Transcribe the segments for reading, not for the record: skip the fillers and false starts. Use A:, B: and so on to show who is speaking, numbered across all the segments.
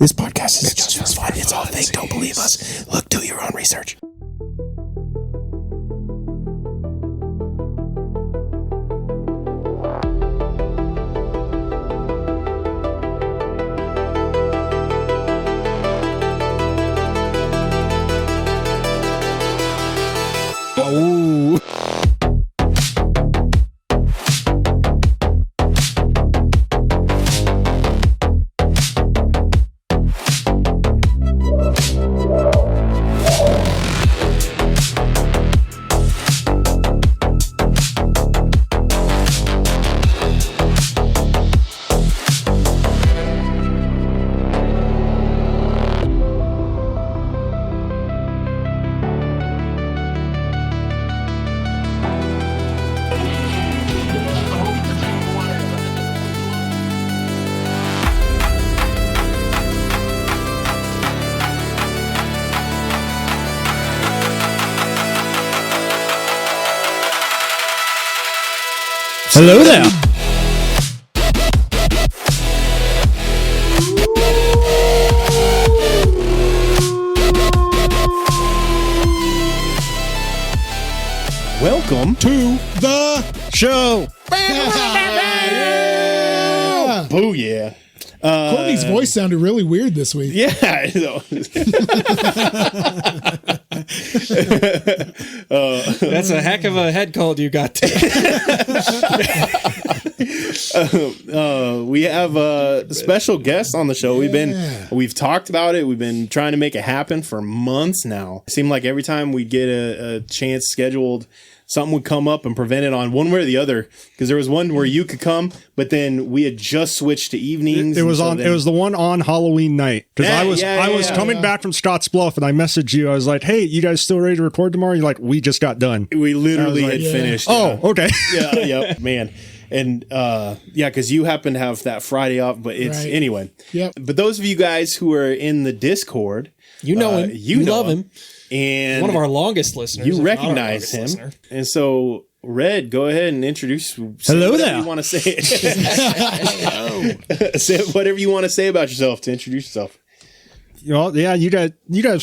A: This podcast is just for fun. It's all fake. Don't believe us. Look, do your own research. Oh.
B: Hello there.
A: Welcome
B: To the show.
A: Booyah.
C: Courtney's voice sounded really weird this week.
A: Yeah. I know.
D: That's a heck of a head cold you got there.
A: We have a special guest on the show. We've talked about it. We've been trying to make it happen for months now. It seemed like every time we get a chance scheduled, something would come up and prevent it on one way or the other. Because there was one where you could come, but then we had just switched to evenings.
B: It was the one on Halloween night. Because I was coming back from Scotts Bluff and I messaged you. I was like, "Hey, you guys still ready to record tomorrow?" You're like, "We just got done."
A: We literally had finished.
B: Oh, okay.
A: Yeah, man. And because you happen to have that Friday off, but it's anyway.
C: Yep.
A: But those of you guys who are in the Discord,
D: You know him. You love him.
A: And
D: One of our longest listeners.
A: you recognize him.
D: Listener.
A: And so, Red, go ahead and introduce.
B: Hello there.
A: You want to say it. Say whatever you want to say about yourself to introduce yourself.
B: Yeah, you guys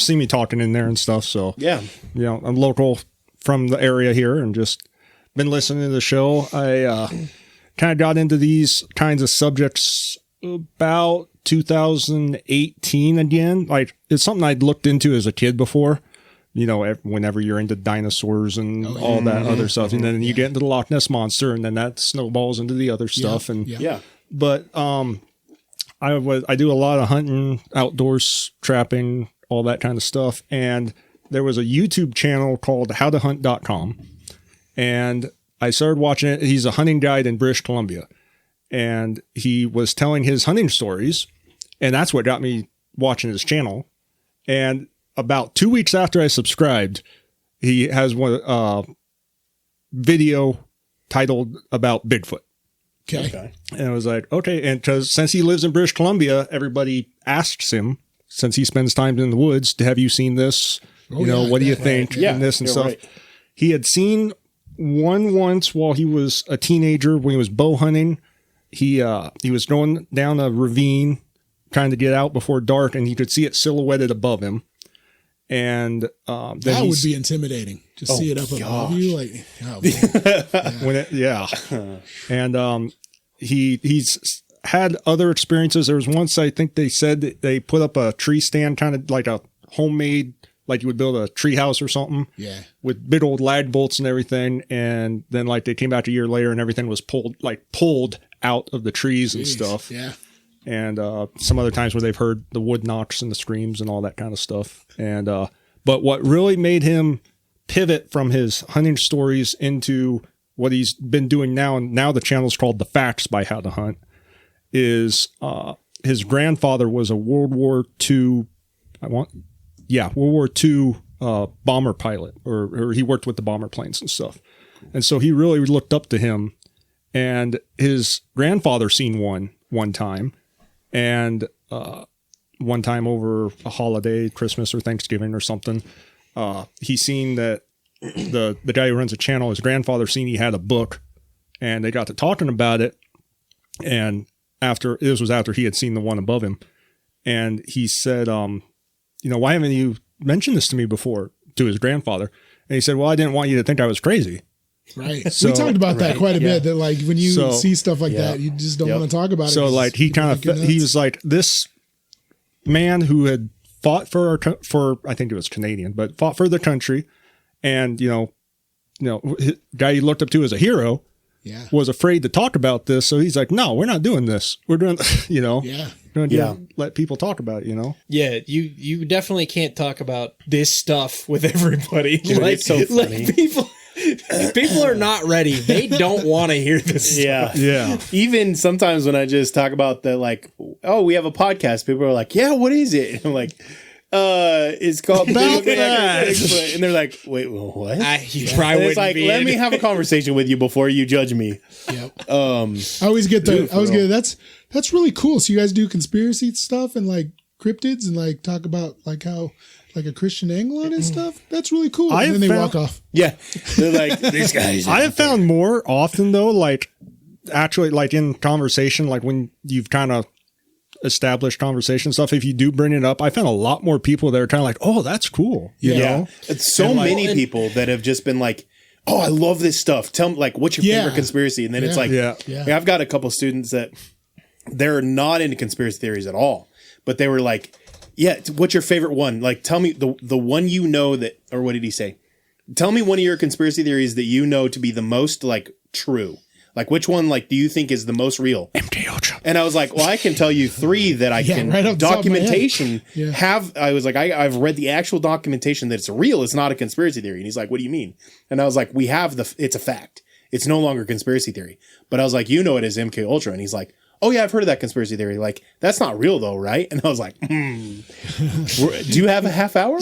B: see me talking in there and stuff. So
A: Yeah.
B: I'm local from the area here and just been listening to the show. I kind of got into these kinds of subjects about 2018 again. Like, it's something I'd looked into as a kid before. Whenever you're into dinosaurs and all that other stuff, and then you get into the Loch Ness Monster, and then that snowballs into the other stuff. But I do a lot of hunting, outdoors trapping, all that kind of stuff. And there was a YouTube channel called howtohunt.com. And I started watching it. He's a hunting guide in British Columbia. And he was telling his hunting stories. And that's what got me watching his channel. And about 2 weeks after I subscribed, he has one video titled about Bigfoot.
C: Okay.
B: And I was like, okay. And since he lives in British Columbia, everybody asks him, since he spends time in the woods, have you seen this? What do you think?
A: Yeah,
B: and this and stuff.
A: right.
B: He had seen one once while he was a teenager when he was bow hunting. He was going down a ravine trying to get out before dark, and he could see it silhouetted above him. And then
C: that would be intimidating. Just see it up above you, like,
B: And he's had other experiences. There was once, I think they said that they put up a tree stand, kind of like a homemade, like you would build a tree house or something.
C: Yeah.
B: With big old lag bolts and everything. And then like they came back a year later and everything was pulled out of the trees and stuff.
C: Yeah.
B: And some other times where they've heard the wood knocks and the screams and all that kind of stuff. And but what really made him pivot from his hunting stories into what he's been doing now, and now the channel's called The Facts by How to Hunt, is his grandfather was a World War II bomber pilot, or he worked with the bomber planes and stuff. And so he really looked up to him, and his grandfather seen one time. And one time over a holiday, Christmas or Thanksgiving or something, he seen that the guy who runs the channel, his grandfather seen he had a book, and they got to talking about it. And after he had seen the one above him, And he said, why haven't you mentioned this to me before, to his grandfather? And he said, well, I didn't want you to think I was crazy.
C: Right. So, we talked about that quite a bit, that like when you see stuff like
A: yeah.
C: that, you just don't want to talk about it.
B: So like he was like, this man who had fought for I think it was Canadian, but fought for the country, and guy he looked up to as a hero, was afraid to talk about this. So he's like, no, we're not doing this. We're doing, let people talk about it,
D: Yeah, you definitely can't talk about this stuff with everybody.
A: Dude, it's so funny.
D: People are not ready. They don't want to hear this stuff.
B: Yeah.
A: Even sometimes when I just talk about the like, oh, we have a podcast, people are like, yeah, what is it? And I'm like, it's called Bigfoot. And they're like, wait, what?
D: You probably
A: it's like, let me have a conversation with you before you judge me.
C: Yep. I always get that's really cool. So you guys do conspiracy stuff and like cryptids and like talk about like how like a Christian angle on it and stuff. That's really cool. And then they walk off.
A: Yeah. They're like, these guys.
B: I have found more often though, like actually like in conversation, like when you've kind of established conversation stuff, if you do bring it up, I found a lot more people that are kind of like, oh, that's cool. You know?
A: It's so many people that have just been like, oh, I love this stuff. Tell me, like, what's your favorite conspiracy? And then it's like, I've got a couple students that they're not into conspiracy theories at all, but they were like, yeah, what's your favorite one? Like, tell me the one that, or what did he say? Tell me one of your conspiracy theories that you know to be the most like true. Like, which one, like, do you think is the most real?
B: MK Ultra.
A: And I was like, well, I can tell you 3 that I can documentation have. I was like, I've read the actual documentation that it's real. It's not a conspiracy theory. And he's like, what do you mean? And I was like, we have it's a fact. It's no longer a conspiracy theory. But I was like, it as MK Ultra. And he's like, oh yeah, I've heard of that conspiracy theory. Like, that's not real though, right? And I was like, do you have a half hour?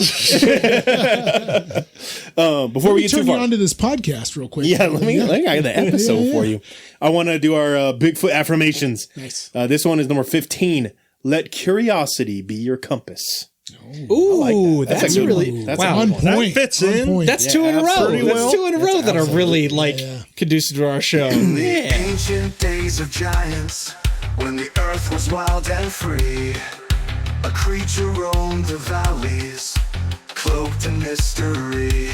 A: Before we get too far,
C: onto this podcast real quick.
A: Yeah, let me get the episode for you. I want to do our Bigfoot affirmations.
C: Nice.
A: This one is number 15. Let curiosity be your compass.
D: Ooh,
A: that's
D: that's
A: a good
D: really
A: one. That's
C: on
A: a good one.
C: point.
B: That fits in.
C: Point.
D: That's 2 in a row. That's 2 in a row that are really conducive to our show.
E: Ancient days of giants, when the earth was wild and free, a creature roamed the valleys, cloaked in mystery.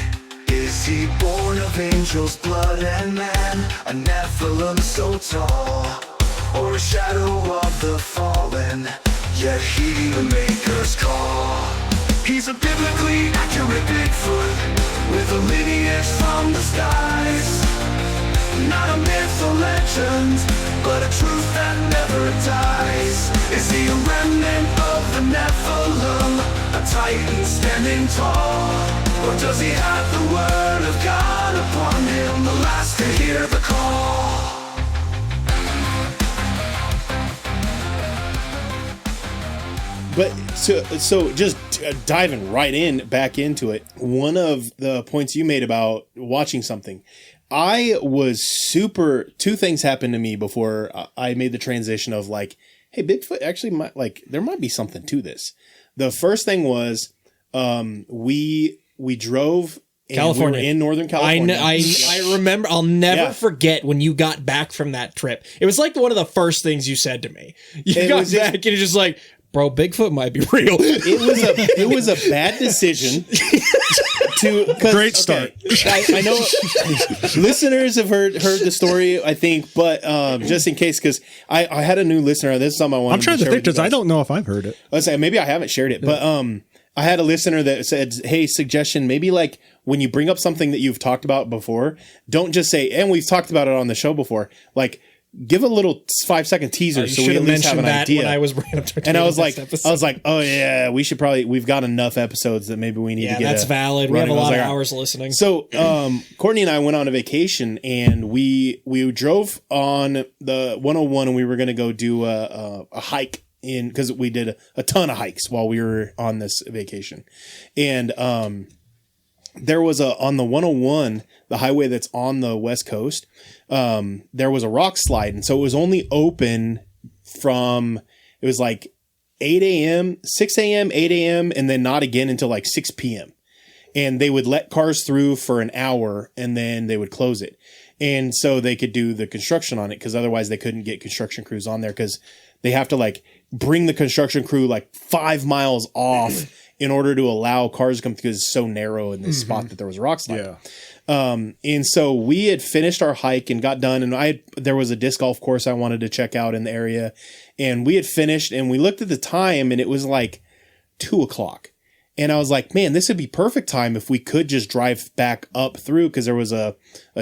E: Is he born of angels' blood and man, a Nephilim so tall, or a shadow of the fallen, yet he the maker's call? He's a biblically accurate Bigfoot, with a lineage from the skies. Not a myth or legend, but a truth that never dies. Is he a remnant of the Nephilim, a titan standing tall? Or does he have the word of God upon him, the last to hear the call?
A: But so just diving right back into it, one of the points you made about watching something, I was 2 things happened to me before I made the transition of like, hey, Bigfoot actually might, like, there might be something to this. The first thing was, we drove
D: California.
A: We were in Northern California.
D: I remember. I'll never forget when you got back from that trip. It was like one of the first things you said to me. You got back and you're just like, bro, Bigfoot might be real.
A: It was a bad decision. Great start. Okay, I know listeners have heard the story, I think, but just in case, because I had a new listener. This is something I wanted.
B: I'm trying to think because I don't know if I've heard it.
A: Let's say maybe I haven't shared it, but I had a listener that said, "Hey, suggestion, maybe like when you bring up something that you've talked about before, don't just say, and we've talked about it on the show before, like." Give a little 5-second teaser so we at least have an idea.
D: When I was bringing up
A: and I was like, oh yeah, we've got enough episodes that maybe we need to get.
D: That's valid. We have a lot of hours listening.
A: So Courtney and I went on a vacation and we drove on the 101 and we were going to go do a hike because we did a ton of hikes while we were on this vacation. And there was on the 101, the highway that's on the West Coast, there was a rock slide. And so it was only open it was like 8 a.m., 6 a.m., 8 a.m., and then not again until like 6 p.m. And they would let cars through for an hour and then they would close it. And so they could do the construction on it because otherwise they couldn't get construction crews on there because they have to like bring the construction crew like 5 miles off in order to allow cars to come because it's so narrow in this spot that there was a rock slide. And so we had finished our hike and got done, and there was a disc golf course I wanted to check out in the area, and we had finished, and we looked at the time, and it was like 2:00. And I was like, man, this would be perfect time if we could just drive back up through, because there was a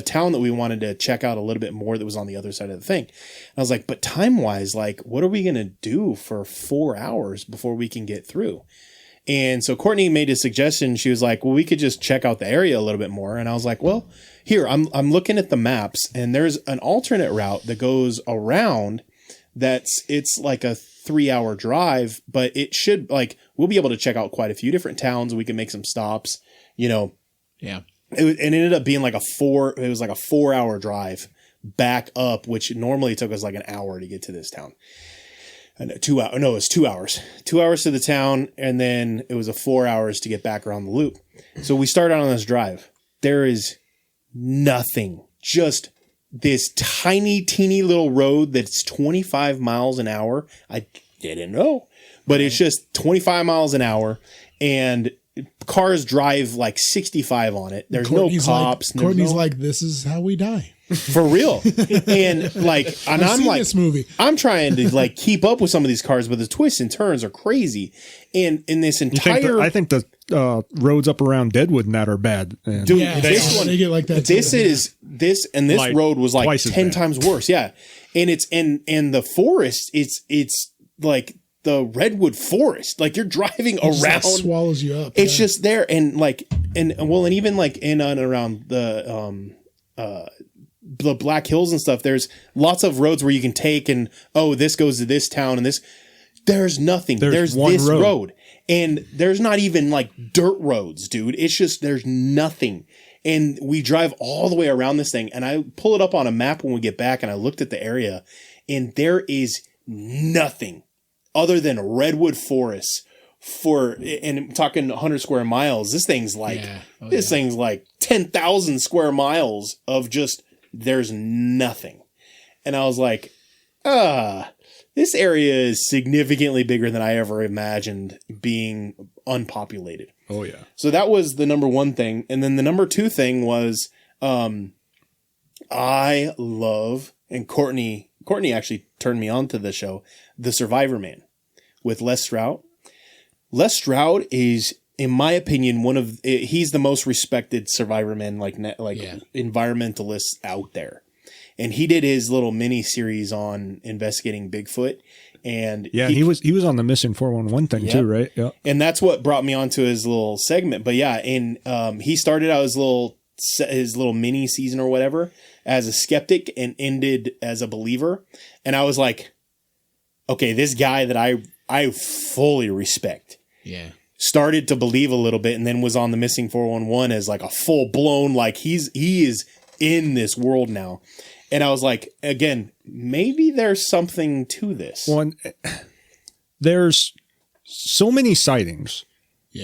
A: town that we wanted to check out a little bit more that was on the other side of the thing. And I was like, but time-wise, like, what are we going to do for 4 hours before we can get through? And so Courtney made a suggestion. She was like, well, we could just check out the area a little bit more. And I was like, well, here, I'm looking at the maps, and there's an alternate route that goes around it's like a 3-hour drive, but it should, like, we'll be able to check out quite a few different towns. We can make some stops, you know.
D: Yeah.
A: It ended up being like a 4-hour drive back up, which normally took us like an hour to get to this town. And it was 2 hours. 2 hours to the town, and then it was 4 hours to get back around the loop. So we started on this drive. There is nothing, just this tiny, teeny little road that's 25 miles an hour. I didn't know, but it's just 25 miles an hour, and cars drive like 65 on it. There's no cops.
C: Courtney's like, this is how we die.
A: For real. And like, and
C: I've
A: I'm
C: seen
A: like,
C: this movie.
A: I'm trying to like keep up with some of these cars, but the twists and turns are crazy. And in this entire,
B: I think the roads up around Deadwood and that are bad. And
A: dude,
C: Yeah,
A: this one,
C: they get like that.
A: this
C: too.
A: is this, and this
B: Like,
A: road was like
B: twice as
A: 10
B: bad.
A: times worse. Yeah. And it's in the forest. It's like the redwood forest. Like you're driving
C: It just,
A: around.
C: like, swallows you up.
A: It's just there. And like, and even like in and around the Black Hills and stuff, there's lots of roads where you can take, and this goes to this town, and there's nothing. There's
B: one
A: this
B: road.
A: road, and there's not even like dirt roads, dude. It's just, there's nothing. And we drive all the way around this thing, and I pull it up on a map when we get back, and I looked at the area, and there is nothing other than redwood forests and I'm talking 100 square miles. This thing's like, thing's like 10,000 square miles of just, there's nothing. And I was like, this area is significantly bigger than I ever imagined being unpopulated.
B: Oh yeah.
A: So that was the number one thing. And then the number two thing was, I love, and Courtney actually turned me on to the show, The Survivor Man with Les Stroud. Les Stroud is, in my opinion, he's the most respected survivor man, environmentalist out there. And he did his little mini series on investigating Bigfoot. And
B: yeah, he was on the Missing 411 thing too, right? Yeah.
A: And that's what brought me onto his little segment. But yeah, and he started out his little mini season or whatever as a skeptic and ended as a believer. And I was like, okay, this guy that I fully respect.
D: Yeah.
A: Started to believe a little bit, and then was on the Missing 411 as like a full blown, like he is in this world now. And I was like, again, maybe there's something to this.
B: Well, there's so many sightings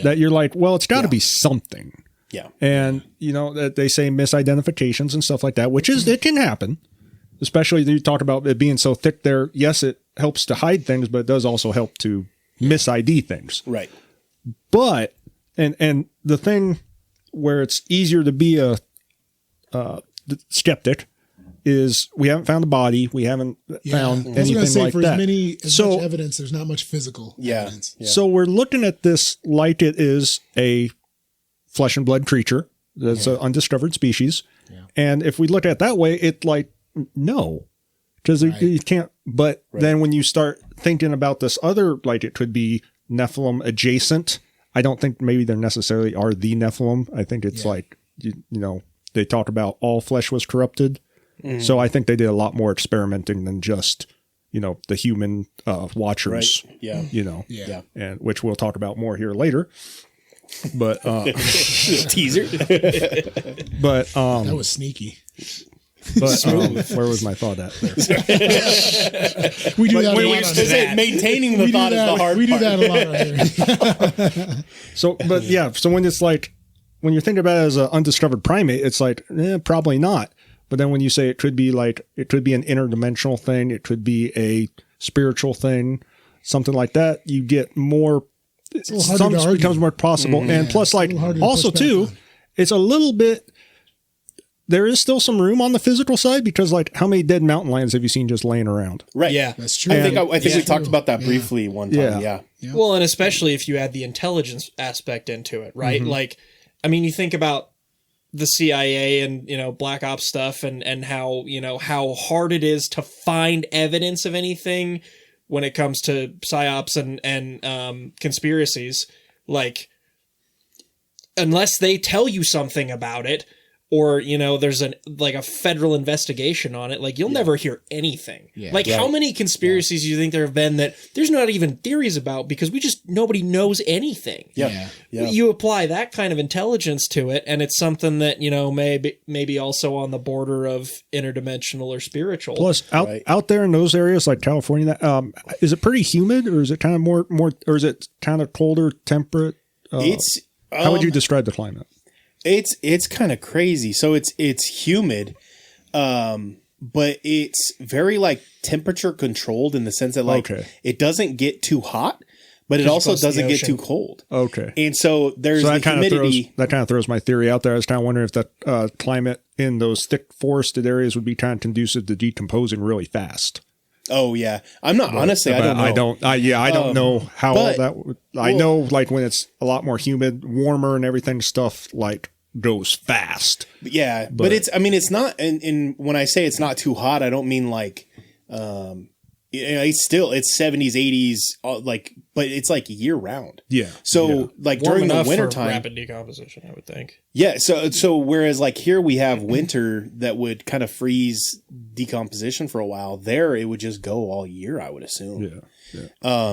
B: that you're like, well, it's got to be something.
A: Yeah.
B: And you know that they say misidentifications and stuff like that, which is, it can happen. Especially you talk about it being so thick there. Yes, it helps to hide things, but it does also help to mis-ID things.
A: Right.
B: But, and the thing where it's easier to be a skeptic is we haven't found a body. We haven't found anything like
C: for
B: that.
C: As much evidence, there's not much physical evidence.
A: Yeah.
B: So we're looking at this like it is a flesh and blood creature. That's an undiscovered species. Yeah. And if we look at it that way, it's like, no, because you can't. But then when you start thinking about this other, like it could be Nephilim adjacent. I don't think maybe they necessarily are the Nephilim. I think it's like, you know, they talk about all flesh was corrupted. Mm. So I think they did a lot more experimenting than just, you know, the human watchers.
A: Right. Yeah.
B: You know,
A: and
B: which we'll talk about more here later. But
A: teaser.
B: But
C: that was sneaky.
B: But where was my thought at there?
C: We do that a lot.
A: Maintaining the thought is the hard part.
C: We do that a lot on here.
B: So, but yeah, so when it's like, when you're thinking about it as an undiscovered primate, it's like, probably not. But then when you say it could be like, it could be an interdimensional thing, it could be a spiritual thing. something like that, you get more. Something becomes more possible, and plus, like also too, it's a little bit. There is still some room on the physical side because, like, how many dead mountain lions have you seen just laying around?
A: Right.
D: Yeah,
C: that's true.
A: I think we talked about that briefly one time. Yeah.
D: Well, and especially if you add the intelligence aspect into it, right? Like, I mean, you think about the CIA and, Black Ops stuff and how, how hard it is to find evidence of anything when it comes to psyops and conspiracies. Like, unless they tell you something about it, or, there's a federal investigation on it, like, you'll never hear anything. Yeah. Like, how many conspiracies do you think there have been that there's not even theories about because nobody knows anything?
A: Yeah.
D: You apply that kind of intelligence to it, and it's something that, maybe also on the border of interdimensional or spiritual.
B: Plus, out there in those areas like California, is it pretty humid, or is it kind of more, or is it kind of colder, temperate? How would you describe the climate?
A: It's kind of crazy. So it's humid, but it's very like temperature controlled in the sense that like it doesn't get too hot, but it also doesn't get too cold.
B: Okay.
A: And so there's the humidity.
B: That kind of throws my theory out there. I was kind of wondering if the climate in those thick forested areas would be kind of conducive to decomposing really fast.
A: Oh yeah, I'm not honestly. I don't know.
B: I don't know how all that. I know like when it's a lot more humid, warmer, and everything stuff like goes fast.
A: Yeah, but it's. I mean, it's not. And when I say it's not too hot, I don't mean like. It's 70s, 80s, like, but it's like year round.
B: Yeah.
A: So like
D: warm
A: during the winter time,
D: rapid decomposition, I would think.
A: Yeah. So whereas like here we have winter that would kind of freeze decomposition for a while. There it would just go all year, I would assume. Yeah.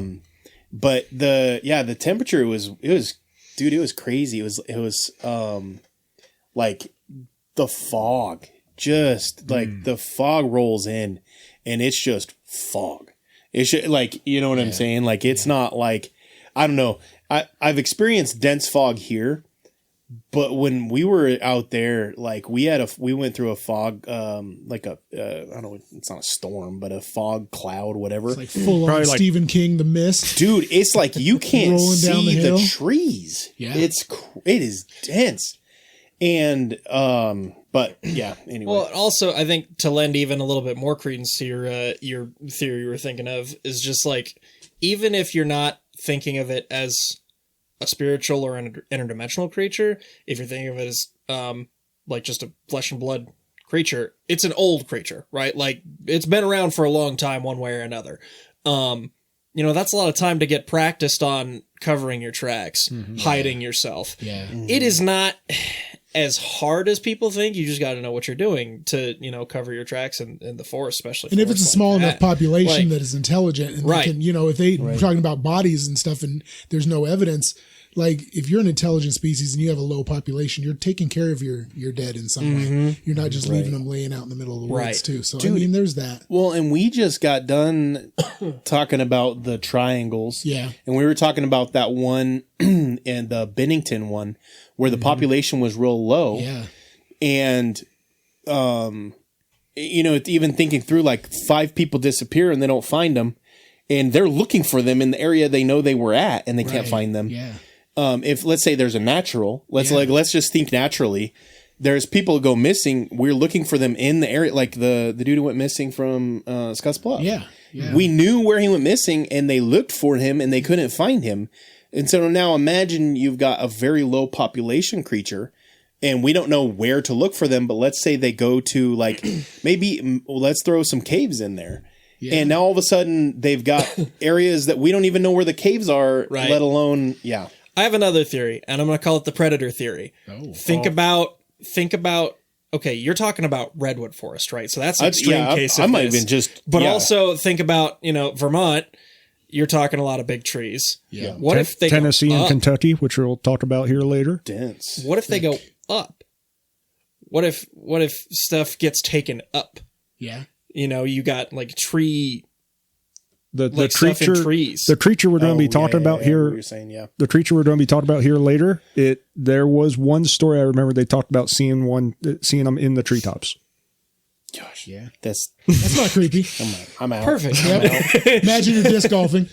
A: But the temperature was crazy. It was like the fog, just like the fog rolls in, and it's just fog. It's like, you know what I'm saying? Like, it's not like, I don't know. I've experienced dense fog here, but when we were out there, like we went through a fog, like I don't know, it's not a storm, but a fog cloud, whatever.
C: It's like full on Stephen King, The Mist.
A: Dude, it's like you can't see
C: the
A: trees.
C: Yeah.
A: It is dense. And, but yeah, anyway.
D: Well, also, I think to lend even a little bit more credence to your theory you were thinking of is just like, even if you're not thinking of it as a spiritual or an interdimensional creature, if you're thinking of it as like just a flesh and blood creature, it's an old creature, right? Like it's been around for a long time, one way or another. That's a lot of time to get practiced on covering your tracks, hiding yourself.
C: Yeah.
D: It is not as hard as people think. You just got to know what you're doing to, cover your tracks in the forest, especially.
C: And if it's a small enough population that is intelligent and
D: right.
C: they can, if we're talking about bodies and stuff and there's no evidence, like if you're an intelligent species and you have a low population, you're taking care of your dead in some way. You're not just leaving them laying out in the middle of the woods too. So, dude, I mean, there's that.
A: Well, and we just got done talking about the triangles.
C: Yeah. And
A: we were talking about that one and the Bennington one where the population was real low.
C: Yeah.
A: And, even thinking through like 5 people disappear and they don't find them and they're looking for them in the area they know they were at and they can't find them.
C: Yeah.
A: If let's say there's a natural, let's just think naturally. There's people who go missing. We're looking for them in the area, like the dude who went missing from Scotts Bluff.
C: Yeah. Yeah.
A: We knew where he went missing, and they looked for him, and they couldn't find him. And so now imagine you've got a very low population creature, and we don't know where to look for them. But let's say they go to like maybe let's throw some caves in there. Yeah. And now all of a sudden they've got areas that we don't even know where the caves are, let alone
D: I have another theory, and I'm going to call it the predator theory. Think about, okay, you're talking about redwood forest, right? So that's an extreme case of But also think about, Vermont, you're talking a lot of big trees.
C: Yeah.
D: What if they
B: Tennessee and Kentucky, which we'll talk about here later.
A: Dense.
D: What if they go up? What if stuff gets taken up?
C: Yeah.
D: You got like tree...
B: The
D: trees.
B: The creature we're going to be talking about here.
A: You're saying,
B: the creature we're going to be talking about here later. There was one story I remember they talked about seeing them in the treetops.
A: Gosh,
C: Yeah.
A: that's
C: not creepy.
A: I'm out.
D: Perfect.
C: Yep. Imagine you're disc golfing.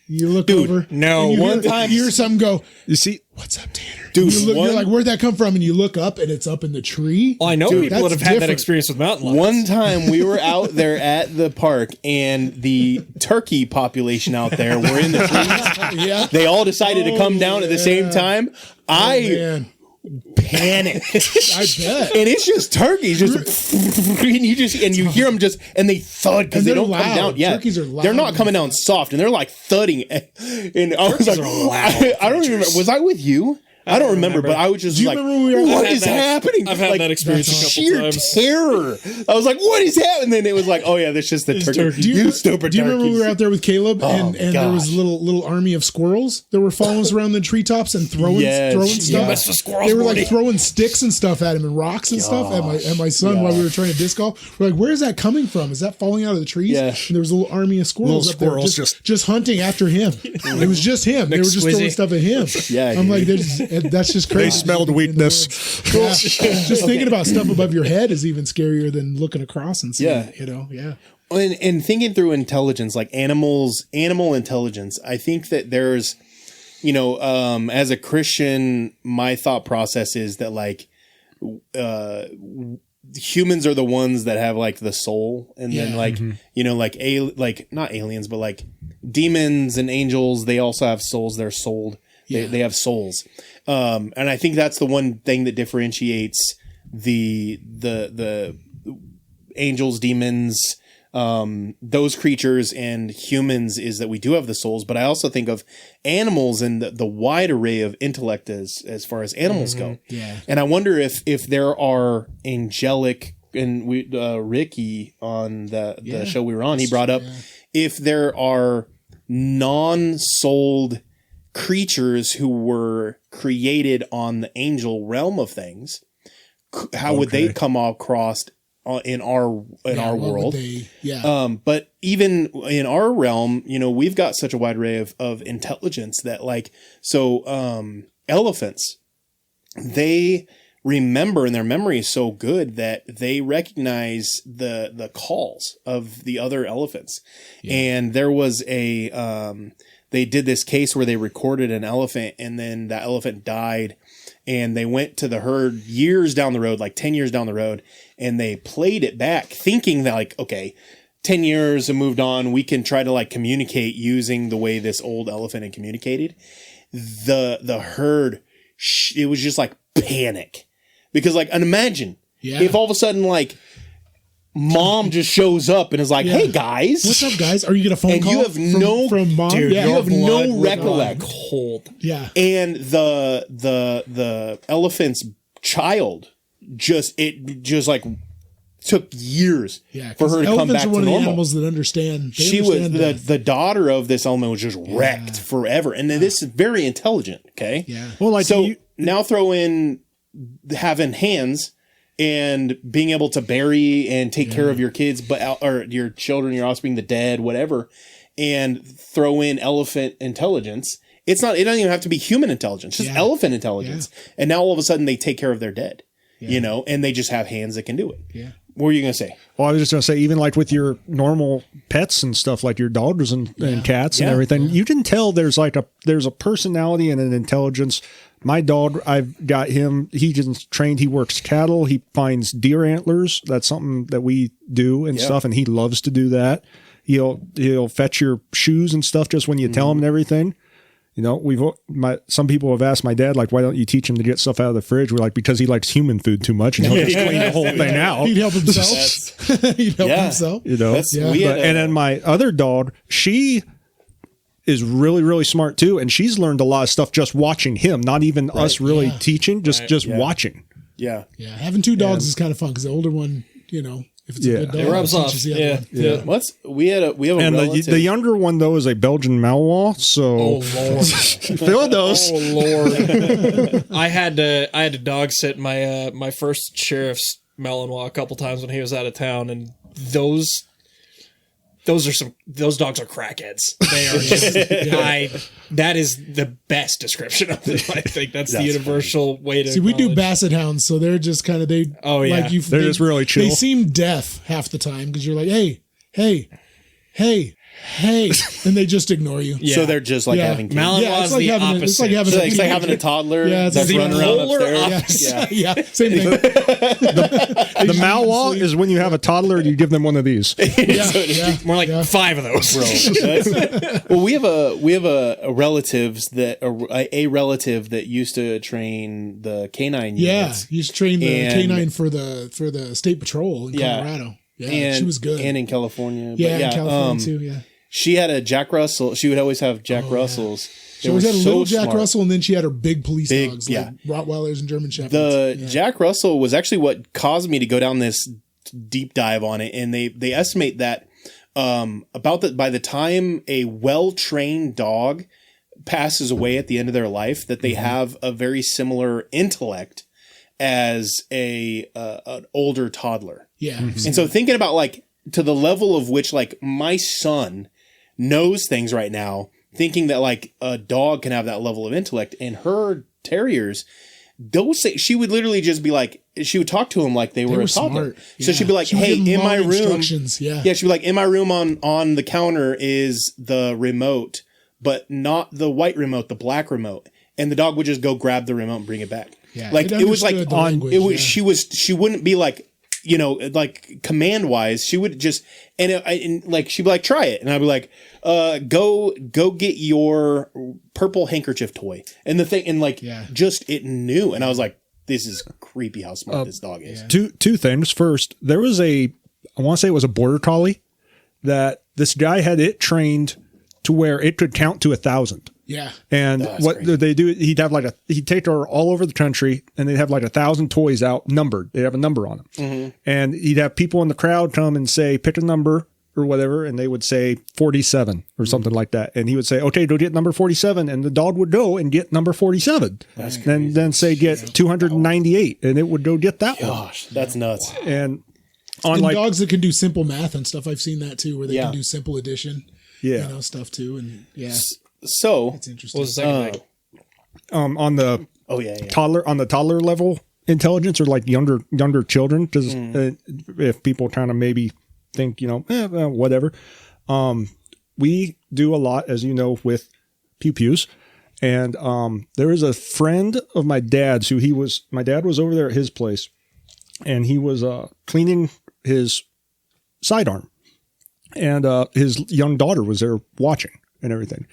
C: You look over.
D: No,
C: and
A: one time-
C: you hear something go,
B: You see,
C: "What's up, Tanner?"
A: Dude,
C: You're like, "Where'd that come from?" And you look up, and it's up in the tree.
D: I know people that
C: that's
D: have had that
C: different.
D: experience with mountain lions.
A: One time we were out there at the park and the turkey population out there were in the trees.
C: Yeah.
A: They all decided to come down at the same time. I
C: Man,
A: panicked.
C: I bet.
A: And it's just turkeys, just and you hear them just and they thud because
C: And
A: they
C: they're
A: don't come
C: loud.
A: down. Yeah,
C: Turkeys are loud.
A: They're not coming down soft, and they're like thudding. And I was like, I don't even remember. Was I with you? I don't remember, but I was just
C: Do you
A: like,
C: remember when we were-
A: what
D: I've
A: is
D: had that-
A: happening?
D: I've had
A: Like,
D: that experience a couple
A: sheer
D: times.
A: terror. I was like, what is happening? And then it was like, oh yeah, that's just the turkey. You stupid
C: Do you remember when we were out there with Caleb and there was
A: gosh.
C: a little army of squirrels that were following us around the treetops and throwing
A: Yes.
C: stuff?
A: You
D: messed with squirrels,
C: They were
D: Morty.
C: like throwing sticks and stuff at him and rocks and stuff at my son while we were trying to disc golf. We're like, where is that coming from? Is that falling out of the trees?
A: Yeah.
C: And there was a little army of squirrels
B: Little
C: up there
B: squirrels
C: just hunting after him. It was just him. They were just throwing
D: McSquizzy.
C: stuff at him.
A: Yeah,
C: I'm
A: dude.
C: like, that's just crazy.
B: they smelled weakness.
C: Yeah. Just thinking about stuff above your head is even scarier than looking across and seeing
A: Yeah.
C: it, you know? Yeah.
A: And thinking through intelligence, like animal intelligence, I think that there's, as a Christian, my thought process is that like, humans are the ones that have like the soul, and then like, like not aliens, but like demons and angels, they also have souls. They're souled. They have souls. And I think that's the one thing that differentiates the angels, demons, those creatures and humans is that we do have the souls. But I also think of animals and the wide array of intellect as far as animals go.
C: Yeah.
A: And I wonder if there are angelic, and we Ricky on the show we were on, he brought up if there are non-souled creatures who were created on the angel realm of things, how would they come across in our world? But even in our realm, we've got such a wide array of intelligence that elephants, they remember, and their memory is so good that they recognize the calls of the other elephants. And there was they did this case where they recorded an elephant, and then that elephant died, and they went to the herd years down the road, like 10 years down the road, and they played it back thinking that like, okay, 10 years have moved on. We can try to like communicate using the way this old elephant had communicated. The herd, it was just like panic, because like, and imagine if all of a sudden like mom just shows up and is like, hey guys,
C: what's up, guys? Are you gonna phone
A: and
C: call?
A: you have
C: from mom?
A: dude,
C: Yeah.
A: you have
D: Blood
A: no
D: would
A: recollect.
D: run cold.
C: Yeah.
A: And the elephant's child just like took years for her to come back
C: elephants are
A: to
C: one of the
A: normal.
C: animals that understand. They
A: She was
C: understand
A: the daughter of this element was just wrecked forever, and then this is very intelligent. Okay,
C: Yeah.
B: Well, like
A: so now throw in having hands and being able to bury and take care of your kids, or your children, your offspring, the dead, whatever, and throw in elephant intelligence. It doesn't even have to be human intelligence, just elephant intelligence. And now all of a sudden they take care of their dead, and they just have hands that can do it. Yeah. What were you going to say?
B: Well, I was just going to say, even like with your normal pets and stuff, like your dogs and cats and everything, you can tell there's a personality and an intelligence. My dog, I've got him. He just trained. He works cattle. He finds deer antlers. That's something that we do and stuff. And he loves to do that. He'll fetch your shoes and stuff just when you tell him and everything. Some people have asked my dad, like, why don't you teach him to get stuff out of the fridge? We're like, because he likes human food too much, and he'll just clean the whole thing out.
C: He'd help himself. He'd help himself.
B: And then my other dog, she is really, really smart too, and she's learned a lot of stuff just watching him, not even us really teaching, just watching.
A: Yeah.
C: Yeah. Having two dogs is kind of fun because the older one, if it's a good dog,
D: it rubs off.
C: teaches the other one.
A: We have a
B: And
A: relative.
B: the younger one though is a Belgian Malinois, so Phil knows.
D: Oh Lord! I had to dog sit my first sheriff's Malinois a couple times when he was out of town, and those those dogs are crackheads. They are just, that is the best description of them. I think that's the universal way to.
C: See, we do basset hounds, so they're just kind of like
B: they're just really chill.
C: They seem deaf half the time because you're like, hey, and they just ignore you.
A: Yeah. So they're just like having kids.
D: Malinois is the opposite.
A: It's like having a toddler that's running around upstairs.
C: Yeah, same thing.
B: The Malinois is when you have a toddler and you give them one of these.
D: More like 5 of those.
A: Well, we have a relative that used to train the canine units.
C: Yeah, he used to train the canine for the state patrol in Colorado. Yeah, and she was good.
A: And in California.
C: Yeah, in California too, yeah.
A: She had a Jack Russell. She would always have Jack Russells.
C: She always had a little Jack Russell, and then she had her big police dogs, like Rottweilers and German Shepherds.
A: The Jack Russell was actually what caused me to go down this deep dive on it. And they estimate that by the time a well-trained dog passes away at the end of their life, that they have a very similar intellect as an older toddler.
C: Yeah.
A: And so thinking about like to the level of which like my son knows things right now, thinking that like a dog can have that level of intellect, and her terriers, she would literally just be like, she would talk to him like they were a toddler. So she'd be like, hey, in my room. She'd be like, in my room on the counter is the remote, but not the white remote, the black remote. And the dog would just go grab the remote and bring it back.
C: Yeah,
A: like it was like she wouldn't be like, like command wise, she would just, and like, she'd be like, try it. And I'd be like, go get your purple handkerchief toy. And the thing, and like, just it knew. And I was like, this is creepy how smart this dog is.
B: Two things. First, there was I want to say it was a border collie that this guy had it trained to where it could count to 1,000.
C: Yeah.
B: And what crazy. They do, he'd take her all over the country, and they'd have like 1,000 toys out numbered. They'd have a number on them. Mm-hmm. And he'd have people in the crowd come and say, pick a number or whatever. And they would say 47 or something like that. And he would say, okay, go get number 47. And the dog would go and get number 47. That's crazy. And then say, get 298. And it would go get that one.
A: Gosh, that's nuts.
B: And
C: dogs that can do simple math and stuff. I've seen that too, where they can do simple addition.
B: Yeah.
C: Stuff too. And
A: so
C: that's interesting.
D: What was the second thing?
B: On the toddler level intelligence, or like younger children, because if people kind of maybe think, whatever, we do a lot, as you know, with pew pews. And there was a friend of my dad's my dad was over there at his place, and he was cleaning his sidearm, and his young daughter was there watching and everything.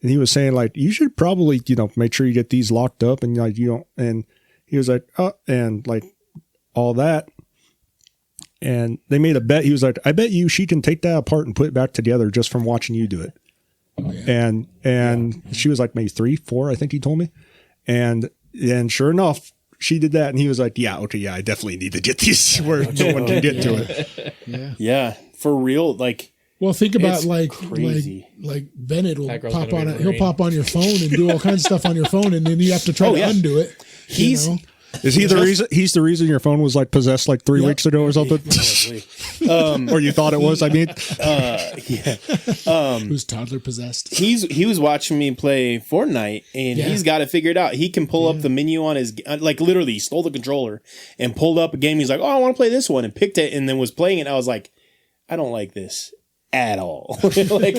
B: And he was saying, like, you should probably, make sure you get these locked up, and like, and he was like, and like all that. And they made a bet. He was like, I bet you she can take that apart and put it back together just from watching you do it. Oh, yeah. And she was like maybe 3, 4, I think he told me. And sure enough, she did that. And he was like, I definitely need to get these where no one can get to it.
A: Yeah. For real. Like,
C: well, think about like Bennett will pop on it. He'll pop on your phone and do all kinds of stuff on your phone, and then you have to try to undo it.
B: Is he the reason? He's the reason your phone was like possessed like 3 weeks ago or something, or you thought it was? I mean,
C: who's toddler possessed?
A: He was watching me play Fortnite, and he's got it figured out. He can pull up the menu on his, like, literally he stole the controller and pulled up a game. He's like, oh, I want to play this one, and picked it, and then was playing it. I was like, I don't like this at all. Like,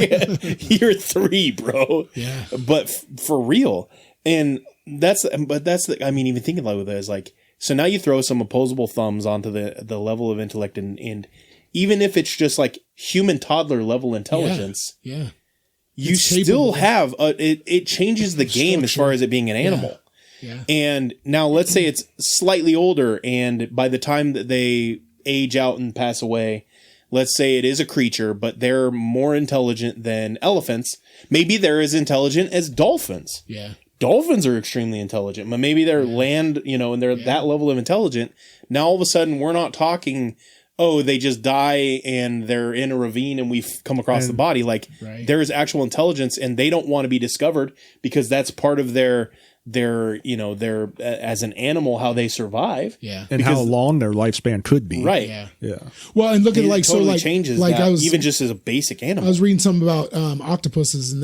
A: you're 3, bro.
C: Yeah.
A: But for real. And even thinking about that is like, so now you throw some opposable thumbs onto the level of intellect, and even if it's just like human toddler level intelligence, you still have it changes the game as far as it being an animal.
C: Yeah.
A: And now let's say it's slightly older, and by the time that they age out and pass away, let's say it is a creature, but they're more intelligent than elephants. Maybe they're as intelligent as dolphins.
C: Yeah.
A: Dolphins are extremely intelligent, but maybe they're land, and they're that level of intelligent. Now, all of a sudden, we're not talking, they just die and they're in a ravine and we've come across the body. Like, there is actual intelligence, and they don't want to be discovered because that's part of their their as an animal, how they survive.
C: Yeah.
B: And how long their lifespan could be.
A: Right.
B: Yeah.
C: Well, and look at
A: It totally changes that,
C: I was
A: even just as a basic animal.
C: I was reading something about octopuses, and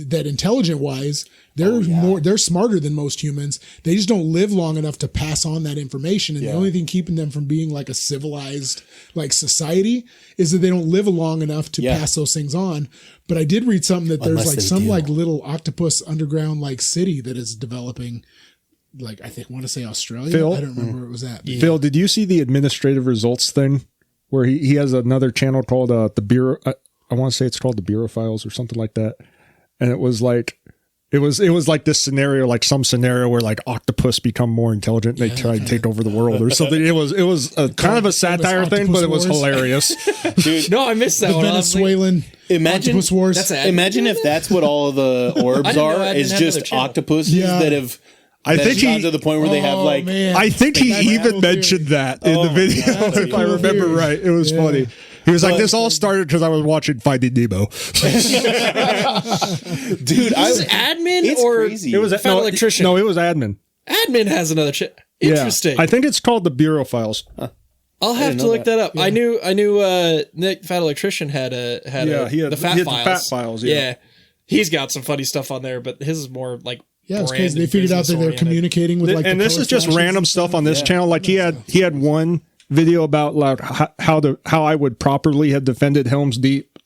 C: that intelligent wise, they're smarter than most humans. They just don't live long enough to pass on that information. And the only thing keeping them from being like a civilized like society is that they don't live long enough to pass those things on. But I did read something that there's like some like little octopus underground like city that is developing. Like I want to say Australia.
B: Phil?
C: I don't remember where it was at.
B: Phil, did you see the administrative results thing where he has another channel called the Bureau? I want to say it's called the Bureau Files or something like that. And it was like, it was like this scenario, like some scenario where like octopus become more intelligent. And they try to take over the world or something. It was a kind of a satire thing, but it was hilarious.
A: Dude,
D: No, I missed that
C: The
D: one.
C: Venezuelan octopus wars.
A: Imagine if that's what all of the orbs
D: didn't know
A: are,
D: Admin
A: is
D: had
A: just
D: another channel.
A: octopuses that have.
B: I think
A: gotten to the point where they have like.
C: man.
B: I think he even mentioned that in the video, if I remember right. It was funny. He was like, this all started because I was watching Finding Nemo.
A: Dude,
D: Is it admin
A: it's
D: or
A: crazy.
B: It was
D: Fat Electrician?
B: No, it was admin.
D: Admin has another Interesting.
B: Yeah. I think it's called the Bureau Files.
D: I'll have to look that up. I knew Nick Fat Electrician had
B: he
D: the
B: had
D: Fat
B: the
D: Files.
B: Fat Files, yeah.
D: He's got some funny stuff on there, but his is more like
C: Yeah, it's
D: brand
C: crazy. They
D: and
C: figured out that they're
D: business-oriented.
C: communicating with like.
B: And
C: the
B: this
C: color
B: is just
C: flashes
B: random
C: and
B: stuff on this channel. Like he had one video about like how I would properly have defended Helm's Deep,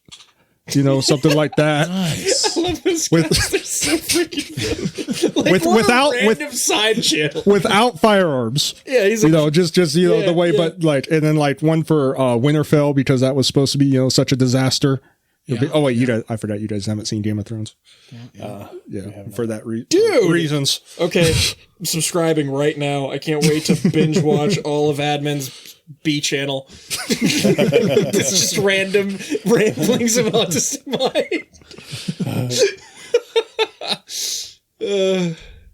B: something like that.
C: Nice.
D: I love this
B: With-
D: guys. They're so freaking like,
B: without-
D: random side channel.
B: Without firearms.
D: Yeah, he's like,
B: just the way, but like, and then like one for Winterfell because that was supposed to be such a disaster. Oh wait, you guys! I forgot you guys haven't seen Game of Thrones. For that reasons.
D: okay, I'm subscribing right now. I can't wait to binge watch all of Admin's B channel. It's just random ramblings of autistic mind.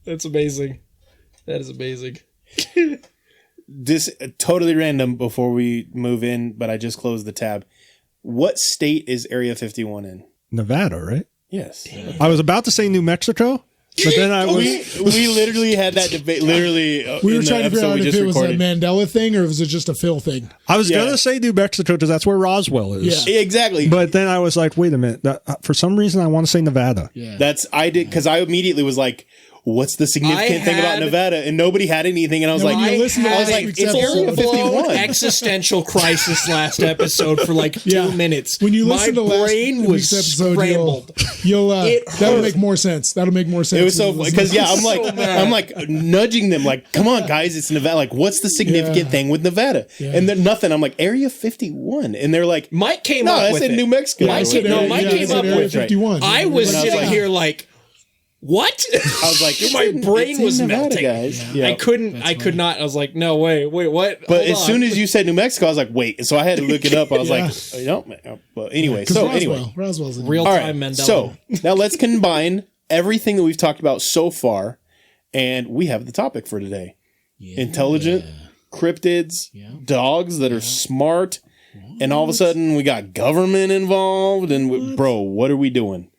D: That's amazing. That is amazing.
A: This totally random before we move in, but I just closed the tab. What state is Area 51 in?
B: Nevada, right?
A: Yes.
B: I was about to say New Mexico, but then I was.
A: We literally had that debate. Literally,
C: We were trying to figure out if it was a Mandela thing or was it just a Phil thing.
B: I was gonna say New Mexico because that's where Roswell is.
A: Yeah, exactly.
B: But then I was like, wait a minute. For some reason, I want to say Nevada.
C: Yeah.
A: I did because I immediately was like, what's the significant thing about Nevada? And nobody had anything. And I was like,
C: when you listen to last
A: it's
C: week's
A: Area
C: episode-
A: 51.
D: Existential crisis last episode for like 2 minutes.
C: When you listen to
D: my
C: last
D: brain was
C: week's episode,
D: scrambled.
C: you'll
D: It
C: that'll
D: hurt.
C: make more sense. That'll make more sense.
A: It was so
C: when you
A: because
C: listen.
A: I'm like nudging them like, come on guys, it's Nevada. Like, what's the significant thing with Nevada? And then nothing. I'm like, Area 51, and they're like,
D: Mike came
A: no,
D: up
A: I
D: with
A: said
D: it.
A: New Mexico.
D: Mike came up
C: Area
D: with
C: 51.
D: I was
A: And I was
D: sitting
A: like-
D: here like, what?
A: I was like,
D: my brain was
A: Nevada,
D: melting.
A: guys.
D: I could not. I was like, no, wait, what?
A: But
D: Hold
A: as
D: on.
A: soon as you said New Mexico, I was like, wait. So I had to look it up. I was like, well, anyway. So anyway,
C: Roswell's in
D: real
A: all
D: time
A: right.
D: Mandela.
A: So now let's combine everything that we've talked about so far, and we have the topic for today: intelligent cryptids, dogs that are smart, and all of a sudden we got government involved. And bro, what are we doing?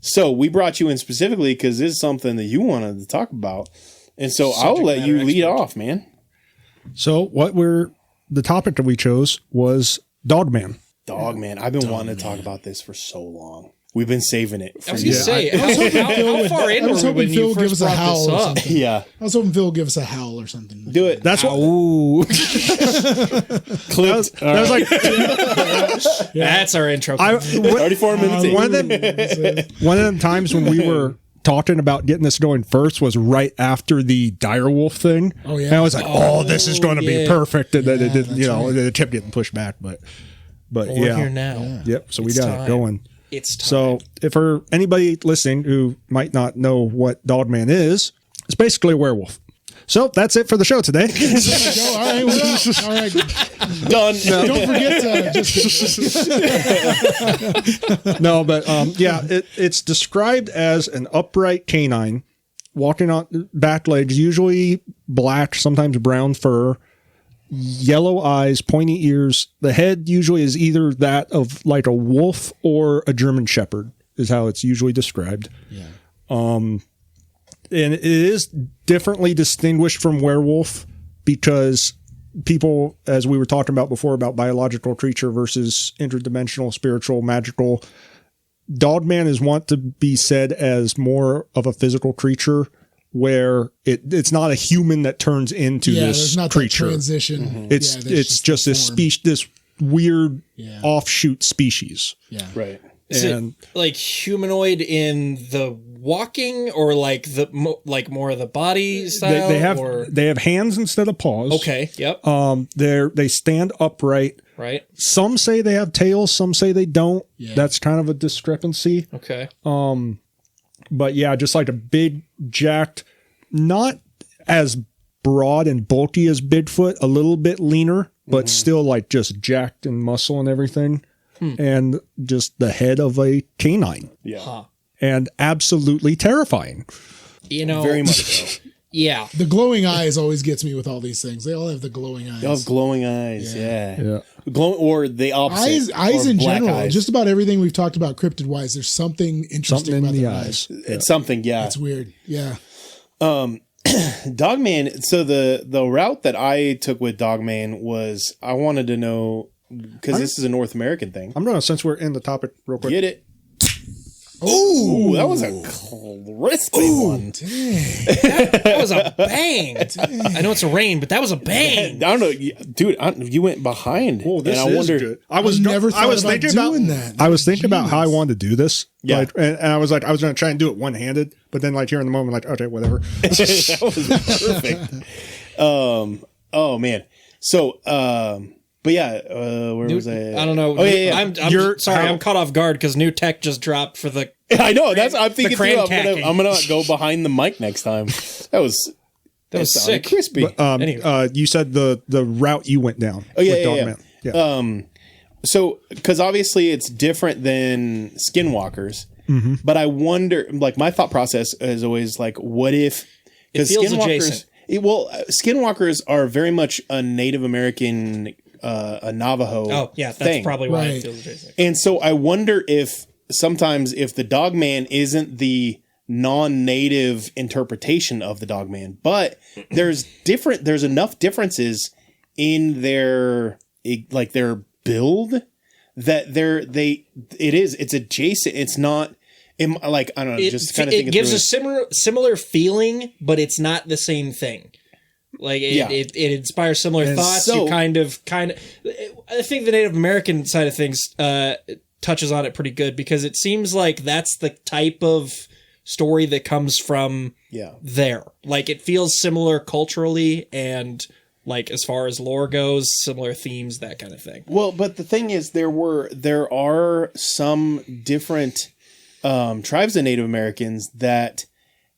A: So we brought you in specifically because this is something that you wanted to talk about, and so I'll let you lead off, man.
B: So the topic that we chose was Dogman.
A: Dogman. I've been wanting to talk about this for so long. We've been saving it.
D: I
A: For
D: was gonna say, how far in
C: I was
D: were
C: hoping
D: we when
C: Phil
D: you
C: would give
D: first
C: us a
D: brought
C: howl
D: this
C: or
D: up?
C: something.
A: Yeah.
C: I was hoping Phil would give us a howl or something.
A: Do it.
B: That's what.
A: Ooh.
B: That was like
D: That's our intro.
A: 34 minutes in.
B: one of them times when we were talking about getting this going first was right after the direwolf thing.
C: Oh, yeah.
B: And I was like, this is going to be
D: yeah.
B: perfect. And then it didn't, it kept getting pushed back. But
D: We're
B: yeah.
D: here now.
B: Yep. So we
D: It's
B: got
D: time.
B: it going.
D: It's time.
B: So if for anybody listening who might not know what Dogman is, it's basically a werewolf. So that's it for the show today.
C: All right, we're up. All right.
A: Done.
C: Don't forget to
B: No, but it's described as an upright canine walking on back legs, usually black, sometimes brown fur, yellow eyes, pointy ears. The head usually is either that of like a wolf or a German Shepherd is how it's usually described.
C: Yeah.
B: And it is differently distinguished from werewolf because people, as we were talking about before, about biological creature versus interdimensional, spiritual, magical, Dogman is want to be said as more of a physical creature where it's not a human that turns into this
C: not
B: creature.
C: That transition.
B: Mm-hmm. It's just this species, this weird offshoot species.
C: Yeah.
A: Right.
D: Is it like humanoid in the walking, or like more of the body style?
B: They have hands instead of paws.
D: Okay. Yep.
B: They stand upright.
D: Right.
B: Some say they have tails. Some say they don't.
C: Yeah.
B: That's kind of a discrepancy.
D: Okay.
B: But yeah, just like a big jacked, not as broad and bulky as Bigfoot, a little bit leaner, but still like just jacked and muscle and everything. And just the head of a canine.
A: Yeah.
D: Huh.
B: And absolutely terrifying.
A: Very much so.
D: Yeah.
C: The glowing eyes always gets me with all these things. They all have the glowing eyes.
A: They have glowing eyes. Yeah.
B: Yeah.
A: Glowing, or the opposite.
C: Eyes
A: or
C: in
A: black
C: general.
A: eyes.
C: Just about everything we've talked about cryptid wise, there's something interesting
B: Something in
C: about
B: the
C: the
B: eyes.
A: It's something. Yeah.
C: It's weird. Yeah.
A: Dogman. So the route that I took with Dogman was I wanted to know, because this is a North American thing.
B: I'm going to, since we're in the topic real quick.
A: Get it? Ooh, that was a crispy one.
D: That was a bang. I know it's a rain, but that was a bang.
A: I don't know, dude. You went behind,
B: Oh, this
A: and I
B: is
A: wonder.
B: good.
C: I was thinking about doing that.
B: I was thinking about how I wanted to do this.
A: Yeah.
B: Like, and I was like, I was going to try and do it one-handed, but then like here in the moment, like, okay, whatever.
A: That was perfect. Oh man. So, but yeah, where was I?
D: I don't know.
A: Oh yeah.
D: I'm sorry. I'm caught off guard because new tech just dropped for the.
A: I know. That's I'm thinking too.
D: crane
A: I'm gonna go behind the mic next time. That was
D: was
A: sounded
D: sick.
A: crispy.
D: Anyway.
B: You said the route you went down.
A: Oh yeah,
B: with
A: yeah.
B: Dogman.
A: So, because obviously it's different than skinwalkers, but I wonder, like, my thought process is always like, what if? Because
D: feels adjacent.
A: Skinwalkers are very much a Native American, a Navajo.
D: Oh yeah, that's
A: thing.
D: probably why
C: Right.
D: it feels adjacent.
A: And so I wonder if sometimes if the Dogman isn't the non-native interpretation of the Dogman, but there's enough differences in their build that it's adjacent. It's not like, I don't know, just kind of thinking
D: it gives
A: through
D: a similar feeling, but it's not the same thing. Like it inspires similar thoughts.
A: so-
D: You kind of. I think the Native American side of things touches on it pretty good, because it seems like that's the type of story that comes from there. Like it feels similar culturally, and like as far as lore goes, similar themes, that kind of thing.
A: Well, but the thing is, there are some different tribes of Native Americans that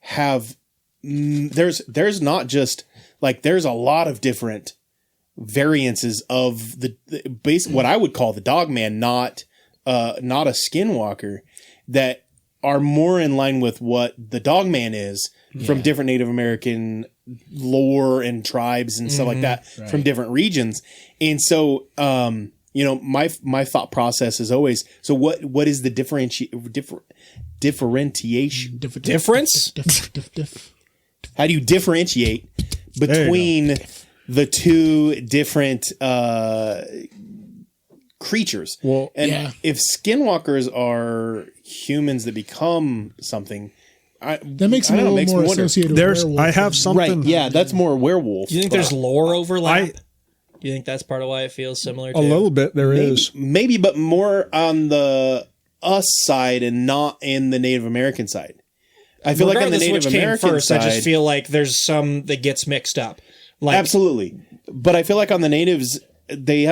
A: have there's not just like, there's a lot of different variances of the base, what I would call the Dogman, not a skinwalker, that are more in line with what the Dogman is from different Native American lore and tribes and stuff like that from different regions. And so, my thought process is always, so what is the differentiation?
D: Difference?
A: How do you differentiate between the two different creatures?
B: Well,
A: and if skinwalkers are humans that become something,
C: That makes them a little more associated with werewolf.
B: I have something.
A: Right? Yeah, that's more werewolf.
D: Do you think there's lore overlap? Do you think that's part of why it feels similar to
B: A little bit there is.
A: maybe, but more on the us side and not in the Native American side. I feel like on the Native American
D: first,
A: side,
D: I just feel like there's some that gets mixed up. Like,
A: absolutely. But I feel like on the natives, they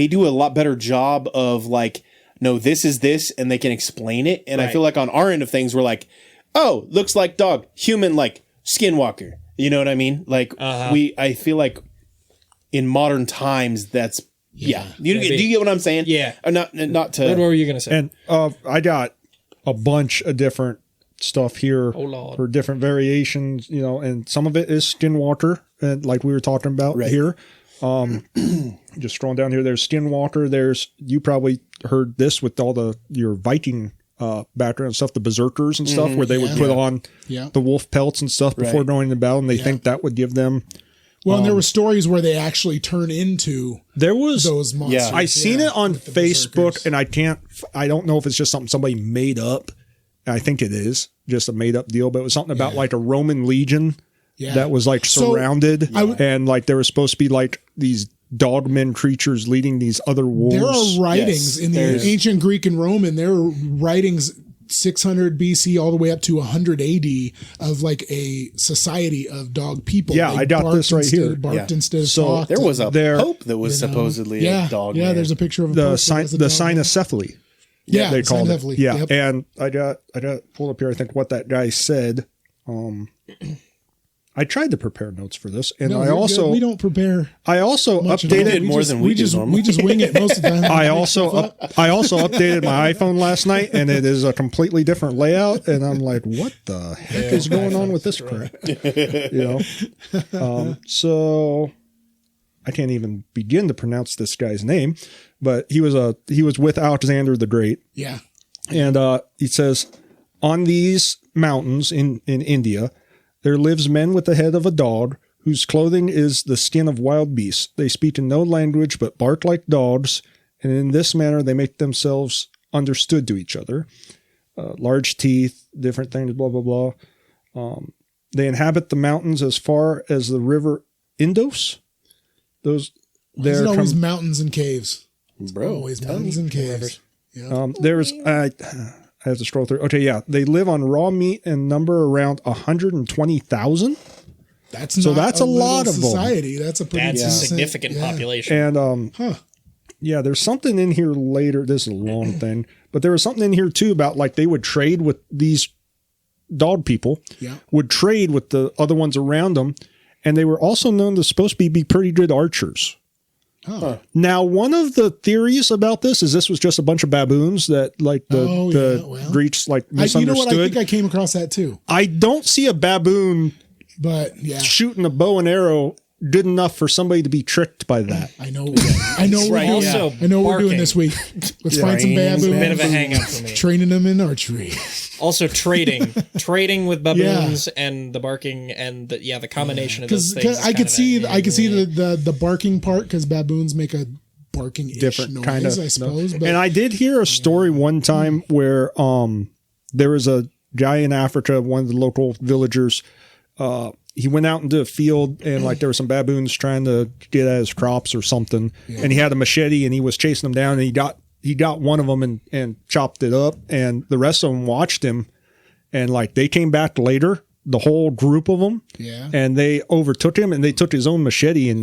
A: do a lot better job of like, no, this is this, and they can explain it. And I feel like on our end of things, we're like, oh, looks like dog, human, like skinwalker. You know what I mean? Like I feel like in modern times, that's do you get what I'm saying?
D: Yeah.
A: Or not to.
D: What were you gonna say?
B: And I got a bunch of different stuff here for different variations, and some of it is skinwalker, and like we were talking about here. Just scrolling down here, there's skinwalker. You probably heard this with all your Viking background stuff, the berserkers and stuff, where they would put on the wolf pelts and stuff before going to battle, and they think that would give them.
C: Well, and there were stories where they actually turn into those monsters.
B: Yeah, I seen it on Facebook, and I don't know if it's just something somebody made up. I think it is just a made up deal, but it was something about like a Roman legion that was like surrounded, and like there was supposed to be like these dogman creatures leading these other wolves.
C: There are writings in the ancient Greek and Roman. There are writings 600 BC all the way up to 100 AD of like a society of dog people.
B: Yeah, I got this right here.
C: Barked instead of talked.
A: There was a pope that was supposedly a dog.
C: Yeah, there's a picture of
B: the cynocephaly.
C: Yeah,
B: they called it. Yeah,
C: yep.
B: and I got pulled up here. I think what that guy said. I tried to prepare notes for this, and we don't prepare. I also updated
A: more than we just
C: we just wing it most of the time.
B: I also updated my iPhone last night, and it is a completely different layout. And I'm like, what the heck is going on with this crap? So I can't even begin to pronounce this guy's name, but he was with Alexander the Great.
C: Yeah,
B: and he says, on these mountains in India, there lives men with the head of a dog, whose clothing is the skin of wild beasts. They speak in no language, but bark like dogs, and in this manner they make themselves understood to each other. Large teeth, different things, blah, blah, blah. They inhabit the mountains as far as the river Indus. There's
C: always mountains and caves.
A: Bro,
C: always mountains and caves. Yeah.
B: I have to scroll through. Okay, yeah. They live on raw meat and number around 120,000.
C: That's
B: a lot of
C: society. That's a pretty
D: significant population.
B: And there's something in here later. This is a long thing, but there was something in here too about like they would trade with these dog people.
C: Yeah,
B: would trade with the other ones around them, and they were also known to supposed to be pretty good archers.
C: Huh.
B: Now, one of the theories about this is this was just a bunch of baboons that like the Greeks like misunderstood.
C: You know what? I think I came across that too.
B: I don't see a baboon shooting a bow and arrow good enough for somebody to be tricked by that.
C: I know. I know.
D: Right.
C: Also, I know what we're doing this week. Let's find some baboons.
D: A bit of a hang up for me.
C: Training them in archery.
D: Also trading with baboons and the barking and the combination of those things.
C: I could see the barking part because baboons make a barking different noise, kind of, I suppose. But,
B: and I did hear a story one time where there was a guy in Africa, one of the local villagers. He went out into a field and like there were some baboons trying to get at his crops or something. Yeah. And he had a machete and he was chasing them down and he got one of them and chopped it up, and the rest of them watched him, and like they came back later, the whole group of them.
C: Yeah.
B: And they overtook him and they took his own machete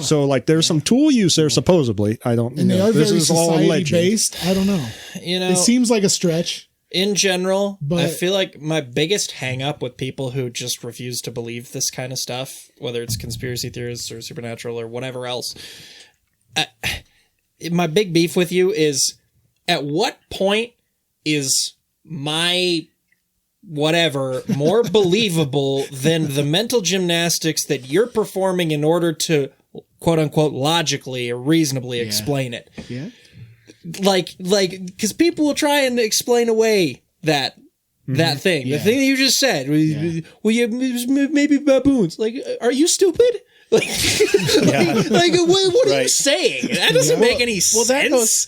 B: so like there's some tool use there supposedly. I don't know.
C: And they are very society based. I don't know. It seems like a stretch.
D: In general, I feel like my biggest hang up with people who just refuse to believe this kind of stuff, whether it's conspiracy theorists or supernatural or whatever else, my big beef with you is, at what point is my whatever more believable than the mental gymnastics that you're performing in order to quote unquote logically or reasonably explain it?
C: Yeah.
D: Like, because people will try and explain away that thing, the thing that you just said. Well, maybe baboons. Like, are you stupid? What are you saying? That doesn't make any sense.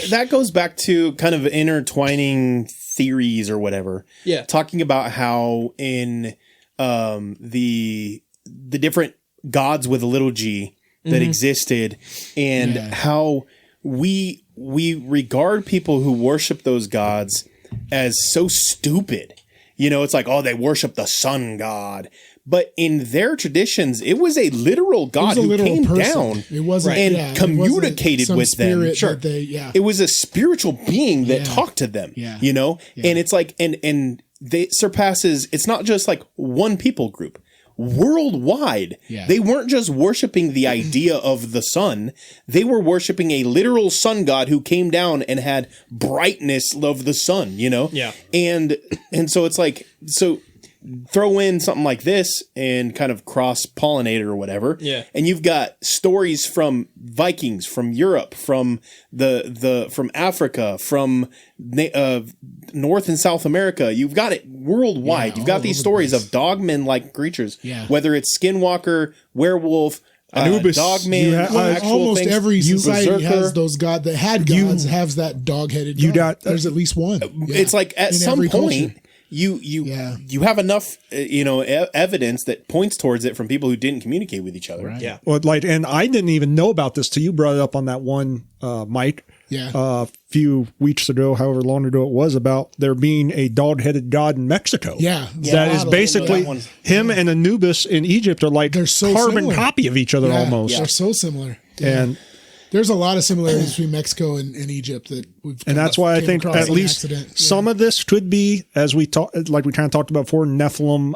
A: That goes back to kind of intertwining theories or whatever.
D: Yeah,
A: talking about how in the different gods with a little g that existed, and how we regard people who worship those gods as so stupid. You know, it's like, oh, they worship the sun god. But in their traditions, it was a literal god who came down and communicated with them.
C: Sure.
A: It was a spiritual being that talked to them, you know? Yeah. And it's like, and they surpasses, it's not just like one people group. Worldwide, they weren't just worshiping the idea of the sun. They were worshiping a literal sun god who came down and had brightness of the sun, you know?
D: Yeah.
A: And so it's like, so throw in something like this and kind of cross-pollinate it or whatever.
D: Yeah.
A: And you've got stories from Vikings, from Europe, from from Africa, from North and South America. You've got it worldwide. You've got these stories of dogman-like creatures, whether it's skinwalker, werewolf,
B: Anubis.
A: Dogman,
C: almost
A: things.
C: every society
A: Berserker.
C: has those that had gods has that dog-headed god. There's at least one.
A: It's like at some point
C: culture.
A: you have enough evidence that points towards it from people who didn't communicate with each other.
C: Right.
D: Yeah.
B: Well, and I didn't even know about this till you brought it up on that one Mike.
C: Yeah.
B: A few weeks ago, however long ago it was, about there being a dog-headed god in Mexico.
C: Yeah.
B: That is basically him and Anubis in Egypt are like
C: They're so
B: carbon
C: similar.
B: copy of each other almost.
C: They're so similar. Yeah.
B: And
C: there's a lot of similarities between Mexico and Egypt that we've
B: and that's why I think at least some of this could be, as we talked, like we kind of talked about before, Nephilim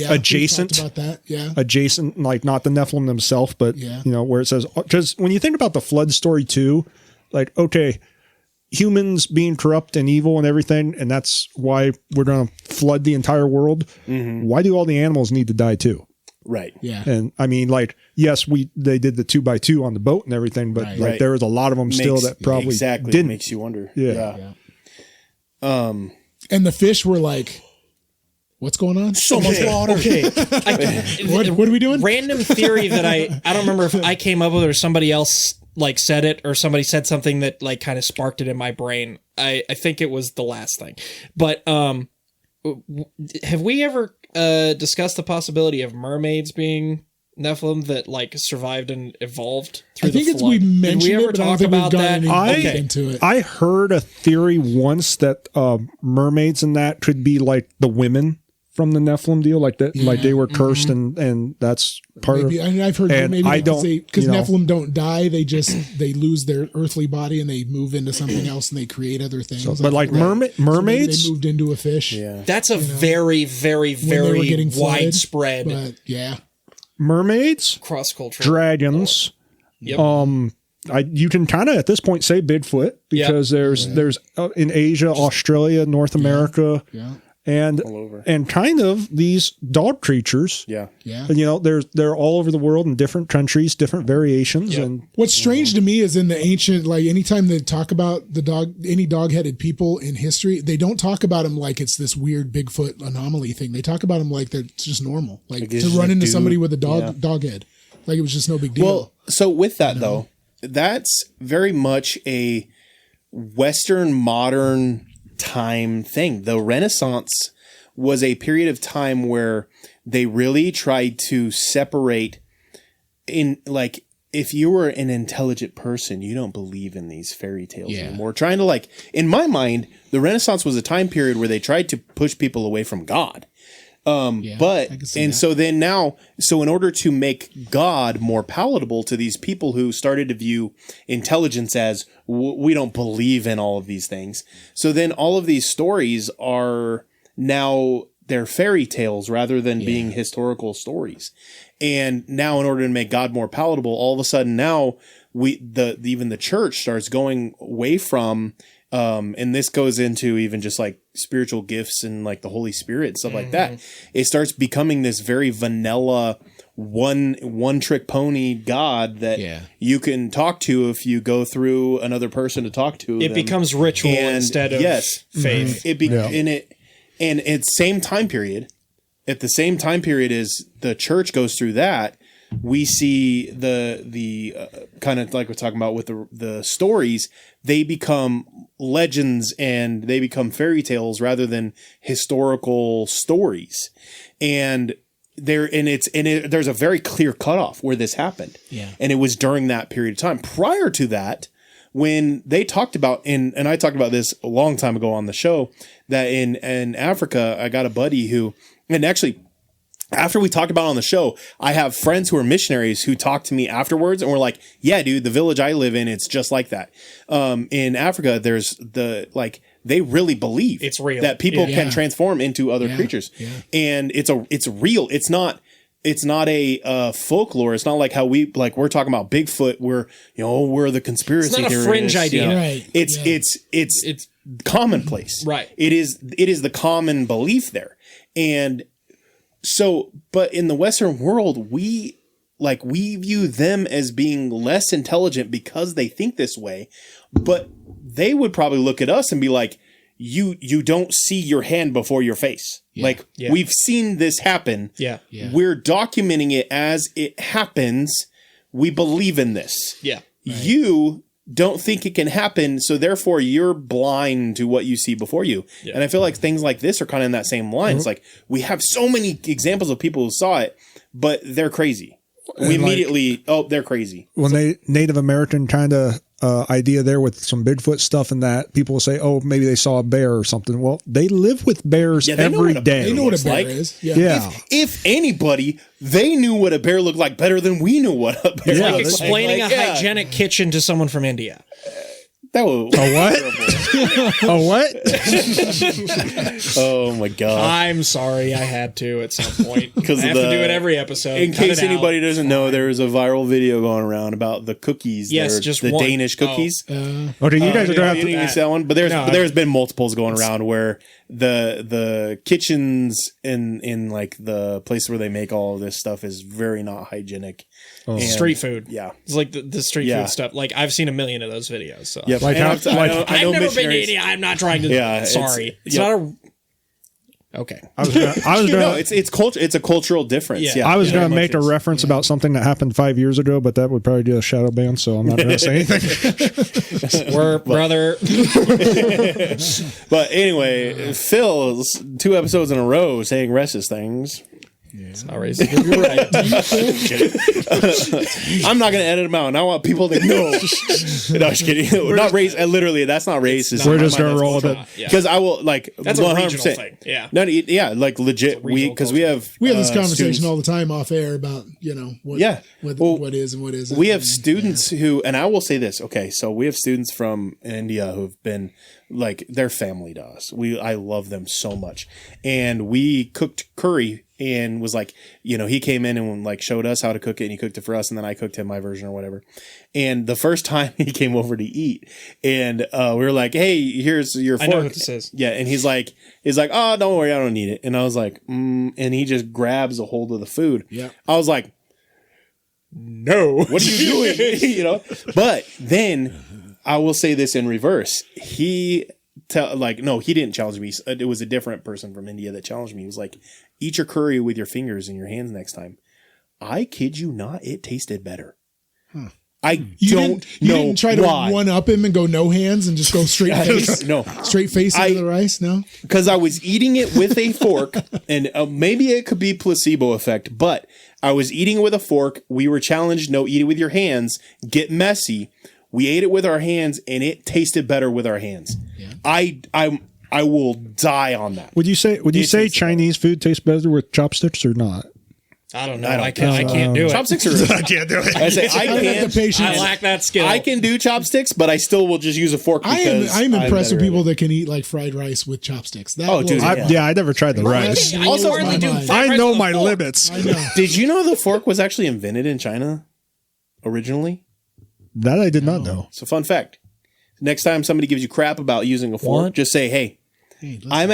B: adjacent.
C: We talked about that. Yeah.
B: Adjacent, like not the Nephilim themselves, but where it says, because when you think about the flood story too, like, okay, humans being corrupt and evil and everything, and that's why we're going to flood the entire world. Mm-hmm. Why do all the animals need to die too?
A: Right.
C: Yeah.
B: And I mean, like, yes, they did the 2x2 on the boat and everything, but there was a lot of them still that probably didn't.
A: Makes you wonder.
B: Yeah.
C: And the fish were like, what's going on?
A: So much water.
D: Okay.
C: What are we doing?
D: Random theory that I don't remember if I came up with it or somebody else like said it, or somebody said something that like kind of sparked it in my brain. I think it was the last thing. But have we ever discussed the possibility of mermaids being Nephilim that like survived and evolved through the flood? I think
C: we mentioned
D: Did we ever
C: it, but I don't
D: talk
C: think we've
D: about
C: gotten
D: that?
C: into it.
B: I heard a theory once that mermaids and that could be like the women from the Nephilim deal, like that, like they were cursed, and that's part
C: maybe,
B: of.
C: I mean, I've heard
B: and
C: maybe because
B: Nephilim
C: don't die, they lose their earthly body and they move into something else and they create other things.
B: So, but like mermaids,
C: they moved into a fish.
A: Yeah,
D: that's a very, very, very widespread.
C: But yeah,
B: mermaids,
D: cross-cultural,
B: dragons.
D: Yep.
B: You can kind of at this point say Bigfoot because there's in Asia, Australia, North America.
C: Yeah.
B: And
A: all over. And
B: kind of these dog creatures.
A: Yeah.
C: Yeah.
B: And, they're all over the world in different countries, different variations.
C: Yep.
B: And
C: what's strange to me is in the ancient, like anytime they talk about any dog-headed people in history, they don't talk about them like it's this weird Bigfoot anomaly thing. They talk about them like they're just normal, like to run into somebody with a dog head, like it was just no big deal.
A: Well, so with that though, that's very much a Western modern time thing. The Renaissance was a period of time where they really tried to separate in, like, if you were an intelligent person, you don't believe in these fairy tales anymore. Trying to, like, in my mind, the Renaissance was a time period where they tried to push people away from God. So then now, in order to make God more palatable to these people who started to view intelligence as we don't believe in all of these things. So then all of these stories are now they're fairy tales rather than being historical stories. And now in order to make God more palatable, all of a sudden now even the church starts going away from and this goes into even just like spiritual gifts and like the Holy Spirit and stuff like that. It starts becoming this very vanilla one trick pony God that you can talk to if you go through another person to talk to.
D: It becomes ritual instead of faith.
A: And it's same time period. At the same time period as the church goes through that, we see the kind of like we're talking about with the stories, they become legends and they become fairy tales rather than historical stories. And there's a very clear cutoff where this happened.
C: Yeah.
A: And it was during that period of time. Prior to that, when they talked about, and I talked about this a long time ago on the show, that in Africa, I got a buddy who, and actually, after we talked about it on the show, I have friends who are missionaries who talk to me afterwards and were like, yeah, dude, the village I live in, it's just like that. In Africa, there's they really believe
D: it's real
A: that people can transform into other creatures. Yeah. And it's real. It's not a folklore. It's not like how we're talking about Bigfoot where, we're the conspiracy theorists.
D: It's not a fringe idea.
C: Right.
A: It's commonplace.
D: Right.
A: It is the common belief there. And so, but in the Western world, we view them as being less intelligent because they think this way, but they would probably look at us and be like, you don't see your hand before your face. Like, we've seen this happen.
D: Yeah.
A: We're documenting it as it happens. We believe in this.
D: Yeah.
A: You don't think it can happen, so therefore you're blind to what you see before you. Yeah. And I feel like things like this are kind of in that same line. It's like, we have so many examples of people who saw it, but they're crazy. We immediately, they're crazy.
B: When they Native American kind of idea there with some Bigfoot stuff and that, people will say, oh, maybe they saw a bear or something. Well, they live with bears every day.
C: They know what a bear is.
B: Yeah.
A: If anybody, they knew what a bear looked like better than we knew what a bear
D: Like
A: looked
D: explaining
A: like.
D: a hygienic kitchen to someone from India.
A: That was
B: A what?
A: Oh my god!
D: I'm sorry, I had to at some point because I have to do it every episode.
A: In case anybody doesn't know, there is a viral video going around about the cookies.
D: Yes, just
A: the
D: one.
A: Danish cookies.
B: Okay, you guys are gonna have
A: You
B: to.
A: didn't see that one, but there's been multiples going around where the kitchens in like the place where they make all of this stuff is very not hygienic.
B: Oh.
D: Street food.
A: Yeah.
D: It's like the street food stuff. Like, I've seen a million of those videos. So.
A: Yep.
B: Like,
A: I've
D: I've never been to India. I'm not trying to.
A: Yeah,
D: sorry. It's not a. Okay.
B: I was gonna.
A: No, it's culture. It's a cultural difference.
D: Yeah.
B: I was going to
A: Very
B: make a
A: much
B: reference about something that happened 5 years ago, but that would probably do a shadow ban, so I'm not going to say anything.
D: We're brother.
A: But anyway, Phil's 2 episodes in a row saying racist things.
D: It's not racist. You're right.
A: I'm not going to edit them out, and I want people to know. No, just kidding. Not race. Literally, that's not racist.
B: We're just going to roll with it.
A: Because I will
D: That's
A: 100%.
D: a regional thing. Yeah.
A: No, yeah, like legit. We have
C: this conversation
A: students.
C: all the time off air about what what is and what isn't.
A: We have students who, and I will say this. Okay, so we have students from India who've been like, they're family to us. I love them so much, and we cooked curry. And was like, he came in and like showed us how to cook it, and he cooked it for us, and then I cooked him my version or whatever. And the first time he came over to eat, and we were like, "Hey, here's your fork."
D: I know what this is.
A: Yeah, and he's like, "Oh, don't worry, I don't need it." And I was like, and he just grabs a hold of the food.
C: Yeah,
A: I was like, "No, what are you doing?" But then I will say this in reverse. He didn't challenge me. It was a different person from India that challenged me. He was like, eat your curry with your fingers in your hands next time. I kid you not, it tasted better. You didn't try to
C: one up him and go no hands and just go straight face. Straight face into the rice. No,
A: because I was eating it with a fork, and maybe it could be placebo effect, but I was eating it with a fork. We were challenged, no, eat it with your hands. Get messy. We ate it with our hands, and it tasted better with our hands. Yeah. I will die on that.
B: Would you say Chinese food tastes better with chopsticks or not?
D: I don't know. I can't do it.
A: Chopsticks are. I can't do it. I say I can't.
D: I lack that skill.
A: I can do chopsticks, but I still will just use a fork. Because
C: I'm impressed with people that can eat like fried rice with chopsticks.
B: I never tried the rice. I know my limits.
C: I know.
A: Did you know the fork was actually invented in China originally?
B: That I did not know.
A: So fun fact. Next time somebody gives you crap about using a fork, just say, hey, I'm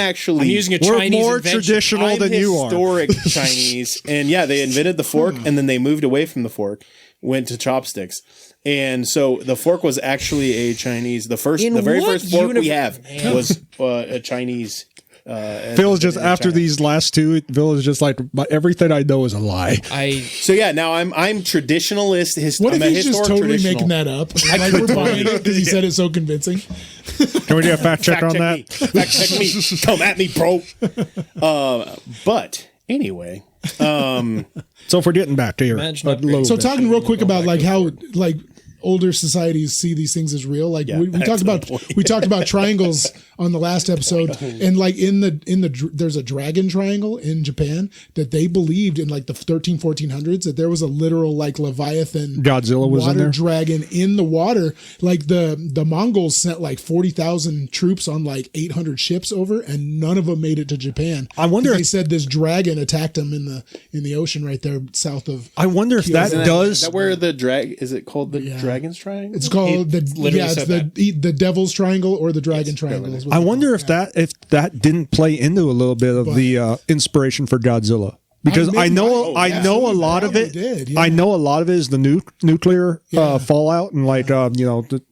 A: using a Chinese
B: more
A: invention.
B: traditional than you are.
A: Historic Chinese. And yeah, they invented the fork and then they moved away from the fork, went to chopsticks. And so the fork was actually a Chinese. The very first fork we have was a Chinese.
B: Phil is just after these last two. Phil is just like, everything I know is a lie.
A: So yeah, now I'm traditionalist.
C: What if he's just totally making that up? Like we're buying it because he said it so convincing.
B: Can we do a fact check on that?
A: Fact check me. Come at me, bro. But anyway,
B: so if we're getting back to your
C: so talking real quick about like how like older societies see these things as real. Like we talked about triangles on the last episode, and like in the there's a dragon triangle in Japan that they believed in like the 1400s that there was a literal like Leviathan
B: Godzilla was
C: water
B: in there?
C: dragon in the water. Like the Mongols sent like 40,000 troops on like 800 ships over, and none of them made it to Japan.
B: I wonder.
C: They said this dragon attacked them in the ocean right there south of.
B: I wonder if that does.
A: Is that where the is it called the dragon? Dragon's Triangle?
C: It's called the Devil's Triangle or the Dragon Triangle.
B: I wonder if that didn't play into a little bit of the inspiration for Godzilla. Because I know a lot of it. I know a lot of it is the nuclear fallout and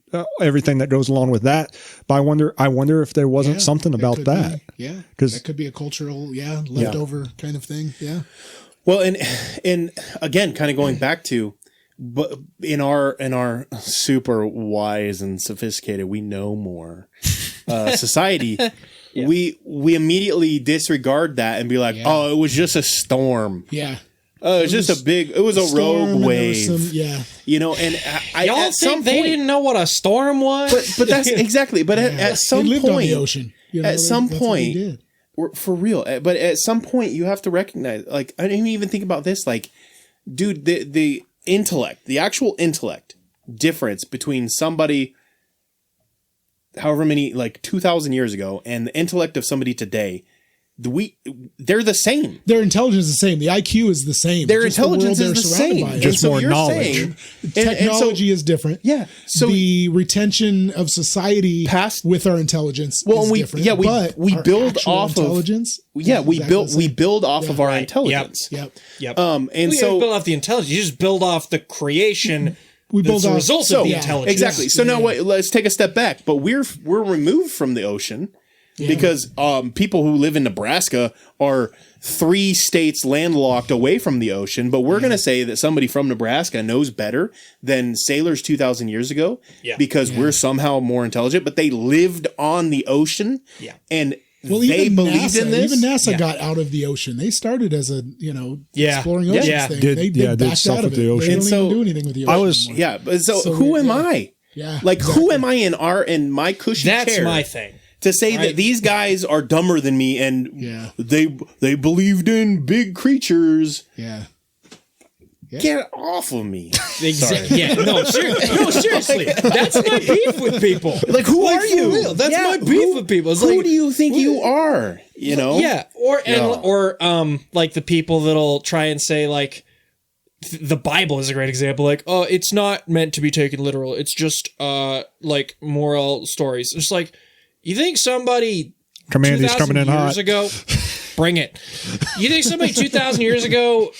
B: everything that goes along with that. But I wonder if there wasn't something about that. Because
C: that could be a cultural leftover kind of thing. Yeah.
A: Well, and again, kind of going back to, but in our super wise and sophisticated, we know more society. We immediately disregard that and be like, oh, it was just a storm.
C: Yeah.
A: Oh, it was a rogue wave. And
D: y'all think they didn't know what a storm was?
A: But that's exactly. But at some
C: they lived
A: point,
C: on the ocean.
A: At some point, for real. But at some point, you have to recognize. Like, I didn't even think about this. Like, dude, the intellect, the actual intellect difference between somebody, however many, like 2,000 years ago, and the intellect of somebody today. They're the same.
C: Their intelligence is the same. The IQ is the same.
A: Their intelligence is the same.
B: Just more knowledge.
C: Technology is different.
A: Yeah. So
C: the retention of society with our intelligence is different.
A: Yeah, we build off
C: intelligence.
A: We build off of our intelligence.
C: Yep.
A: And
D: so build off the intelligence. You just build off the creation.
C: We build off
D: the result of the intelligence.
A: Exactly. So now let's take a step back. But we're removed from the ocean. Because people who live in Nebraska are 3 states landlocked away from the ocean, but we're going to say that somebody from Nebraska knows better than sailors 2,000 years ago because we're somehow more intelligent, but they lived on the ocean and they believed in this.
C: Even NASA got out of the ocean. They started as a, exploring oceans thing. They backed out of it. They don't even do anything with the ocean anymore.
A: So who am I?
C: Yeah.
A: Like, who am I in my cushy chair?
D: That's my thing.
A: To say that these guys are dumber than me and they believed in big creatures.
C: Yeah.
A: Get off of me.
D: Exactly. Seriously. That's my beef with people.
A: Like, who are you?
D: Real. That's my beef with people. It's
A: who do you think you are? You know?
D: Yeah. Or like the people that'll try and say, like, the Bible is a great example. Like, oh, it's not meant to be taken literal. It's just like moral stories. It's like, you think somebody
B: Commandy's coming in
D: years ago, bring it. You think somebody 2,000 years ago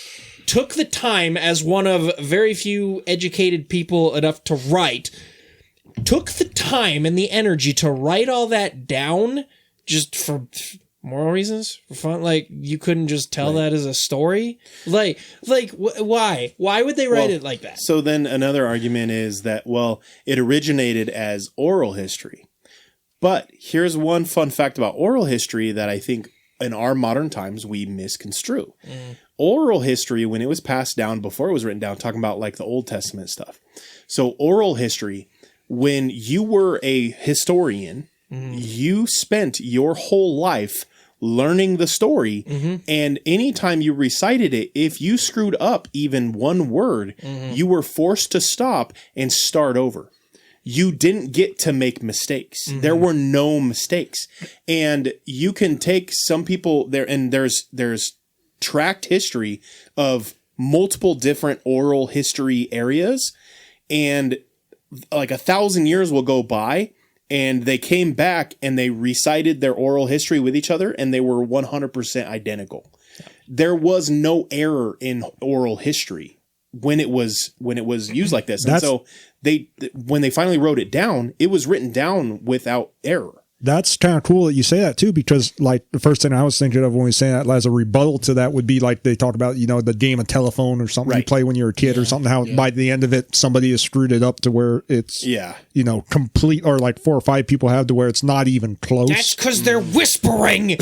D: took the time as one of very few educated people enough to write, took the time and the energy to write all that down just for moral reasons, for fun? Like, you couldn't just tell that as a story? Why? Why would they write it like that?
A: So then another argument is that, it originated as oral history. But here's one fun fact about oral history that I think in our modern times we misconstrue. Oral history, when it was passed down before it was written down, talking about like the Old Testament stuff. So oral history, when you were a historian, you spent your whole life learning the story. And anytime you recited it, if you screwed up even one word, you were forced to stop and start over. You didn't get to make mistakes. There were no mistakes. And you can take some people there, and there's tracked history of multiple different oral history areas, and like 1,000 years will go by, and they came back and they recited their oral history with each other, and they were 100% identical. There was no error in oral history when it was used like this. And so when they finally wrote it down, it was written down without error.
B: That's kind of cool that you say that too, because like the first thing I was thinking of when we say that as a rebuttal to that would be like they talk about, the game of telephone or something you play when you're a kid or something, how by the end of it, somebody has screwed it up to where it's, complete, or like 4 or 5 people have to where it's not even close.
D: That's because they're whispering.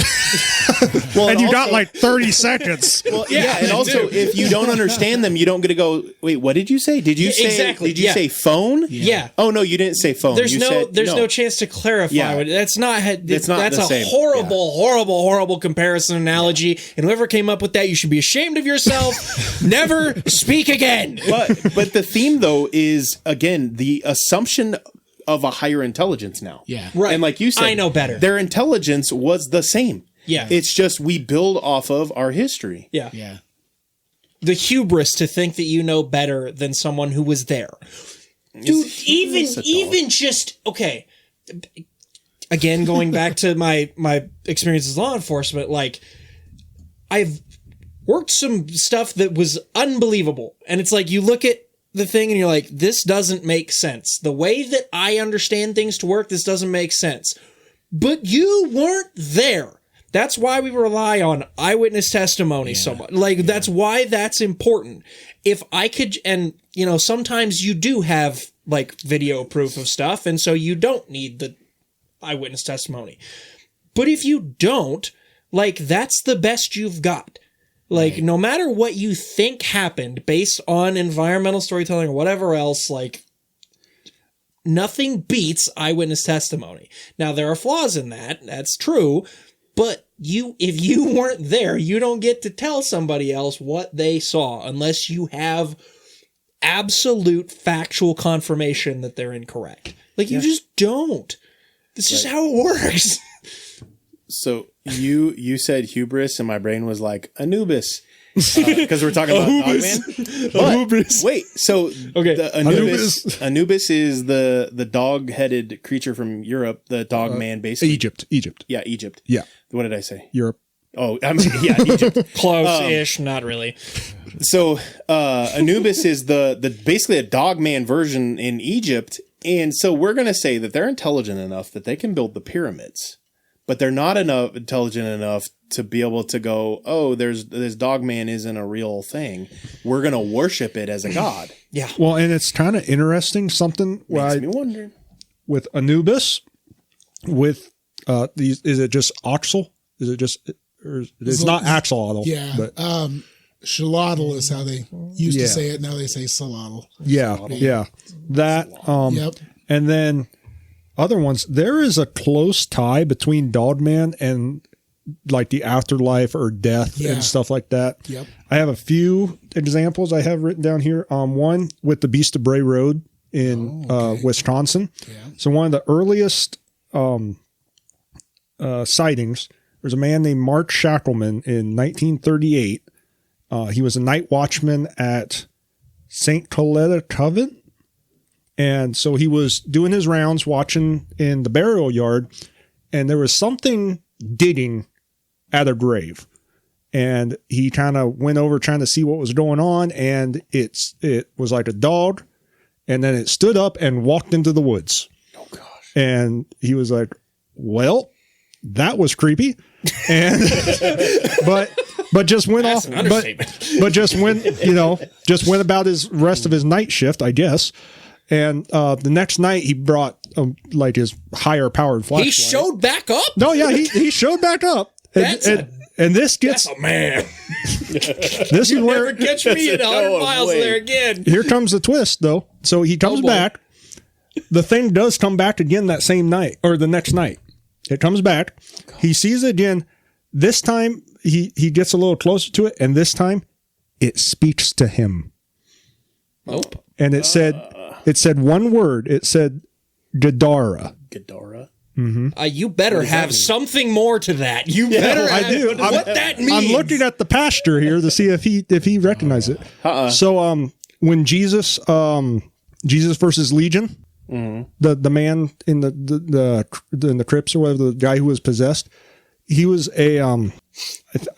B: And you got like 30 seconds.
A: And also if you don't understand them, you don't get to go, wait, what did you say? Did you say,
D: exactly.
A: Did you say phone?
D: Yeah.
A: Oh no, you didn't say phone.
D: There's no chance to clarify. That's a horrible comparison analogy. And whoever came up with that, you should be ashamed of yourself. Never speak again.
A: But the theme though is again the assumption of a higher intelligence now.
C: Yeah.
D: Right.
A: And like you said,
D: I know better.
A: Their intelligence was the same.
D: Yeah.
A: It's just we build off of our history.
D: Yeah.
C: Yeah.
D: The hubris to think that you know better than someone who was there. Dude, even just okay. Again, going back to my experience as law enforcement, like I've worked some stuff that was unbelievable, and it's like you look at the thing and you're like, this doesn't make sense. The way that I understand things to work, this doesn't make sense. But you weren't there. That's why we rely on eyewitness testimony so much. Like, that's why that's important. If I could, and, you know, sometimes you do have, like, video proof of stuff, and so you don't need the eyewitness testimony. But if you don't, like, that's the best you've got. Like, no matter what you think happened based on environmental storytelling or whatever else, like, nothing beats eyewitness testimony. Now, there are flaws in that. That's true. But if you weren't there, you don't get to tell somebody else what they saw unless you have absolute factual confirmation that they're incorrect. Like, you just don't. This is how it works.
A: So you said hubris, and my brain was like Anubis, because we're talking about Dogman. But wait, so the Anubis is the dog-headed creature from Europe, the Dogman, basically.
B: Egypt.
A: Yeah, Egypt.
B: Yeah.
A: What did I say?
B: Europe.
A: Oh, I mean, yeah, Egypt.
D: Close-ish, not really.
A: So Anubis is the basically a Dogman version in Egypt, and so we're gonna say that they're intelligent enough that they can build the pyramids. But they're not intelligent enough to be able to go, oh, this Dogman isn't a real thing. We're going to worship it as a god.
D: Yeah.
B: Well, and it's kind of interesting, something
A: Makes me wonder.
B: With Anubis, with these, is it just Oxal? Is it just, or it's not Axolotl?
C: Yeah.
B: But,
C: Shalotl is how they used to say it. Now they say Salotl.
B: Yeah. That,
C: Yep.
B: And then other ones, there is a close tie between Dogman and like the afterlife or death and stuff like that.
C: Yep.
B: I have a few examples I have written down here. One with the Beast of Bray Road in Wisconsin. Yeah. So one of the earliest sightings, there's a man named Mark Shackleman in 1938. He was a night watchman at St. Coletta Convent. And so he was doing his rounds, watching in the burial yard, and there was something digging at a grave. And he kind of went over trying to see what was going on, and it was like a dog, and then it stood up and walked into the woods.
A: Oh, gosh.
B: And he was like, well, that was creepy. And but just went off, but just went about his rest of his night shift, I guess. And the next night he brought like his higher powered flashlight.
D: He showed back up?
B: No, yeah, he showed back up. And this gets
D: that's a man.
B: This is where
D: never catch me at 100 miles there again.
B: Here comes the twist, though. So he comes back. The thing does come back again that same night or the next night. It comes back. He sees it again. This time he gets a little closer to it, and this time it speaks to him.
D: Nope.
B: And it said one word. It said Gadara.
A: Gadara?
B: Mm-hmm.
D: You better have something more to that. You better have what that means.
B: I'm looking at the pastor here to see if he recognizes it. So when Jesus versus Legion, the man in the crypts or whatever, the guy who was possessed, he was and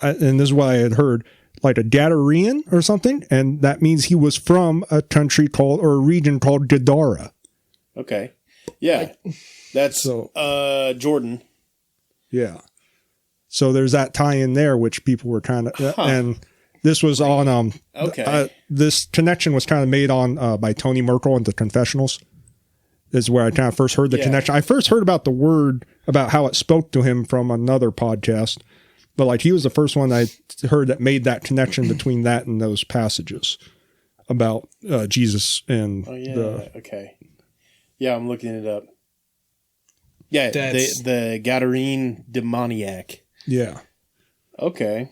B: this is what I had heard, like a Gadarean or something, and that means he was from a country called, or a region called Gadara.
A: Okay. Yeah. That's Jordan.
B: Yeah. So there's that tie in there, which people were kind of, and this was on, this connection was kind of made on by Tony Merkel and the Confessionals. This is where I kind of first heard the connection. I first heard about the word, about how it spoke to him from another podcast, but like he was the first one I heard that made that connection between that and those passages about Jesus and
A: okay. Yeah, I'm looking it up. Yeah, the Gadarene demoniac.
B: Yeah.
A: Okay.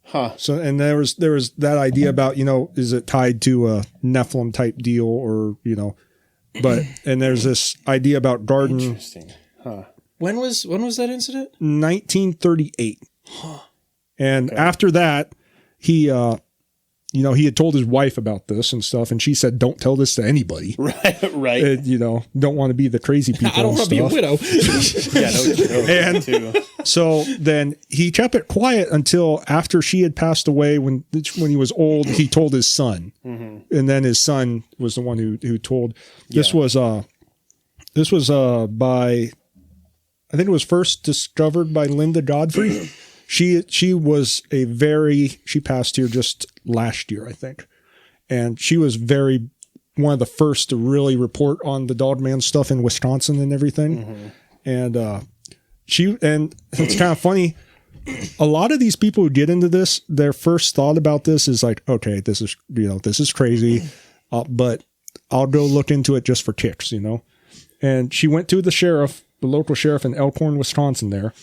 A: Huh.
B: So, and there was that idea about, is it tied to a Nephilim type deal, or, and there's this idea about garden.
A: Interesting. Huh.
D: When was that incident?
B: 1938. Huh. And after that, he he had told his wife about this and stuff, and she said, "Don't tell this to anybody."
A: Right.
B: And, don't want to be the crazy people.
D: I don't want to be a widow.
A: Yeah, no,
B: And
A: too.
B: so then he kept it quiet until after she had passed away. When he was old, he told his son, and then his son was the one who told. This was by, I think it was first discovered by Linda Godfrey. She passed here just last year, I think, and she was one of the first to really report on the Dogman stuff in Wisconsin and everything. And it's kind of funny. A lot of these people who get into this, their first thought about this is like, okay, this is crazy, but I'll go look into it just for kicks, And she went to the local sheriff in Elkhorn, Wisconsin there.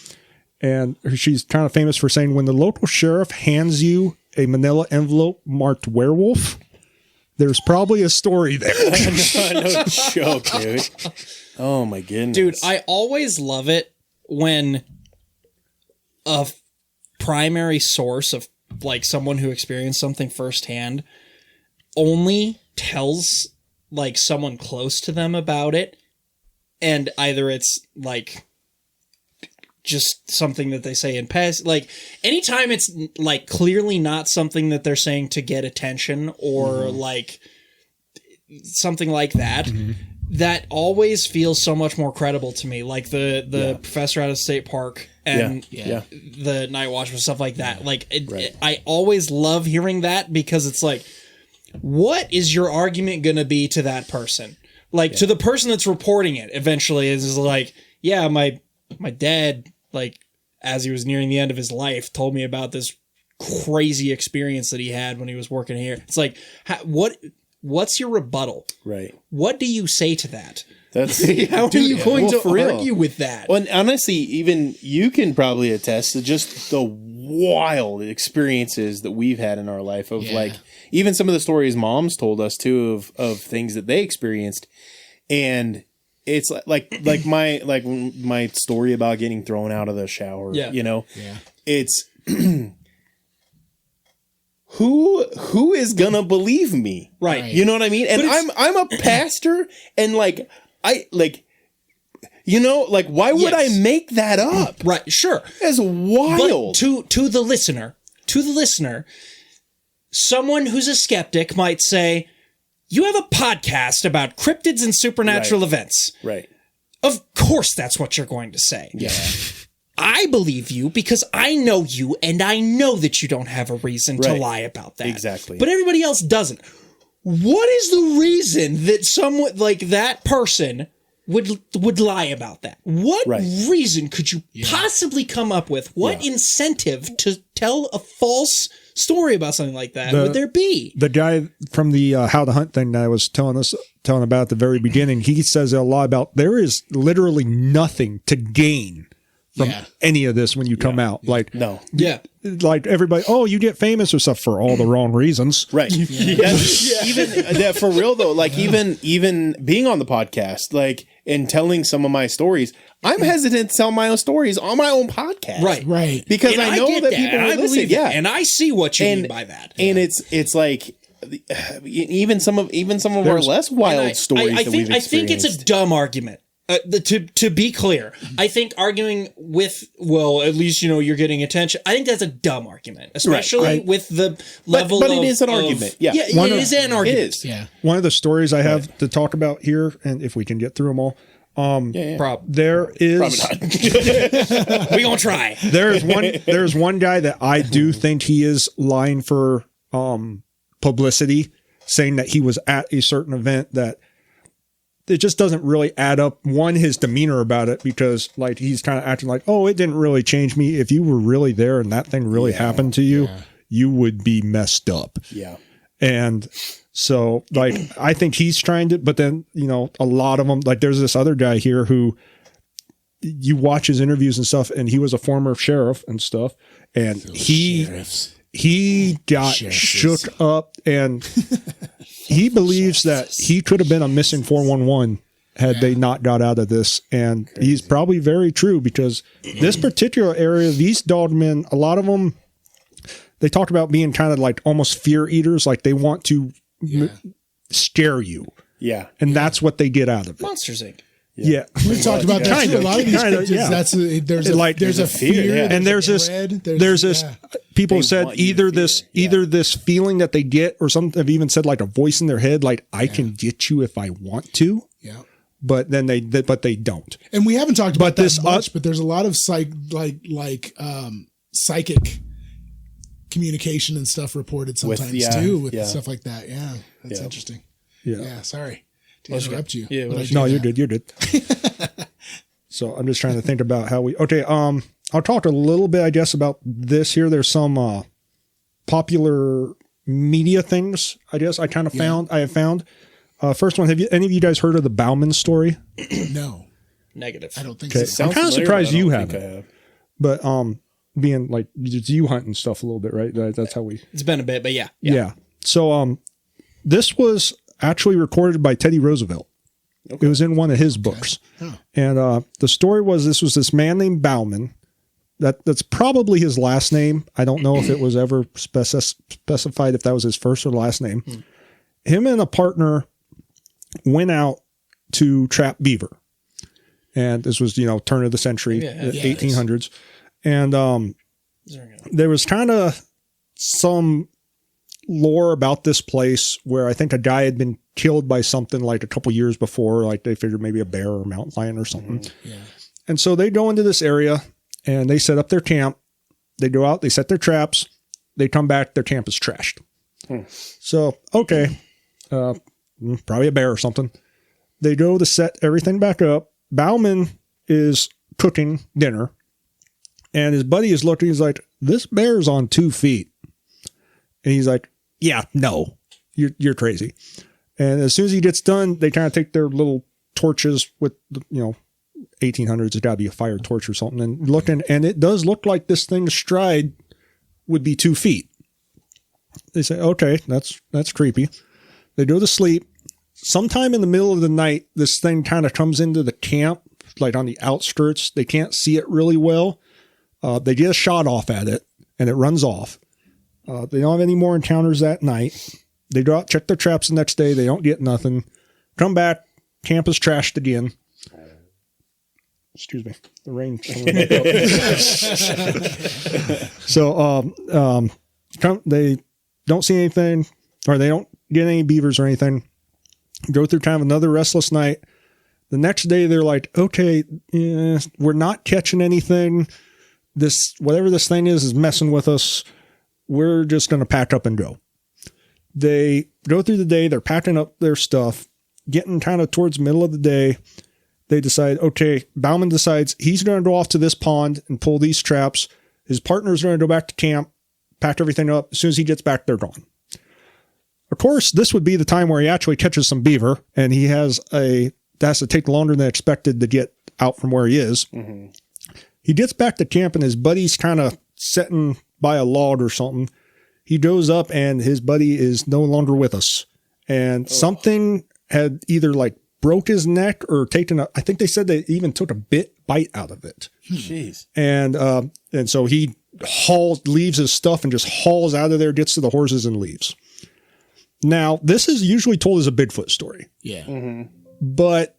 B: And she's kind of famous for saying, when the local sheriff hands you a manila envelope marked werewolf, there's probably a story there.
A: No joke, dude. Oh my goodness.
D: Dude, I always love it when a primary source of like someone who experienced something firsthand only tells like someone close to them about it. And either it's like just something that they say in past, like anytime it's like clearly not something that they're saying to get attention or like something like that, that always feels so much more credible to me. Like the professor out of State Park and the Night Watchman, stuff like that. Like I always love hearing that because it's like, what is your argument going to be to that person? Like to the person that's reporting it eventually is like, yeah, my dad, like, as he was nearing the end of his life, told me about this crazy experience that he had when he was working here. It's like, what's your rebuttal?
A: Right.
D: What do you say to that?
A: That's
D: how are you going to argue with that?
A: Well, and honestly, even you can probably attest to just the wild experiences that we've had in our life of like, even some of the stories Mom's told us too of things that they experienced. And it's like my story about getting thrown out of the shower, it's who is gonna believe me?
D: Right.
A: You know what I mean? And I'm a pastor and why would I make that up?
D: Right. Sure.
A: It's wild.
D: But to the listener, someone who's a skeptic might say, you have a podcast about cryptids and supernatural events.
A: Right.
D: Of course that's what you're going to say.
A: Yeah.
D: I believe you because I know you and I know that you don't have a reason to lie about that.
A: Exactly.
D: But everybody else doesn't. What is the reason that someone like that person would lie about that? What reason could you possibly come up with? What incentive to tell a false story about something like that would there be?
B: The guy from the How to Hunt thing that I was telling about at the very beginning, he says a lot about there is literally nothing to gain from any of this when you come out. Like,
A: no.
B: Yeah. Like everybody, you get famous or stuff for all the wrong reasons.
A: Right. Even that for real though, like even being on the podcast, like, and telling some of my stories, I'm hesitant to tell my own stories on my own podcast.
C: Right.
A: Because I know that people will listen. Yeah.
D: And I see what you mean by that.
A: And it's like even some of our less wild stories that we've experienced.
D: I think it's a dumb argument. To be clear, I think arguing with, at least, you're getting attention. I think that's a dumb argument, especially with the level
A: but it is an argument. Yeah.
D: It is an argument.
A: It is.
C: Yeah.
B: One of the stories I have to talk about here, and if we can get through them all, there is
D: we gonna try.
B: There's one guy that I do think he is lying for publicity, saying that he was at a certain event that it just doesn't really add up. One, his demeanor about it, because like he's kind of acting like, it didn't really change me. If you were really there and that thing really happened to you, you would be messed up.
A: Yeah.
B: And so like, I think he's trying to, but then, a lot of them, like there's this other guy here who you watch his interviews and stuff, and he was a former sheriff and stuff. And he got shook up, and he believes that he could have been a missing 411 had they not got out of this. And he's probably very true, because this particular area, these dogmen, a lot of them, they talked about being kind of like almost fear eaters, like they want to scare you.
A: Yeah.
B: And that's what they get out of it.
D: Monsters Inc.
B: Yeah.
C: We've talked about that too. A lot of these cryptids, there's a fear,
B: and there's this people have said either this feeling that they get, or some have even said like a voice in their head, like I can get you if I want to.
C: Yeah.
B: But then they don't.
C: And we haven't talked about that much, but there's a lot of psychic communication and stuff reported sometimes too with stuff like that. Yeah. That's interesting. Yeah. Sorry to interrupt you.
D: Yeah.
B: No, you're good. You're good. So I'm just trying to think about how we. Okay. I'll talk a little bit, I guess, about this here. There's some popular media things. I guess I kind of found. I have found. First one. Have any of you guys heard of the Bauman story?
C: No.
D: Negative.
C: I don't think
B: so.
C: so.
B: I'm kind of surprised you haven't. But being like you hunt and stuff a little bit, right? That's how we.
D: It's been a bit, but yeah.
B: So this was actually recorded by Teddy Roosevelt. Okay. It was in one of his books. Oh. And the story was this man named Bauman. That's probably his last name. I don't know if it was ever specified if that was his first or last name. Him and a partner went out to trap beaver. And this was, turn of the century, 1800s. And there was kind of some lore about this place where I think a guy had been killed by something like a couple years before, like they figured maybe a bear or a mountain lion or something. Yeah. And so they go into this area and they set up their camp. They go out, they set their traps, they come back, their camp is trashed. So, okay, probably a bear or something. They go to set everything back up. Bauman is cooking dinner and his buddy is looking, he's like, this bear's on 2 feet. And he's like, yeah, no, you're crazy. And as soon as he gets done, they kind of take their little torches with, 1800s, it's got to be a fire torch or something, and looking, and it does look like this thing's stride would be 2 feet. They say, okay, that's creepy. They go to sleep. Sometime in the middle of the night, this thing kind of comes into the camp, like on the outskirts. They can't see it really well. They get a shot off at it, and it runs off. They don't have any more encounters that night. They go out, check their traps the next day. They don't get nothing. Come back. Camp is trashed again. Excuse me. The rain. So they don't see anything, or they don't get any beavers or anything. Go through kind of another restless night. The next day, they're like, okay, we're not catching anything. Whatever this thing is messing with us. We're just going to pack up and go. They go through the day. They're packing up their stuff, getting kind of towards the middle of the day. They decide, okay, Bauman decides he's going to go off to this pond and pull these traps. His partner's going to go back to camp, pack everything up. As soon as he gets back, they're gone. Of course, this would be the time where he actually catches some beaver, and that has to take longer than expected to get out from where he is. Mm-hmm. He gets back to camp, and his buddy's kind of sitting by a log or something. He goes up, and his buddy is no longer with us. And something had either like broke his neck or I think they said they even took a bite out of it.
A: Jeez.
B: And so he leaves his stuff and just hauls out of there, gets to the horses and leaves. Now, this is usually told as a Bigfoot story.
C: Yeah.
A: Mm-hmm.
B: But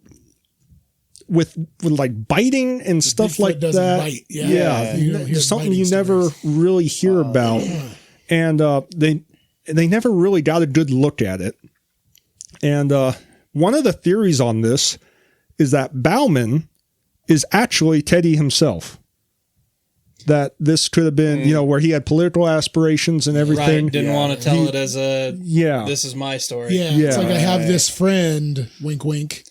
B: with like biting and stuff like that. Bite. Yeah. Something you never really hear about. And they never really got a good look at it. And one of the theories on this is that Bauman is actually Teddy himself. That this could have been, where he had political aspirations and everything.
D: Right, didn't want to tell it as this is my story.
C: Yeah, it's like I have this friend, wink, wink,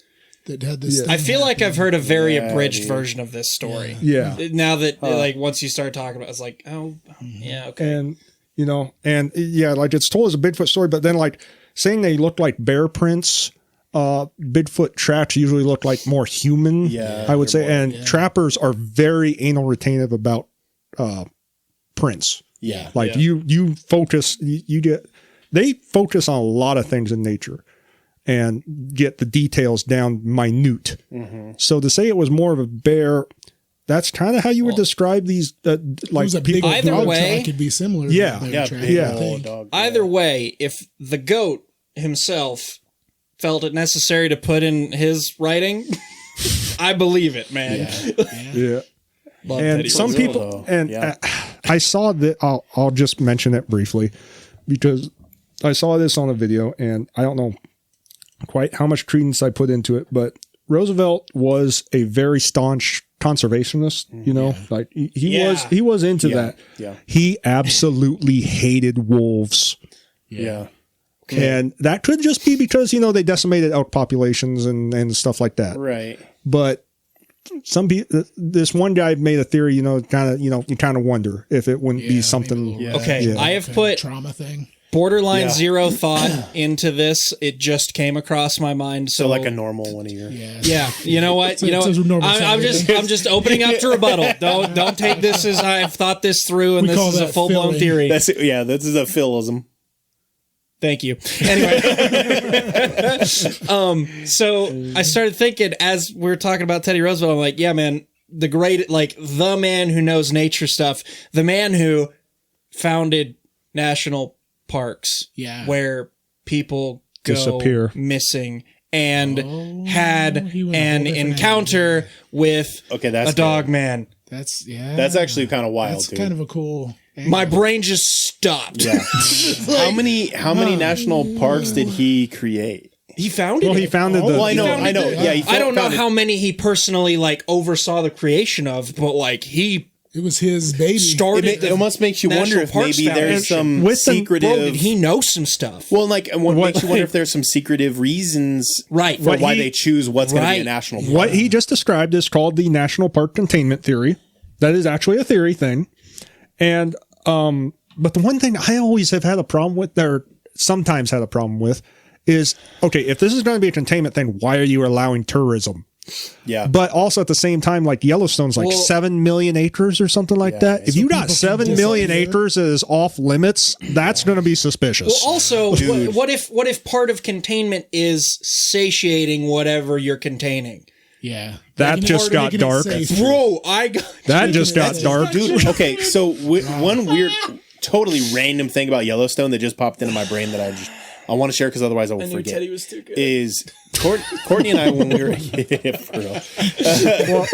C: that had this thing
D: I feel like I've heard a very abridged
A: dude.
D: version of this story.
B: Yeah.
D: Now that, once you start talking about it, it's like, oh, yeah, okay.
B: And, like it's told as a Bigfoot story, but then like saying they look like bear prints, Bigfoot tracks usually look like more human, I would say. And trappers are very anal retentive about prints.
A: Yeah.
B: Like you focus, they focus on a lot of things in nature and get the details down minute. Mm-hmm. So to say it was more of a bear, that's kind of how you would describe these, like
C: It was a big
B: people.
D: Either
C: dog
D: way-
C: track, it'd be similar. to
B: Yeah.
C: what they
A: Yeah,
C: were trying
A: big
C: to
A: old
C: think.
A: dog.
D: Either way, if the goat himself felt it necessary to put in his writing, I believe it, man.
B: Yeah.
D: Love
B: And
D: Teddy
B: some
A: real,
B: people,
A: though.
B: and
A: Yeah.
B: I saw that. I'll just mention it briefly because I saw this on a video, and I don't know quite how much credence I put into it, but Roosevelt was a very staunch conservationist. You know, like he was into that.
A: Yeah.
B: He absolutely hated wolves.
A: Yeah.
B: And that could just be because, you know, they decimated elk populations and stuff like that.
A: Right.
B: But some people, this one guy made a theory, you kind of wonder if it wouldn't be something.
C: maybe a
A: Yeah.
D: Okay,
B: Yeah.
D: I have put
C: trauma thing.
D: borderline
A: Yeah.
D: zero thought into this. It just came across my mind.
A: So like a normal one a year.
D: Yeah, you know what?
C: So-
D: You know,
C: so it's a normal
D: I'm
C: Saturday.
D: just opening up to rebuttal. Don't take this as I've thought this through and
C: We
D: this
C: call
D: is a
C: that
D: full blown
C: filling.
D: theory.
A: That's it. Yeah, this is a philism.
D: Thank you. Anyway, so I started thinking as we were talking about Teddy Roosevelt, I'm like, yeah, man, the man who knows nature stuff, the man who founded national parks, where people go
B: Disappear.
D: missing and had
C: he went a whole
D: an
C: different
D: encounter with
A: That's
D: a dog man.
C: That's
A: actually kind of wild.
C: That's
A: dude.
C: kind of a cool.
D: My brain just stopped.
A: Yeah. how many national parks did he create?
D: He founded
B: Well,
D: it.
B: he founded the.
A: Well, I know. Yeah, he
D: I don't know
A: founded-
D: how many he personally oversaw the creation of, but he
C: It was his baby.
D: started.
A: It almost makes you wonder
D: National
A: if
D: Parks
A: maybe there's
D: Foundation.
A: some
B: With the-
A: secretive.
D: Bro, did he know some stuff?
A: Well, and what makes you wonder if there's some secretive reasons,
D: Right.
A: for
D: What
A: why
B: he-
A: they choose what's going to be a
D: Right.
A: national park.
B: What he just described is called the National Park Containment Theory. That is actually a theory thing. And, but the one thing I always have had a problem with, or sometimes had a problem with, is, okay, if this is going to be a containment thing, why are you allowing tourism?
A: Yeah,
B: But also at the same time, like Yellowstone's like
D: Well-
B: 7 million acres or something like that. If you got
C: people
B: 7
C: can
B: million
C: disappear.
B: acres that is off limits, that's going to be suspicious.
D: Well, also, what if part of containment is satiating whatever you're containing?
C: Yeah.
B: That just got dark.
D: Bro, I got
B: That just got dark.
A: dude. Okay, so one weird, totally random thing about Yellowstone that just popped into my brain that I want to share because otherwise I will forget.
D: Teddy was too good.
A: Is Courtney and I when we were yeah, for real.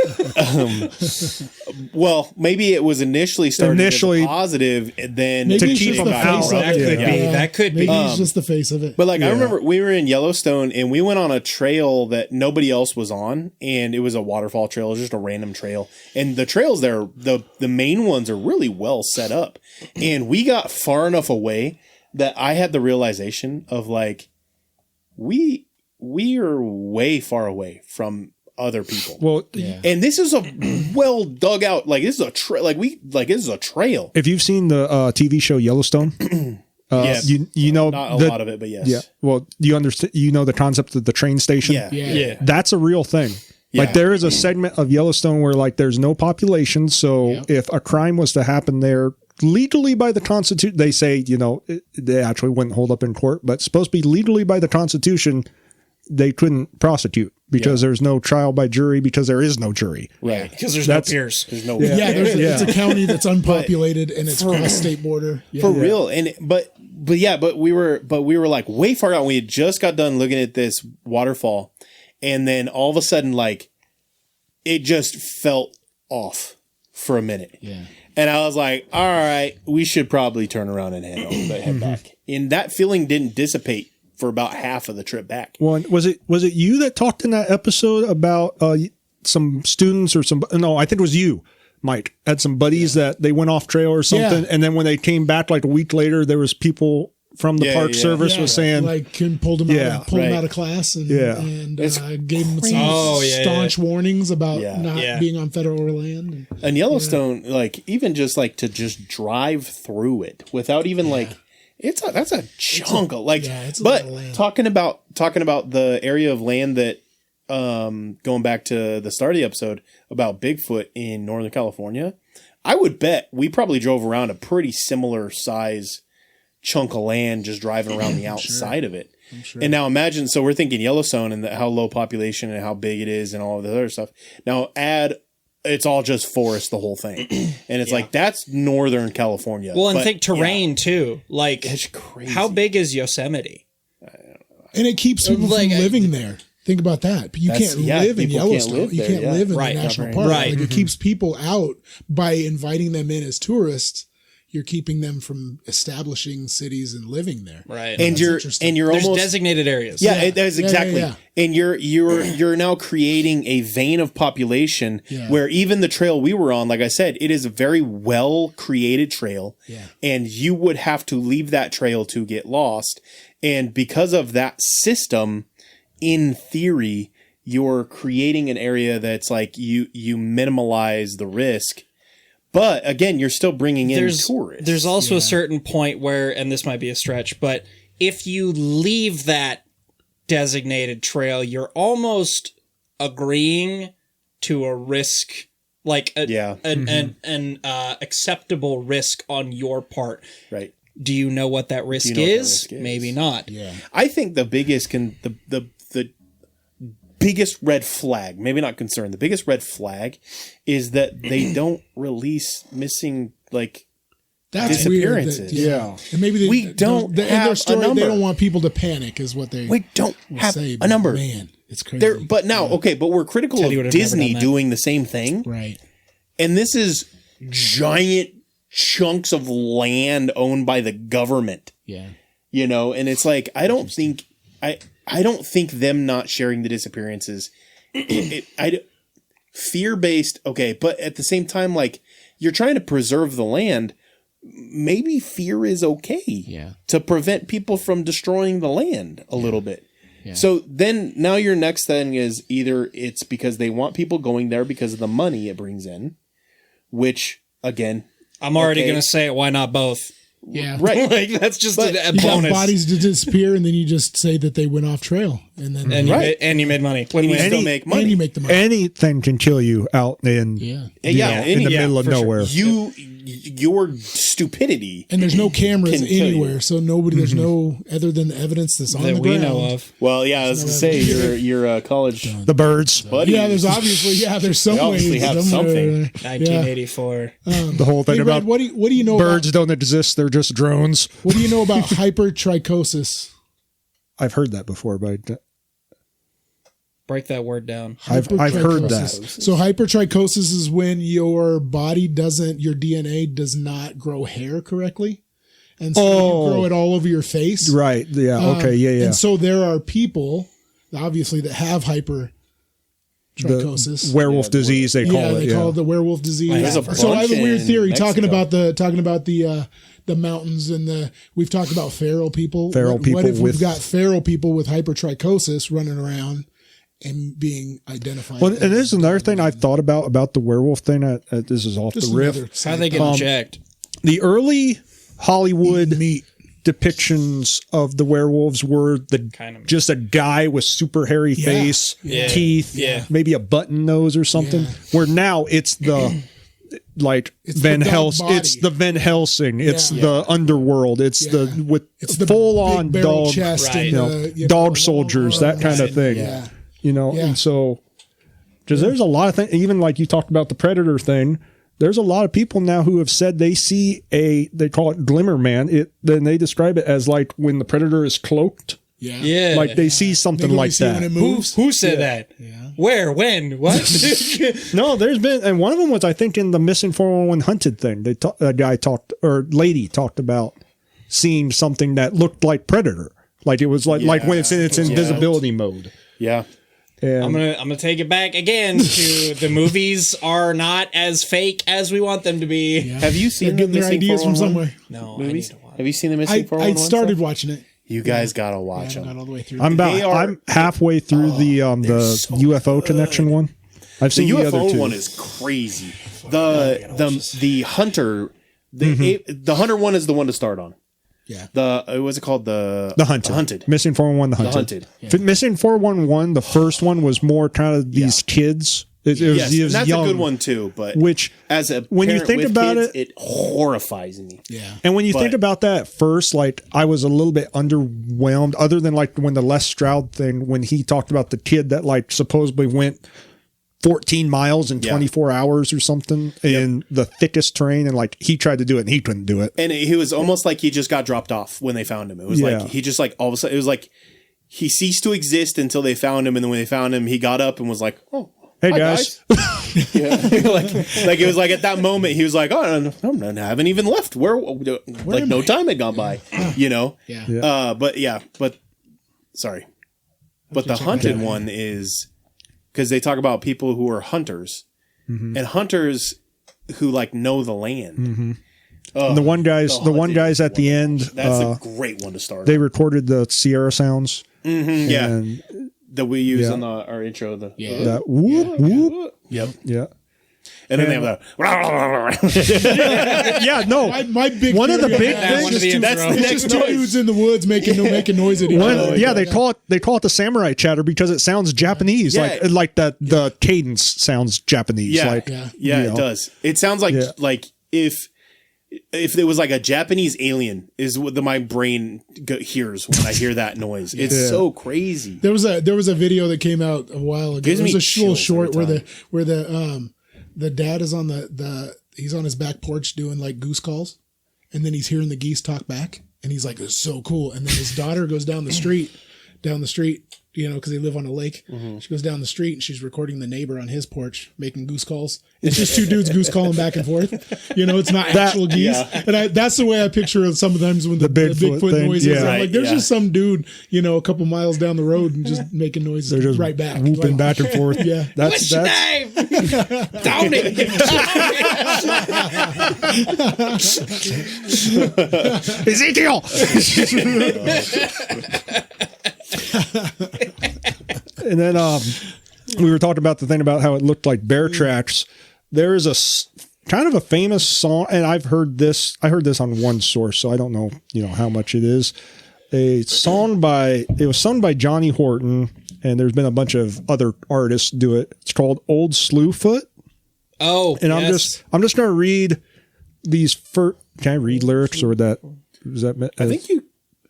A: Well, maybe it was initially started as a positive, and then
C: Maybe
B: To
C: he's
B: keep
C: just
B: them
C: the
B: out,
C: face
B: right?
C: of it.
D: That could be. That could be.
C: Maybe he's just the face of it.
A: But I remember we were in Yellowstone and we went on a trail that nobody else was on, and it was a waterfall trail, it was just a random trail. And the trails there, the main ones are really well set up. And we got far enough away that I had the realization of we are way far away from other people.
B: Well,
A: And this is a well dug out, this is a this is a trail.
B: if you've seen the TV show Yellowstone,
A: Yes.
B: you know
A: Not a lot of it, but yes.
B: Yeah. Well, you understand. You know the concept of the train station.
A: Yeah.
C: yeah.
B: That's a real thing. Like there is a segment of Yellowstone where there's no population, so if a crime was to happen there, legally by the Constitution, they say they actually wouldn't hold up in court, but supposed to be legally by the Constitution, they couldn't prosecute because there's no trial by jury because there is no jury.
A: Right.
D: Because there's no peers.
A: There's no
C: It's a county that's unpopulated and it's across state border. Yeah.
A: For real. And but we were way far out. We had just got done looking at this waterfall, and then all of a sudden it just felt off for a minute.
C: Yeah.
A: And I was like, all right, we should probably turn around and head back. And that feeling didn't dissipate for about half of the trip back.
B: Well, and was it you that talked in that episode about some students or some? No, I think it was you, Mike. Had some buddies that they went off trail or something, and then when they came back a week later, there was people from the park service was saying
C: pulled him out, him out of class and gave him some staunch warnings about not being on federal land.
A: And Yellowstone, even just to just drive through it without even that's a chunk of
C: it's a
A: but
C: lot of land.
A: talking about the area of land that going back to the start of the episode about Bigfoot in Northern California, I would bet we probably drove around a pretty similar size chunk of land just driving around the outside of it. Sure. And now imagine, so we're thinking Yellowstone and how low population and how big it is and all of the other stuff. Now add it's all just forest, the whole thing. And it's like, that's Northern California.
D: Well, and think terrain too. Like,
A: it's crazy.
D: how big is Yosemite?
C: And it keeps people
D: Like,
C: from living there. Think about that. You can't live in Yellowstone. You can't live in the national park.
D: Right.
C: Like, it keeps people out by inviting them in as tourists. You're keeping them from establishing cities and living there.
D: Right.
A: And you're
D: There's
A: almost
D: designated areas.
A: Yeah, it is exactly.
C: Yeah.
A: And you're now creating a vein of population where even the trail we were on, like I said, it is a very well created trail.
C: Yeah.
A: And you would have to leave that trail to get lost. And because of that system, in theory, you're creating an area that's like you minimalize the risk. But again, you're still bringing in tourists.
D: There's also a certain point where, and this might be a stretch, but if you leave that designated trail, you're almost agreeing to a risk, like an acceptable risk on your part.
A: Right.
D: Do you know what that risk is? Maybe not.
C: Yeah.
A: I think the biggest the biggest red flag, maybe not concern, the biggest red flag is that they don't release missing
C: That's
A: disappearances.
C: Weird and maybe
A: we don't have
C: their story,
A: a number.
C: They don't want people to panic, is what they.
A: We don't have
C: say,
A: a number.
C: Man, it's crazy.
A: But now, but we're critical
D: Teddy
A: of
D: would've never
A: Disney
D: done that.
A: doing the same thing,
C: Right.
A: and this is giant chunks of land owned by the government.
C: Yeah.
A: And it's like I don't think them not sharing the disappearances. Fear-based, okay, but at the same time, like you're trying to preserve the land. Maybe fear is okay to prevent people from destroying the land a little bit. Yeah. So then now your next thing is either it's because they want people going there because of the money it brings in, which again,
D: I'm already going to say it. Why not both?
C: Yeah.
A: Right.
D: Like that's just a
C: You got
D: bonus.
C: bodies to disappear, and then you just say that they went off trail, and then
D: And you made money.
A: and you still make money.
C: and you make the money.
B: Anything can kill you out in
C: Yeah.
B: in the middle of
A: for sure.
B: nowhere.
A: Your stupidity.
C: And there's no cameras
A: Can kill
C: anywhere,
A: you.
C: so nobody. There's no other than the evidence that's on
D: that
C: the
D: we
C: ground.
D: know of.
A: Well, yeah, I was going to say your college
B: The birds,
A: buddies.
C: Yeah, there's obviously there's some
A: They obviously
C: ways
A: have
C: somewhere.
A: something.
D: 1984.
B: the whole thing
C: Hey,
B: about
C: Red, what do you know
B: birds don't exist; they're just drones.
C: What do you know about hypertrichosis?
B: I've heard that before, but
D: Break that word down.
B: I've heard that.
C: So hypertrichosis is when your DNA does not grow hair correctly. And so you grow it all over your face.
B: Right. Yeah. Okay. Yeah.
C: And so there are people, obviously, that have hypertrichosis.
B: The werewolf disease, they call it.
C: They call it the werewolf disease.
A: There's a
C: So I have a
A: bunch
C: weird
A: in
C: theory talking
A: Mexico.
C: about the mountains and we've talked about feral people.
B: Feral people
C: What if we've
B: with-
C: got feral people with hypertrichosis running around and being identified?
B: Well, and there's another thing I've thought about the werewolf thing. This is off
C: Just
B: the riff.
C: another
D: How they get checked?
B: The early Hollywood
C: meat.
B: depictions of the werewolves were just a guy with super hairy face, teeth, maybe a button nose or something.
C: Yeah.
B: Where now it's the
C: It's
B: Van
C: the dog
B: Helsing,
C: body.
B: it's the Van Helsing, it's
C: Yeah.
B: the underworld, it's
C: Yeah. It's the
B: full on
C: big barrel
B: dog,
C: chest
D: Right.
C: and the,
B: dog soldiers, that kind of thing.
C: Yeah.
B: Yeah.
C: Yeah.
B: And so because there's a lot of things, even like you talked about the predator thing. There's a lot of people now who have said they see they call it glimmer man. Then they describe it as like when the predator is cloaked.
C: Yeah.
D: Yeah.
B: Like they see something
C: Maybe we
B: like
C: see when
B: that.
C: it moves.
D: Who said that?
C: Yeah.
D: Where? When? What?
B: No, there's been, and one of them was I think in the missing 411 hunted thing. A guy talked or lady talked about seeing something that looked like predator. Like it was like when it's in its invisibility mode.
A: Yeah.
B: And
D: I'm gonna take it back again to the movies are not as fake as we want them to be.
C: Yeah.
A: Have you
C: They're
A: seen the
C: getting their
A: missing
C: ideas from
A: 411
C: somewhere.
D: No,
A: movies?
D: I need to watch.
A: Have you seen the missing
C: I
A: 411
C: started
A: stuff?
C: watching it.
A: You guys gotta
C: I
A: watch
C: haven't got
A: them.
C: all the way through.
B: I'm halfway through the
A: so
B: UFO connection one. I've
A: The
B: seen the other
A: UFO
B: two.
A: one is crazy. The hunter, the hunter one is the one to start on.
C: Yeah.
A: What's it called? The
B: Hunted. Missing 411, the Hunted.
A: Hunted.
B: Missing 411, the first one was more kind of these kids. It was
A: and that's
B: young,
A: a good one too. But
B: Which,
A: as a
B: when you
A: parent
B: think
A: with
B: about
A: kids,
B: it,
A: it horrifies me.
C: Yeah.
B: and when you
A: But-
B: think about that at first, like I was a little bit underwhelmed, other than like when the Les Stroud thing, when he talked about the kid that like supposedly went 14 miles in 24 hours or something in the thickest terrain. And like he tried to do it and he couldn't do it.
A: And he was almost like he just got dropped off when they found him. It was like he just like all of a sudden, it was like he ceased to exist until they found him. And then when they found him, he got up and was like, oh,
B: hey
A: hi,
B: guys.
A: like it was like at that moment, he was like, oh, I haven't even left. Where like no time had gone by, you know?
C: Yeah.
A: But sorry. But the hunted one is because they talk about people who are hunters and hunters who like know the land.
B: And the one guys at the end.
A: That's a great one to start.
B: They recorded the Sierra sounds.
A: And that we use on our intro.
B: That whoop whoop.
A: Yep.
B: Yeah.
A: And then they have that.
B: Yeah, no.
C: My big
B: one of the big
C: things.
A: That's the next
C: two dudes in the woods making noise at each other.
B: They call it the samurai chatter because it sounds Japanese, like that. The cadence sounds Japanese.
A: It does. It sounds like if there was like a Japanese alien is what my brain hears when I hear that noise. It's so crazy.
C: There was a video that came out a while ago. It was a little short where the dad is on he's on his back porch doing like goose calls, and then he's hearing the geese talk back, and he's like, "It's so cool." And then his daughter goes down the street, you know, because they live on a lake. She goes down the street and she's recording the neighbor on his porch making goose calls. It's just two dudes goose calling back and forth. You know, it's not actual geese. Yeah. And that's the way I picture it sometimes when the Bigfoot noises.
B: Yeah.
C: I'm like, there's just some dude, you know, a couple miles down the road and just making noises. They're just right back.
B: Whooping back and forth.
C: Yeah.
D: What's your name? Tony.
B: Ezekiel. And then we were talking about the thing about how it looked like bear tracks. There is a kind of a famous song, and I heard this on one source, so I don't know, how much it is. It was sung by Johnny Horton, and there's been a bunch of other artists do it. It's called Old Slewfoot.
D: Oh,
B: and yes. I'm just going to read these first. Can I read lyrics or that? Is that?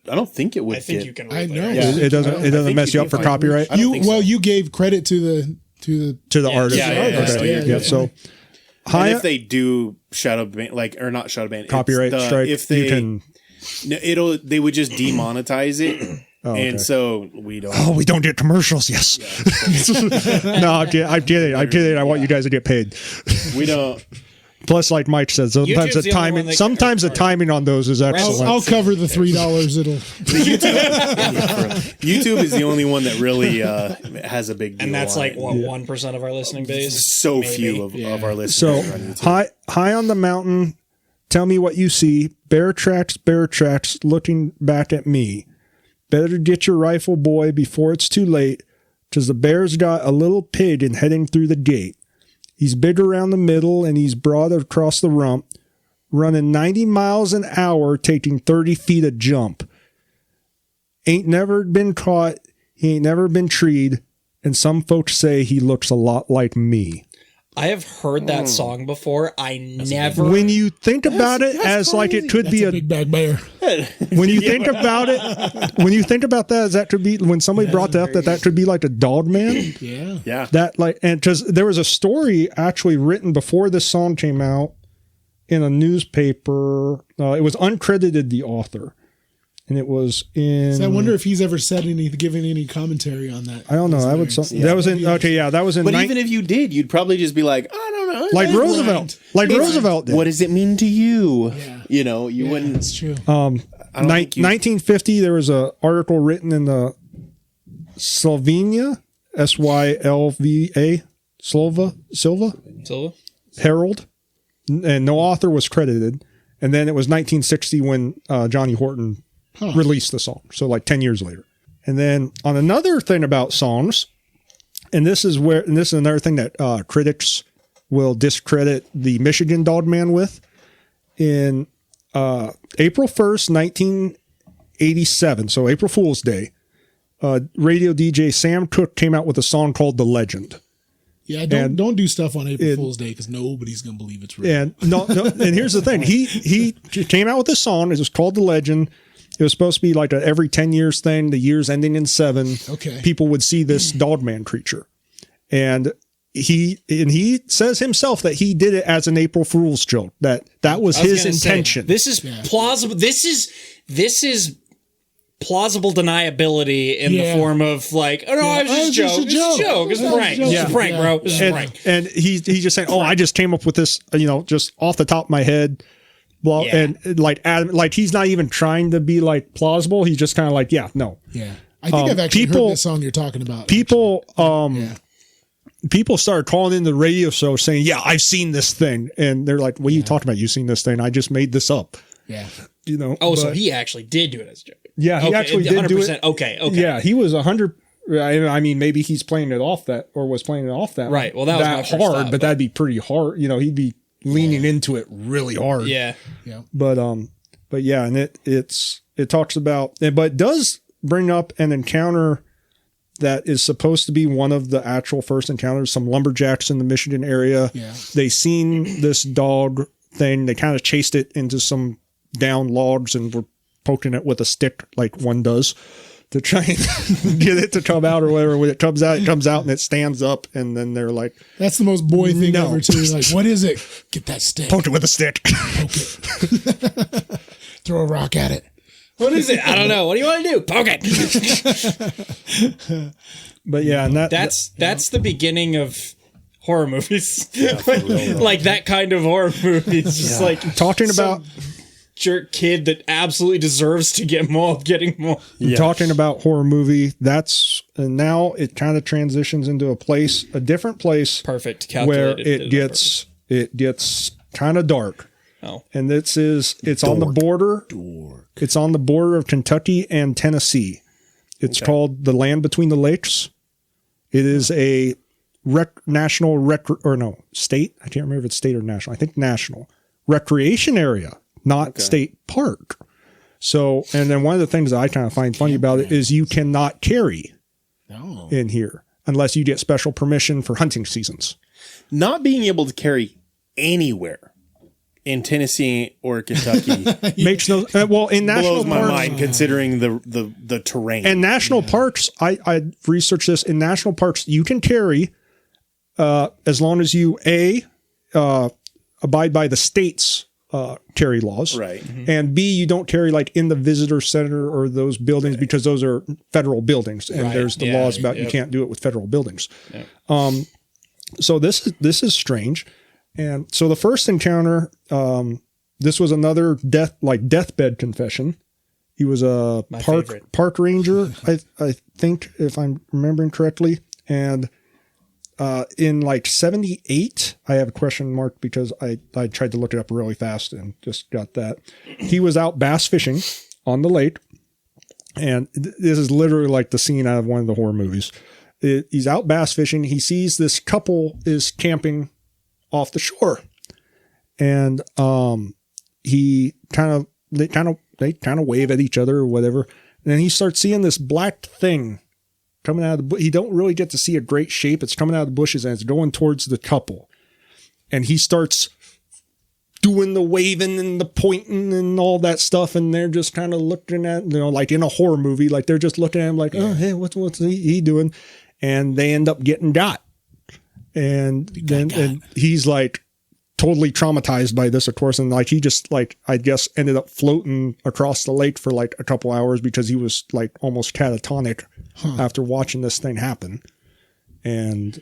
A: I don't think it would.
D: I think you can.
C: I know.
A: Yeah.
B: It doesn't mess you up for copyright.
C: You gave credit to the
B: artist.
A: Yeah.
B: So,
A: and if they do shadow ban, or not shadow ban,
B: copyright strike,
A: if they they would just demonetize it. And so we don't.
B: Oh, we don't get commercials. Yes. Yeah. No, I'm kidding. I want you guys to get paid.
A: We don't.
B: Plus, like Mike said, sometimes the timing on those is excellent.
C: I'll cover the $3.
A: YouTube is the only one that really has a big deal.
D: And that's like 1% of our listening base.
A: So maybe. Few of our listeners.
B: So
A: are on YouTube.
B: high on the mountain, tell me what you see. Bear tracks, looking back at me. Better get your rifle, boy, before it's too late, 'cause the bear's got a little pig and heading through the gate. He's big around the middle and he's broad across the rump, running 90 miles an hour, taking 30 feet a jump. Ain't never been caught, he ain't never been treed, and some folks say he looks a lot like me.
D: I have heard that song before.
B: When you think about it as like it could be a
C: big bag bear.
B: When you think about it, that could be when somebody brought that up, that could be like a Dogman.
A: Yeah.
B: And because there was a story actually written before this song came out in a newspaper. It was uncredited, the author. And it was in.
C: So I wonder if he's ever given any commentary on that.
B: I don't know. That was in. Okay, yeah, that was in.
A: But even if you did, you'd probably just be like, I don't know.
B: Like Roosevelt. Roosevelt did.
A: What does it mean to you?
C: Yeah.
A: You wouldn't.
C: That's true.
B: 1950, there was an article written in the Sylvania, Sylva, Silva Herald, and no author was credited. And then it was 1960 when Johnny Horton released the song. So like 10 years later. And then on another thing about songs, and this is another thing that critics will discredit the Michigan Dogman with. In April 1st, 1987, so April Fool's Day, radio DJ Sam Cooke came out with a song called The Legend.
C: Yeah, don't do stuff on April Fool's Day because nobody's gonna believe it's real.
B: And and here's the thing: he came out with this song. It was called The Legend. It was supposed to be like a every 10 years thing. The years ending in 7.
C: Okay,
B: people would see this Dogman creature, and he says himself that he did it as an April Fool's joke. That was his intention.
D: This is plausible. This is plausible deniability in the form of like, oh no, it was just a joke. It's a prank. It's a prank, bro. It's a prank.
B: And he's just saying, oh, I just came up with this, just off the top of my head. Well, and like Adam, like he's not even trying to be like plausible. He's just kind of like, no.
C: Yeah. I think I've actually heard this song you're talking about.
B: People started calling in the radio show saying, yeah, I've seen this thing. And they're like, what are you talking about? You've seen this thing. I just made this up.
C: Yeah.
D: So he actually did do it as a joke.
B: Yeah, he actually did do it.
D: Okay.
B: Yeah, he was 100. I mean, maybe he's playing it off that, or was playing it off that.
D: Right. Well, that was my first
B: hard,
D: thought,
B: but that'd be pretty hard. He'd be leaning into it really hard.
D: Yeah.
B: But yeah, and it talks about, but it does bring up an encounter that is supposed to be one of the actual first encounters. Some lumberjacks in the Michigan area. Yeah. They seen this dog thing. They kind of chased it into some down logs and were poking it with a stick like one does to try and get it to come out or whatever. When it comes out and it stands up, and then they're like,
C: that's the most boy thing ever too. Like, what is it? Get that stick.
B: Poke it with a stick.
C: Poke it. Throw a rock at it.
D: What is it? I don't know. What do you want to do? Poke
B: it. But yeah, and
D: that's the beginning of horror movies. Like that kind of horror movie. It's just like
B: talking about
D: jerk kid that absolutely deserves to get mauled, getting mauled.
B: Yeah. Talking about horror movie, and now it kind of transitions into a different place.
D: Perfect.
B: Where it gets kind of dark.
D: Oh.
B: And it's on the border. It's on the border of Kentucky and Tennessee. It's called the Land Between the Lakes. It is a state. I can't remember if it's state or national. I think national recreation area. Not state park. So, and then one of the things that I kind of find funny about it is you cannot carry in here unless you get special permission for hunting seasons.
A: Not being able to carry anywhere in Tennessee or Kentucky
B: makes no in national
A: blows my
B: parks,
A: mind considering the terrain.
B: And national parks, I researched this. In national parks, you can carry as long as you abide by the state's carry laws,
A: right?
B: And B, you don't carry like in the visitor center or those buildings because those are federal buildings, and there's the laws about you can't do it with federal buildings. Yeah. So this is strange, and so the first encounter, this was another deathbed confession. He was a park ranger, I think, if I'm remembering correctly, and. In like 78, I have a question mark because I tried to look it up really fast and just got that. He was out bass fishing on the lake. And this is literally like the scene out of one of the horror movies. He's out bass fishing. He sees this couple is camping off the shore. And they kind of wave at each other or whatever. And then he starts seeing this black thing coming out of the bush. He don't really get to see a great shape. It's coming out of the bushes and it's going towards the couple. And he starts doing the waving and the pointing and all that stuff. And they're just kind of looking at, like in a horror movie, like they're just looking at him like, oh, hey, what's he doing? And they end up getting got. And and he's like totally traumatized by this, of course. And like, he just like, I guess ended up floating across the lake for like a couple hours because he was like almost catatonic after watching this thing happen. And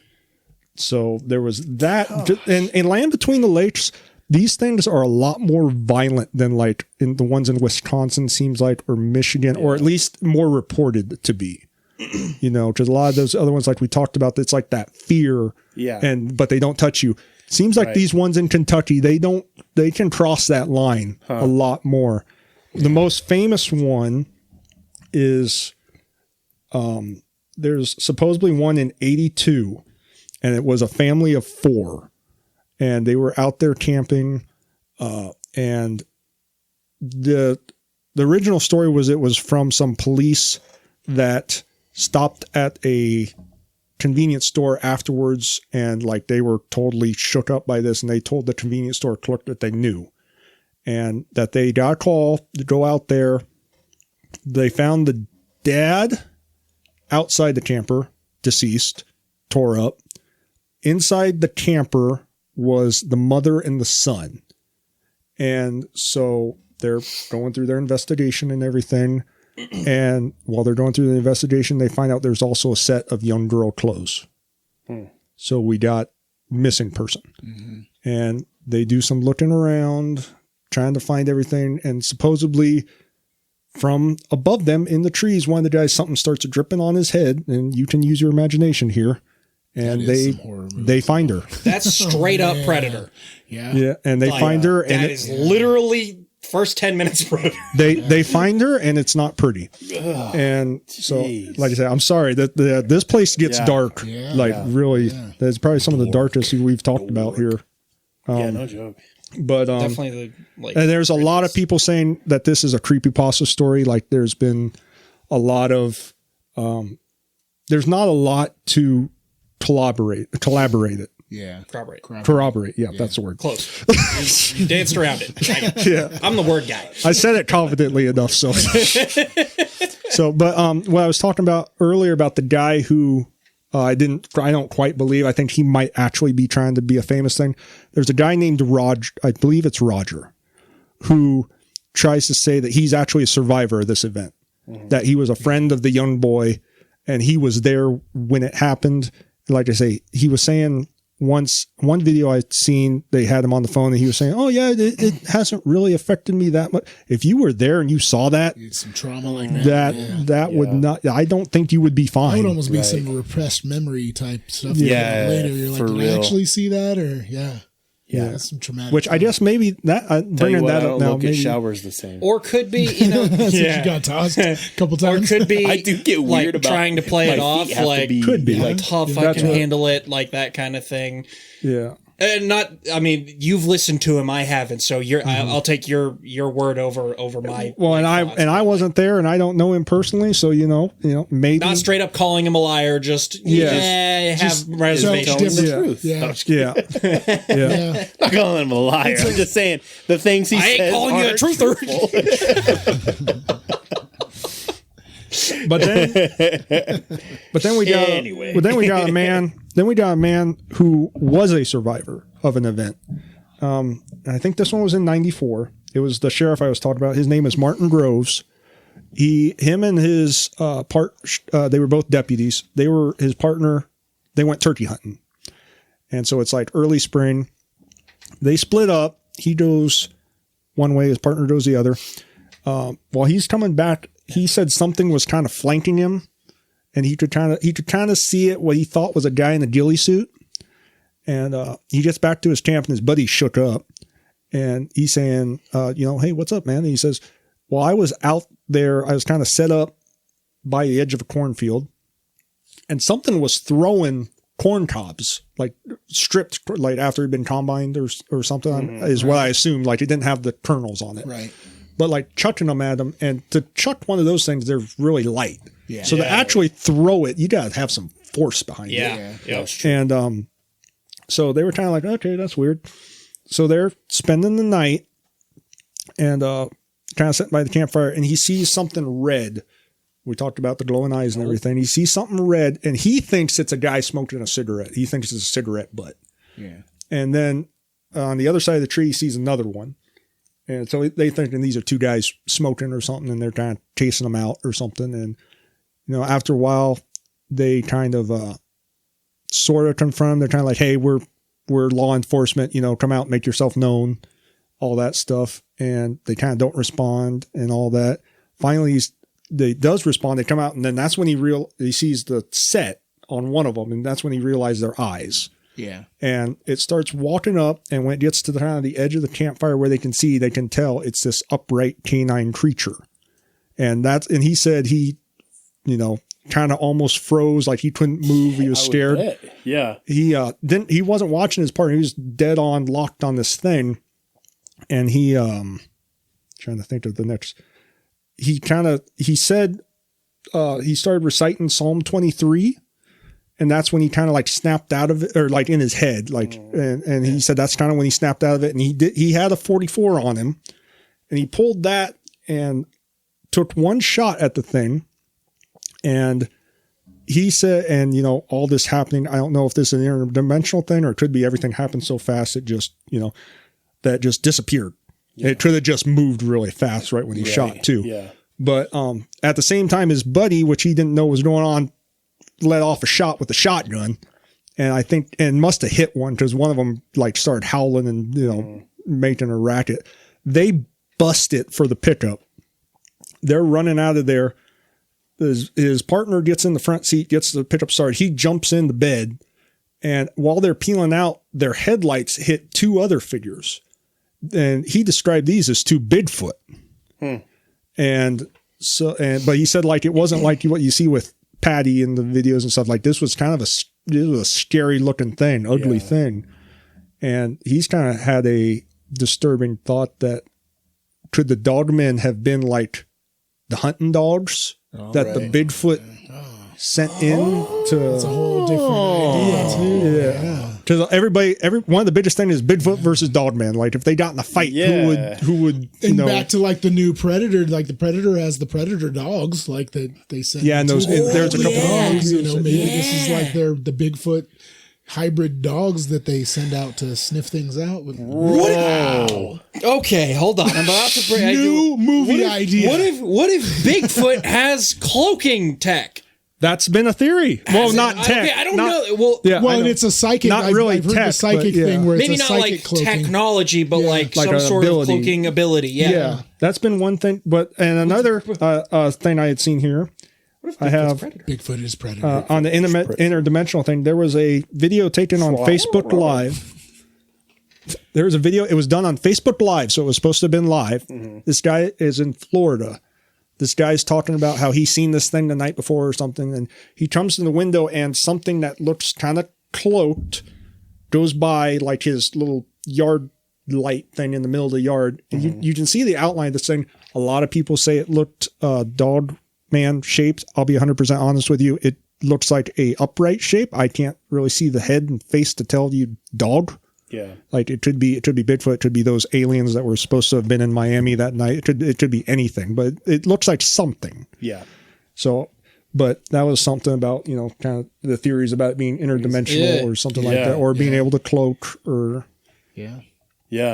B: so there was that. And in Land Between the Lakes, these things are a lot more violent than like in the ones in Wisconsin seems like, or Michigan, or at least more reported to be, because a lot of those other ones, like we talked about, it's like that fear but they don't touch you. Seems like these ones in Kentucky, they can cross that line a lot more. Yeah. The most famous one is, there's supposedly one in 82, and it was a family of 4, and they were out there camping. And the original story was it was from some police that stopped at a convenience store afterwards, and like they were totally shook up by this, and they told the convenience store clerk that they knew, and that they got a call to go out there. They found the dad outside the camper, deceased, tore up. inside the camper was the mother and the son. And so they're going through their investigation and everything. And while they're going through the investigation, they find out there's also a set of young girl clothes. So we got missing person. And they do some looking around, trying to find everything. And supposedly from above them in the trees, one of the guys, something starts dripping on his head. And you can use your imagination here. And they find her.
D: That's straight up Predator.
B: Yeah. And they find her. And
D: that is literally first 10 minutes of Predator.
B: They find her and it's not pretty. And so, like I said, I'm sorry that this place gets dark. Really, that's probably some of the darkest we've talked about here.
A: No joke.
B: But
D: definitely
B: and there's a lot of people saying that this is a creepypasta story. Like there's been a lot of there's not a lot to collaborate it. Corroborate. Yeah, that's the word.
D: Close. You danced around it. I'm the word guy.
B: I said it confidently enough. So, but what I was talking about earlier about the guy who I don't quite believe. I think he might actually be trying to be a famous thing. There's a guy named Roger. I believe it's Roger, who tries to say that he's actually a survivor of this event. That he was a friend of the young boy, and he was there when it happened. Like I say, he was saying one video I'd seen, they had him on the phone and he was saying, oh yeah, it hasn't really affected me that much. If you were there and you saw that,
C: some trauma like that
B: would not, I don't think you would be fine.
C: It would almost be some repressed memory type stuff. Later you're like, did I actually see that? Or that's some traumatic.
B: Which I guess maybe that bringing that up now.
A: Maybe showers the same,
D: or could be
C: that's what you got tossed a couple times.
D: Or could be
A: I do get weird about
D: trying to play it off, like
B: could be
D: like tough. I can handle it, like that kind of thing.
B: Yeah.
D: And not, I mean, you've listened to him, I haven't, so I'll take your word over my.
B: Well,
D: my
B: I wasn't there, and I don't know him personally, so maybe
D: not straight up calling him a liar, just have reservations.
A: Truth.
B: Yeah.
A: Not calling him a liar. I'm just saying the things he says.
D: I ain't calling you a truther.
B: But then we got a man who was a survivor of an event. I think this one was in 94. It was the sheriff I was talking about. His name is Martin Groves. Him and his they were both deputies. They were his partner. They went turkey hunting. And so it's like early spring. They split up. He goes one way, his partner goes the other. While he's coming back, he said something was kind of flanking him, and he could kind of see it, what he thought was a guy in a ghillie suit. And he gets back to his camp, and his buddy shook up, and he's saying, hey, what's up, man? And he says, well, I was out there. I was kind of set up by the edge of a cornfield, and something was throwing corn cobs, like stripped, like after it'd been combined or something, is what I assumed. Like it didn't have the kernels on it.
C: Right. But
B: like chucking them at them, and to chuck one of those things, they're really light. Yeah. So to actually throw it, you got to have some force behind it.
D: Yeah.
B: And so they were kind of like, okay, that's weird. So they're spending the night and kind of sitting by the campfire, and he sees something red. We talked about the glowing eyes and everything. He sees something red, and he thinks it's a guy smoking a cigarette. He thinks it's a cigarette butt.
C: Yeah.
B: And then on the other side of the tree, he sees another one. And so they thinking these are two guys smoking or something, and they're kind of chasing them out or something. And, after a while, they kind of sort of confront them. They're kind of like, hey, we're law enforcement, come out, make yourself known, all that stuff. And they kind of don't respond and all that. Finally, they does respond. They come out, and then that's when he sees the set on one of them, and that's when he realizes their eyes.
C: Yeah.
B: And it starts walking up, and when it gets to the kind of the edge of the campfire where they can tell it's this upright canine creature. And he said he, kind of almost froze, like he couldn't move. He was scared.
A: Yeah.
B: He wasn't watching his partner. He was dead on locked on this thing. And he, trying to think of the next, he said, he started reciting Psalm 23. And that's when he kind of like snapped out of it, or like in his head, like, and he said that's kind of when he snapped out of it. And he had a 44 on him, and he pulled that and took one shot at the thing, and he said, and all this happening, I don't know if this is an interdimensional thing or it could be everything happened so fast it just, that just disappeared. Yeah. It could have just moved really fast right when he shot too. Yeah. But at the same time, his buddy, which he didn't know was going on, let off a shot with a shotgun. And I think, and must have hit one because one of them like started howling and, making a racket. They bust it for the pickup. They're running out of there. His partner gets in the front seat, gets the pickup started. He jumps in the bed. And while they're peeling out, their headlights hit 2 other figures. And he described these as 2 Bigfoot. And so, but he said like, it wasn't like what you see with Patty in the videos and stuff. Like this was kind of a scary looking thing, ugly thing. And he's kind of had a disturbing thought that could the Dogmen have been like the hunting dogs that the Bigfoot sent in to.
C: It's a whole different idea too. Yeah.
B: Because one of the biggest things is Bigfoot versus Dogman. Like if they got in a fight, who would,
C: and back to like the new Predator, like the Predator has the Predator dogs, like that they sent.
B: Yeah, and there's a couple
C: dogs, maybe this is like the Bigfoot hybrid dogs that they send out to sniff things out.
D: Wow. Okay, hold on. I'm about to bring
C: new movie idea.
D: What if Bigfoot has cloaking tech?
B: That's been a theory. Well, not tech.
D: Okay, I don't know.
C: Well, and it's a psychic.
B: Not really
C: I've heard
B: tech,
C: the psychic thing where
D: maybe
C: it's a
D: not
C: psychic
D: like
C: cloaking.
D: technology, but like some sort
B: ability.
D: of cloaking ability. Yeah,
B: that's been one thing. But and another thing I had seen here, I have
C: Bigfoot is Predator.
B: On the interdimensional thing. There was a video taken on Facebook Live. There was a video. It was done on Facebook Live, so it was supposed to have been live. This guy is in Florida. This guy's talking about how he's seen this thing the night before or something, and he comes in the window and something that looks kind of cloaked goes by, like his little yard light thing in the middle of the yard. And you can see the outline of this thing. A lot of people say it looked Dogman shaped. I'll be 100% honest with you. It looks like a upright shape. I can't really see the head and face to tell you dog. Yeah, like it could be Bigfoot, it could be those aliens that were supposed to have been in Miami that night. It could be anything, but it looks like something. Yeah. So, but that was something about kind of the theories about it being interdimensional or something like that, or being able to cloak or.
A: Yeah.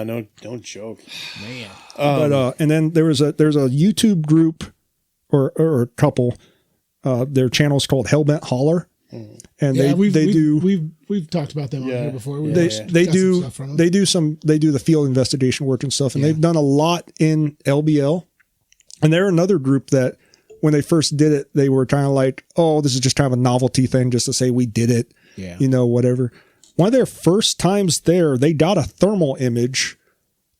A: No, don't joke,
B: man. But and then there's a YouTube group or a couple. Their channel is called Hellbent Holler. And we've talked about them on here before. They do the field investigation work and stuff, and they've done a lot in LBL. And they're another group that when they first did it, they were kind of like, oh, this is just kind of a novelty thing just to say we did it, whatever. One of their first times there, they got a thermal image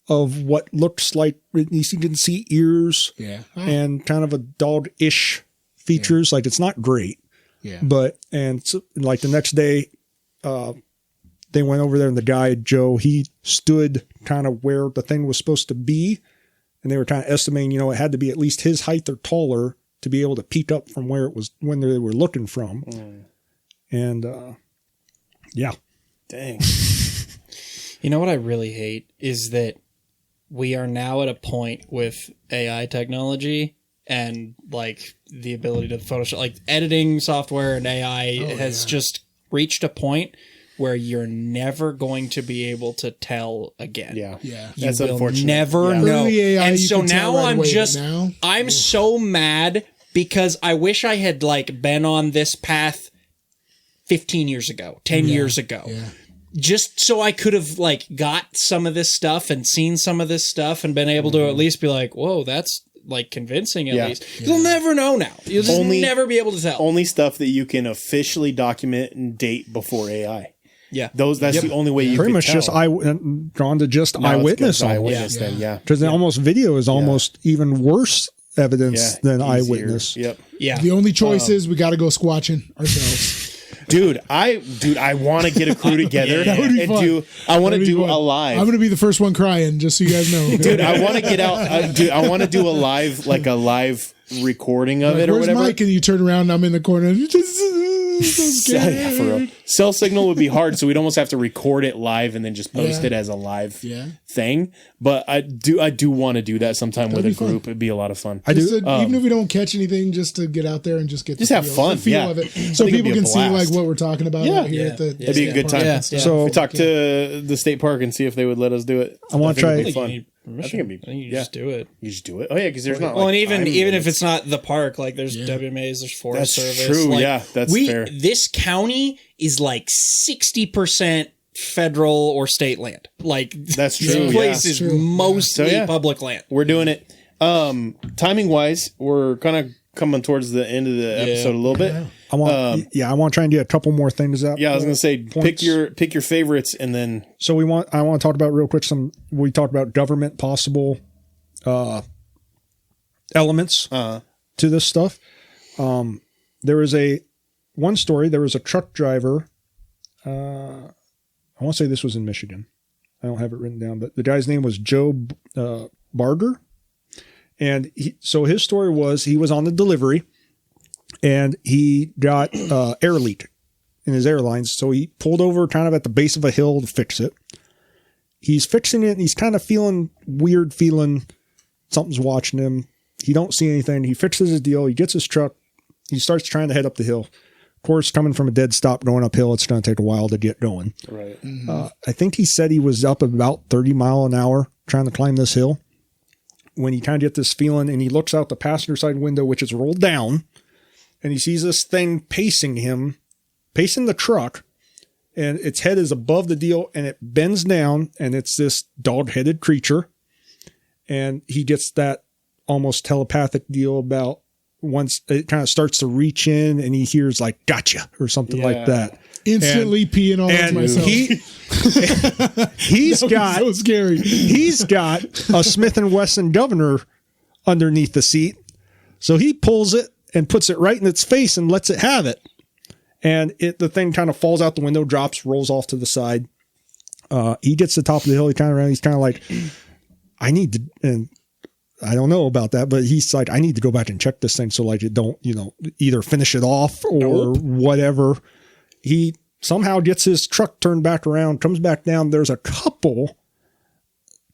B: of what looks like, you can see ears and kind of a dog-ish features. Like it's not great. Yeah. But, and so, like the next day, they went over there and the guy, Joe, he stood kind of where the thing was supposed to be. And they were kind of estimating, it had to be at least his height or taller to be able to peek up from where it was, when they were looking from. And, yeah.
A: Dang.
D: You know what I really hate is that we are now at a point with AI technology and like the ability to Photoshop, like editing software and AI has just reached a point where you're never going to be able to tell again. Yeah.
A: That's unfortunate.
D: Never know. AI, and so now I'm so mad because I wish I had like been on this path 15 years ago, 10 years ago. Yeah. Just so I could have like got some of this stuff and seen some of this stuff and been able to at least be like, whoa, that's like convincing at least. You'll never know now. You'll just never be able to tell.
A: Only stuff that you can officially document and date before AI. Yeah. That's the only way you
B: pretty
A: can
B: much
A: tell.
B: Just gone to just eyewitness.
A: Eyewitness then,
B: because almost video is almost even worse evidence than eyewitness.
A: Yep.
C: Yeah. The only choice is we got to go squatching ourselves.
A: Dude, I want to get a crew together and fun. I want to do a live.
C: I'm going to be the first one crying, just so you guys know.
A: Dude, I want to get out. I want to do a live recording of it or whatever.
C: Where's Mike? And you turn around and I'm in the corner. So scared.
A: Yeah, for real. Cell signal would be hard, so we'd almost have to record it live and then just post it as a live thing. But I do want to do that sometime with a group. It'd be a lot of fun.
C: Even if we don't catch anything, just to get out there and just
A: have fun.
C: The feel of it, so people can see like what we're talking about out here at the.
A: It'd be a good time.
B: So
A: we talked to the state park and see if they would let us do it.
B: I want to try.
A: It'd be fun. I think it'd be.
D: You just do it.
A: You just do it. Oh yeah, because there's not.
D: Well, and even if it's not the park, like there's WMAs, there's Forest Service.
A: That's true.
D: Like,
A: that's fair.
D: This county is like 60% federal or state land. Like
A: that's true.
D: This place is mostly public land.
A: We're doing it. Timing wise, we're kind of coming towards the end of the episode a little bit.
B: I want to try and get a couple more things up.
A: Yeah, I was gonna say pick your favorites and then.
B: So I want to talk about real quick. We talked about government possible elements to this stuff. There was one story. There was a truck driver. I want to say this was in Michigan. I don't have it written down, but the guy's name was Joe Barger. And so his story was he was on the delivery and he got air leak in his airlines. So he pulled over kind of at the base of a hill to fix it. He's fixing it and he's kind of feeling something's watching him. He don't see anything. He fixes his deal. He gets his truck. He starts trying to head up the hill. Of course, coming from a dead stop going uphill, it's going to take a while to get going.
A: Right.
B: I think he said he was up about 30 miles an hour trying to climb this hill. When he kind of gets this feeling and he looks out the passenger side window, which is rolled down, and he sees this thing pacing the truck, and its head is above the deal and it bends down and it's this dog-headed creature. And he gets that almost telepathic deal about once it kind of starts to reach in and he hears like, gotcha, or something like that.
C: Instantly peeing all over myself.
B: He's got
C: so scary.
B: He's got a Smith & Wesson Governor underneath the seat. So he pulls it and puts it right in its face and lets it have it. And the thing kind of falls out the window, drops, rolls off to the side. He gets to the top of the hill. He's kind of like, I need to, and I don't know about that, but he's like, I need to go back and check this thing. So like it don't, either finish it off or whatever. He somehow gets his truck turned back around, comes back down. There's a couple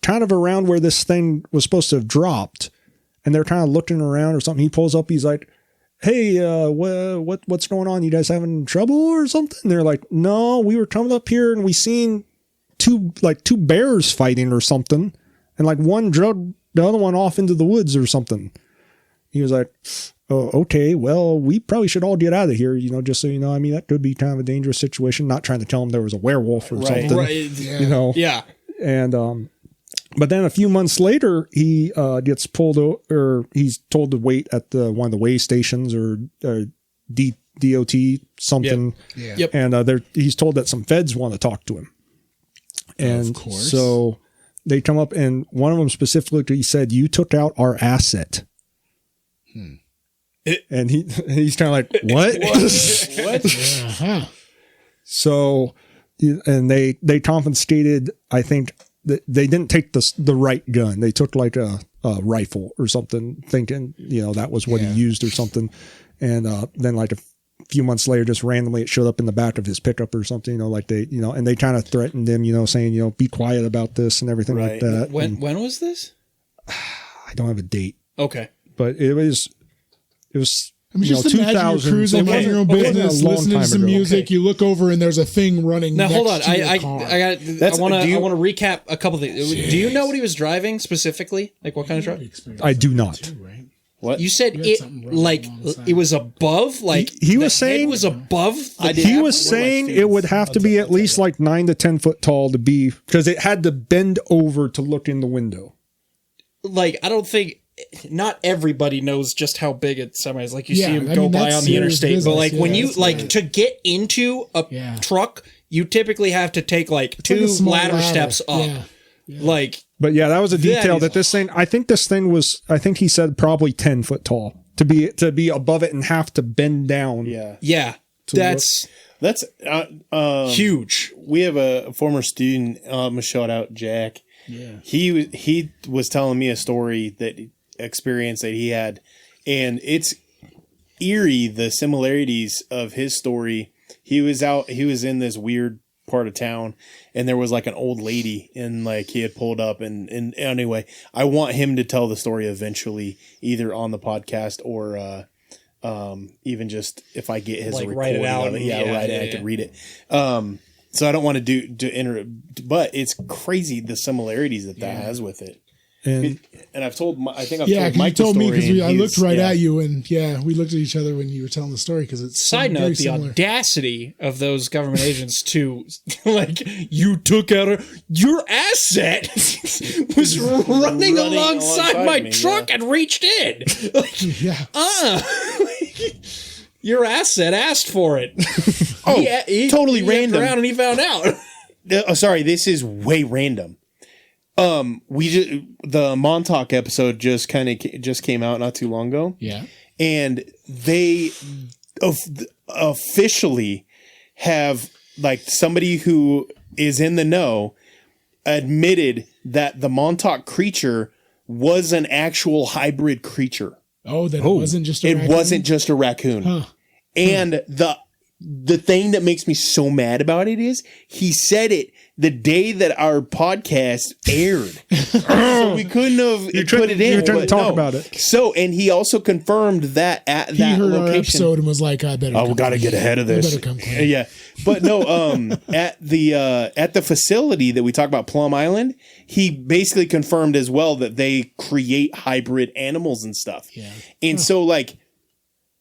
B: kind of around where this thing was supposed to have dropped, and they're kind of looking around or something. He pulls up. He's like, hey, what's going on? You guys having trouble or something? And they're like, no, we were coming up here and we seen two bears fighting or something. And like one drug the other one off into the woods or something. He was like, oh, okay, well, we probably should all get out of here, just so you know. I mean, that could be kind of a dangerous situation. Not trying to tell him there was a werewolf or something.
D: Right. Yeah.
B: Yeah. And, but then a few months later, he gets pulled or he's told to wait at one of the way stations or DOT something.
D: Yep.
B: And he's told that some feds want to talk to him. And
C: of course.
B: So they come up, and one of them specifically said, "You took out our asset." And he's kind of like, what?
A: What?
C: Uh-huh.
B: So, and they confiscated, I think, they didn't take the right gun. They took like a rifle or something, thinking, that was what he used or something. And then like a few months later, just randomly it showed up in the back of his pickup or something, like they, and they kind of threatened him, saying, be quiet about this and everything like that.
D: When was this?
B: I don't have a date.
D: Okay.
B: But it was,
C: I mean, just imagine you're cruising, minding your own business, listening to some music. Okay. You look over and there's a thing running.
D: Now
C: next
D: hold on,
C: to your car.
D: I want to recap a couple things. Do you know what he was driving specifically? Like what kind of truck?
B: I do not.
A: What
D: you said? It was above. Like
B: he was saying
D: it was above.
B: He was saying it would have to be at least like 9 to 10 foot tall to be, because it had to bend over to look in the window.
D: Like I don't think. Not everybody knows just how big a semi is. Like you see him go by on the interstate, business, but like when you to get into a truck, you typically have to take like two ladder steps up. Yeah. Like,
B: but yeah, that was a detail that this thing. I think this thing was. I think he said probably 10 foot tall to be above it and have to bend down.
D: Yeah. That's huge.
A: We have a former student. Shout out Jack. Yeah, he was telling me a story that. Experience that he had, and it's eerie, the similarities of his story. He was in this weird part of town, and there was like an old lady, and like he had pulled up, and anyway, I want him to tell the story eventually, either on the podcast or even just if I get his
D: like
A: recording
D: write it out
A: of it. I could read it. So I don't want to enter, but it's crazy the similarities that has with it. And I've told, I think I've told Mike
C: you told
A: the
C: me
A: story,
C: because I looked right at you, and we looked at each other when you were telling the story because it's
D: side note, the
C: similar.
D: audacity of those government agents to like you took out your asset was running alongside my
A: me,
D: truck and reached in. Like, your asset asked for it.
A: he totally random.
D: Around and he found out.
A: Sorry, this is way random. The Montauk episode just came out not too long ago.
C: Yeah.
A: And they officially have, like, somebody who is in the know admitted that the Montauk creature was an actual hybrid creature.
C: Oh, that it wasn't just a raccoon?
A: It wasn't just a raccoon. Huh. And the thing that makes me so mad about it is he said it the day that our podcast aired. So we couldn't have put it in.
B: You're trying to talk about it.
A: So, and he also confirmed that at
C: he
A: that
C: heard
A: location.
C: our episode and was like, I better
A: we got to get ahead of this.
C: Better come clean.
A: Yeah. But no, at the facility that we talk about, Plum Island, he basically confirmed as well that they create hybrid animals and stuff. Yeah. And so, like,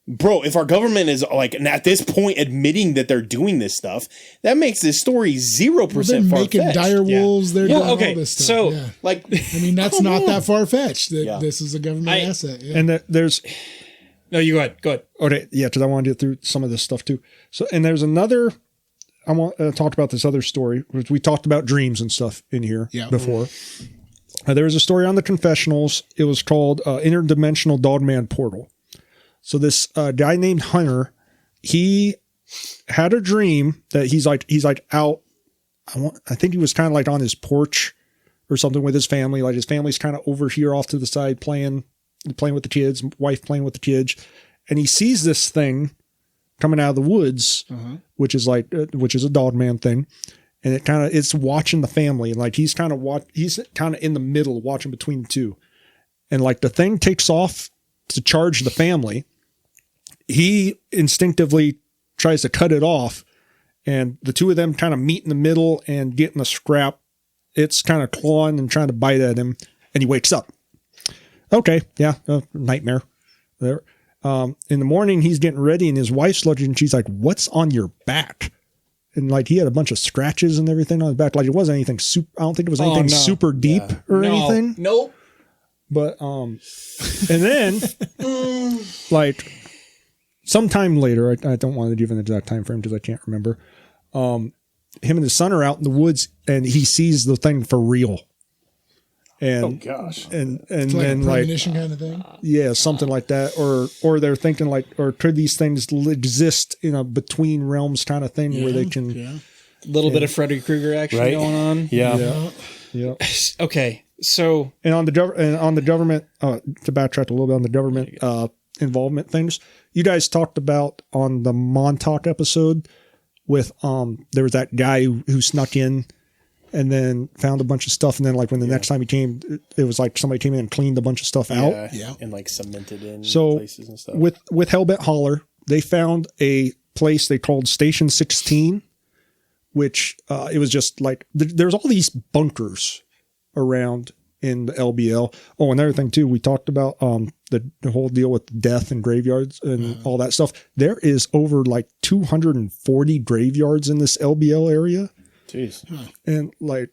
A: bro, if our government is like at this point admitting that they're doing this stuff, that makes this story 0%
C: they're making
A: far-fetched.
C: dire wolves. They're doing all this stuff.
D: So,
A: like,
C: I mean, that's not that far fetched. This is a government asset. Yeah.
B: And there's.
D: No, you go ahead. Go ahead.
B: Okay, yeah, because I want to get through some of this stuff too. So, and there's another. I want to talk about this other story, which we talked about dreams and stuff in here before. There was a story on the confessionals. It was called Interdimensional Dogman Portal. So this guy named Hunter, he had a dream that he's like out. I think he was kind of like on his porch or something with his family. Like his family's kind of over here off to the side playing with the kids, wife playing with the kids, and he sees this thing coming out of the woods, which is a Dogman thing, and it's watching the family, and like he's kind of in the middle, watching between the two, and like the thing takes off to charge the family. He instinctively tries to cut it off, and the two of them kind of meet in the middle and get in a scrap. It's kind of clawing and trying to bite at him, and he wakes up. Okay, yeah, nightmare there. In the morning, he's getting ready, and his wife's looking, and she's like, "What's on your back?" And like he had a bunch of scratches and everything on his back. Like it wasn't anything super. I don't think it was anything super deep or anything.
D: Nope.
B: But and then like sometime later, I don't want to give an exact time frame because I can't remember. Him and his son are out in the woods, and he sees the thing for real. And
A: oh gosh,
B: and
C: it's like
B: then
C: a premonition kind of thing.
B: Yeah, something like that, or they're thinking like, or could these things exist in a between realms kind of thing where they can
D: a little bit of Freddy Krueger action going on.
B: Yeah.
D: Okay, so
B: and on the government to backtrack a little bit on the government involvement things, you guys talked about on the Montauk episode with there was that guy who snuck in and then found a bunch of stuff, and then like when the next time he came, it was like somebody came in and cleaned a bunch of stuff out,
A: and like cemented in places and stuff.
B: with Hellbent Holler, they found a place they called Station 16, which it was just like there's all these bunkers around in the LBL. Oh, another thing too, we talked about the whole deal with death and graveyards and all that stuff. There is over like 240 graveyards in this LBL area.
A: Jeez.
B: And like,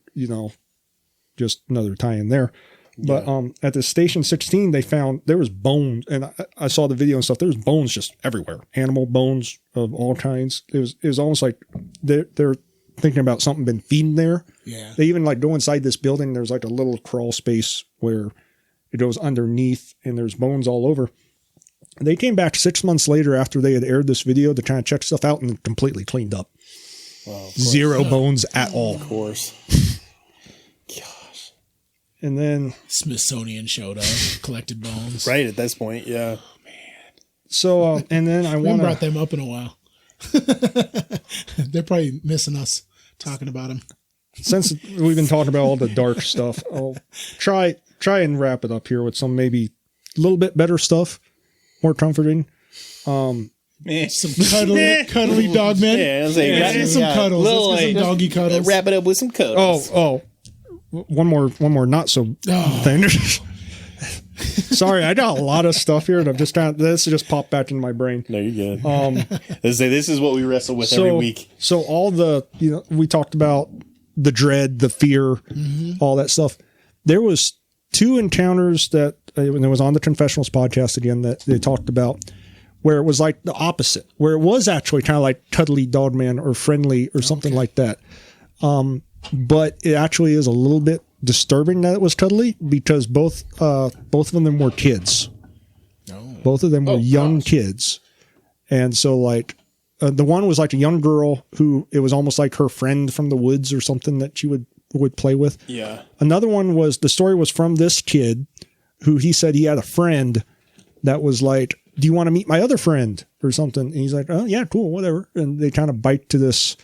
B: just another tie in there. But at the Station 16, they found there was bones, and I saw the video and stuff. There was bones just everywhere, animal bones of all kinds. It was almost like they're thinking about something been feeding there.
C: Yeah.
B: They even like go inside this building. There's like a little crawl space where it goes underneath, and there's bones all over. They came back 6 months later after they had aired this video to kind of check stuff out, and completely cleaned up.
A: Wow,
B: Zero bones at all.
A: Of course.
B: And then
C: Smithsonian showed up, collected bones.
A: Right at this point, yeah.
C: Oh, man.
B: So, and then I
C: We haven't
B: want
C: brought
B: to,
C: them up in a while. They're probably missing us talking about them.
B: since we've been talking about all the dark stuff, I'll try and wrap it up here with some maybe a little bit better stuff, more comforting.
C: Some cuddly dog men.
A: Yeah, I was like,
C: Let's get some cuddles. Let's get some doggy cuddles.
A: wrap it up with some cuddles.
B: One more not so thing. Sorry, I got a lot of stuff here, and I'm just trying. This just popped back into my brain.
A: No, you're good. This is what we wrestle with every week.
B: So all the we talked about the dread, the fear, all that stuff. There was 2 encounters that when it was on the Confessionals podcast again that they talked about, where it was like the opposite, where it was actually kind of like cuddly dogman or friendly or something like that. But it actually is a little bit disturbing that it was cuddly because both of them were kids. Both of them were young kids. And so like the one was like a young girl who it was almost like her friend from the woods or something that she would play with.
A: Yeah.
B: Another one was the story was from this kid who he said he had a friend that was like, do you want to meet my other friend or something? And he's like, oh yeah, cool, whatever. And they kind of bike to this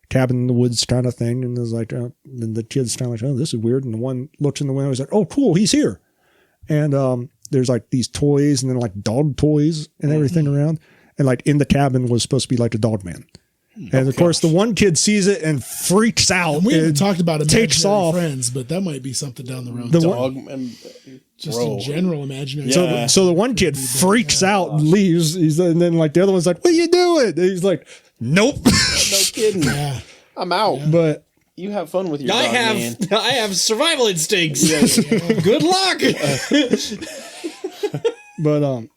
B: cabin in the woods kind of thing. And there's like, and the kid's kind of like, oh, this is weird. And the one looks in the window, he's like, oh, cool, he's here. And there's like these toys and then like dog toys and everything around. And like in the cabin was supposed to be like a dog man. And of course, the one kid sees it and freaks out.
C: And we haven't talked about
B: takes
C: imaginary
B: off.
C: friends, but that might be something down the road. Just
A: Bro.
C: in general, imaginary.
A: Yeah.
B: So the one kid freaks out and leaves. And then like the other one's like, what are you doing? And he's like, nope.
A: No kidding.
C: Yeah.
A: I'm out.
B: But
A: You have fun with your dog, man.
D: I have survival instincts. Good luck.
B: But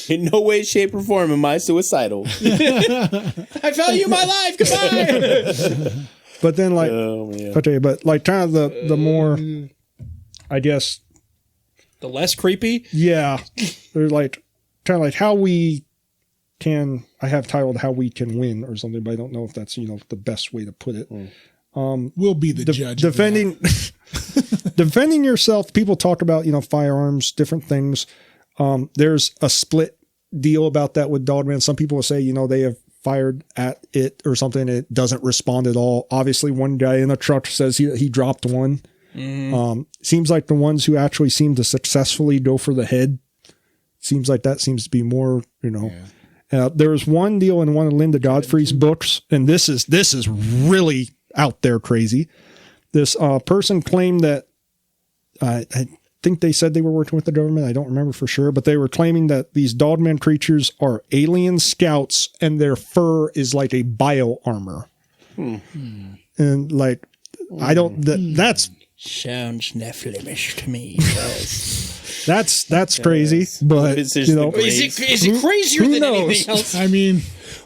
A: In no way, shape, or form am I suicidal.
D: I value my life. Goodbye.
B: but then like
A: Oh, man.
B: okay, but like kind of the more I guess
D: The less creepy.
B: yeah. They're like kind of like how we can I have titled How We Can Win or something, but I don't know if that's the best way to put it.
C: We'll be the judge. of
B: Defending defending yourself, people talk about, firearms, different things. There's a split deal about that with Dogman. Some people will say, they have fired at it or something. It doesn't respond at all. Obviously, one guy in a truck says he dropped one. Seems like the ones who actually seem to successfully go for the head, seems like that seems to be more, there was one deal in one of Linda Godfrey's books, and this is really out there crazy. This person claimed that I think they said they were working with the government. I don't remember for sure, but they were claiming that these dogman creatures are alien scouts and their fur is like a bio armor. And like, I don't, that's
D: Sounds Nephalimish to me.
B: that's crazy, but
A: It's just the
D: Is it crazier
B: who
D: than
B: knows?
D: anything else?
C: I mean,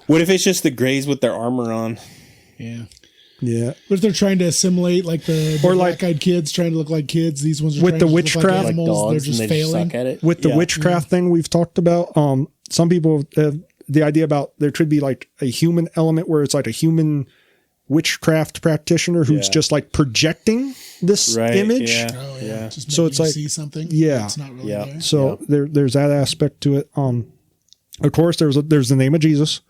A: What if it's just the Greys with their armor on?
C: yeah.
B: yeah.
C: What if they're trying to assimilate like the
B: Or like-
C: black-eyed kids trying to look like kids? These ones are
B: With
C: trying
B: the
C: to just look
B: witchcraft?
C: like
A: Like
C: animals.
A: dogs,
C: They're just
A: and they just
C: failing.
A: suck at it?
B: With the witchcraft thing we've talked about, some people have the idea about there could be like a human element where it's like a human witchcraft practitioner who's
A: Yeah.
B: just like projecting this
A: Right,
B: image.
A: yeah.
C: Oh yeah. Just
B: So
C: making
B: it's
C: you
B: like-
C: see something.
B: yeah.
C: It's not really
A: Yeah.
C: there.
B: So there's that aspect to it. Of course, there's the name of Jesus.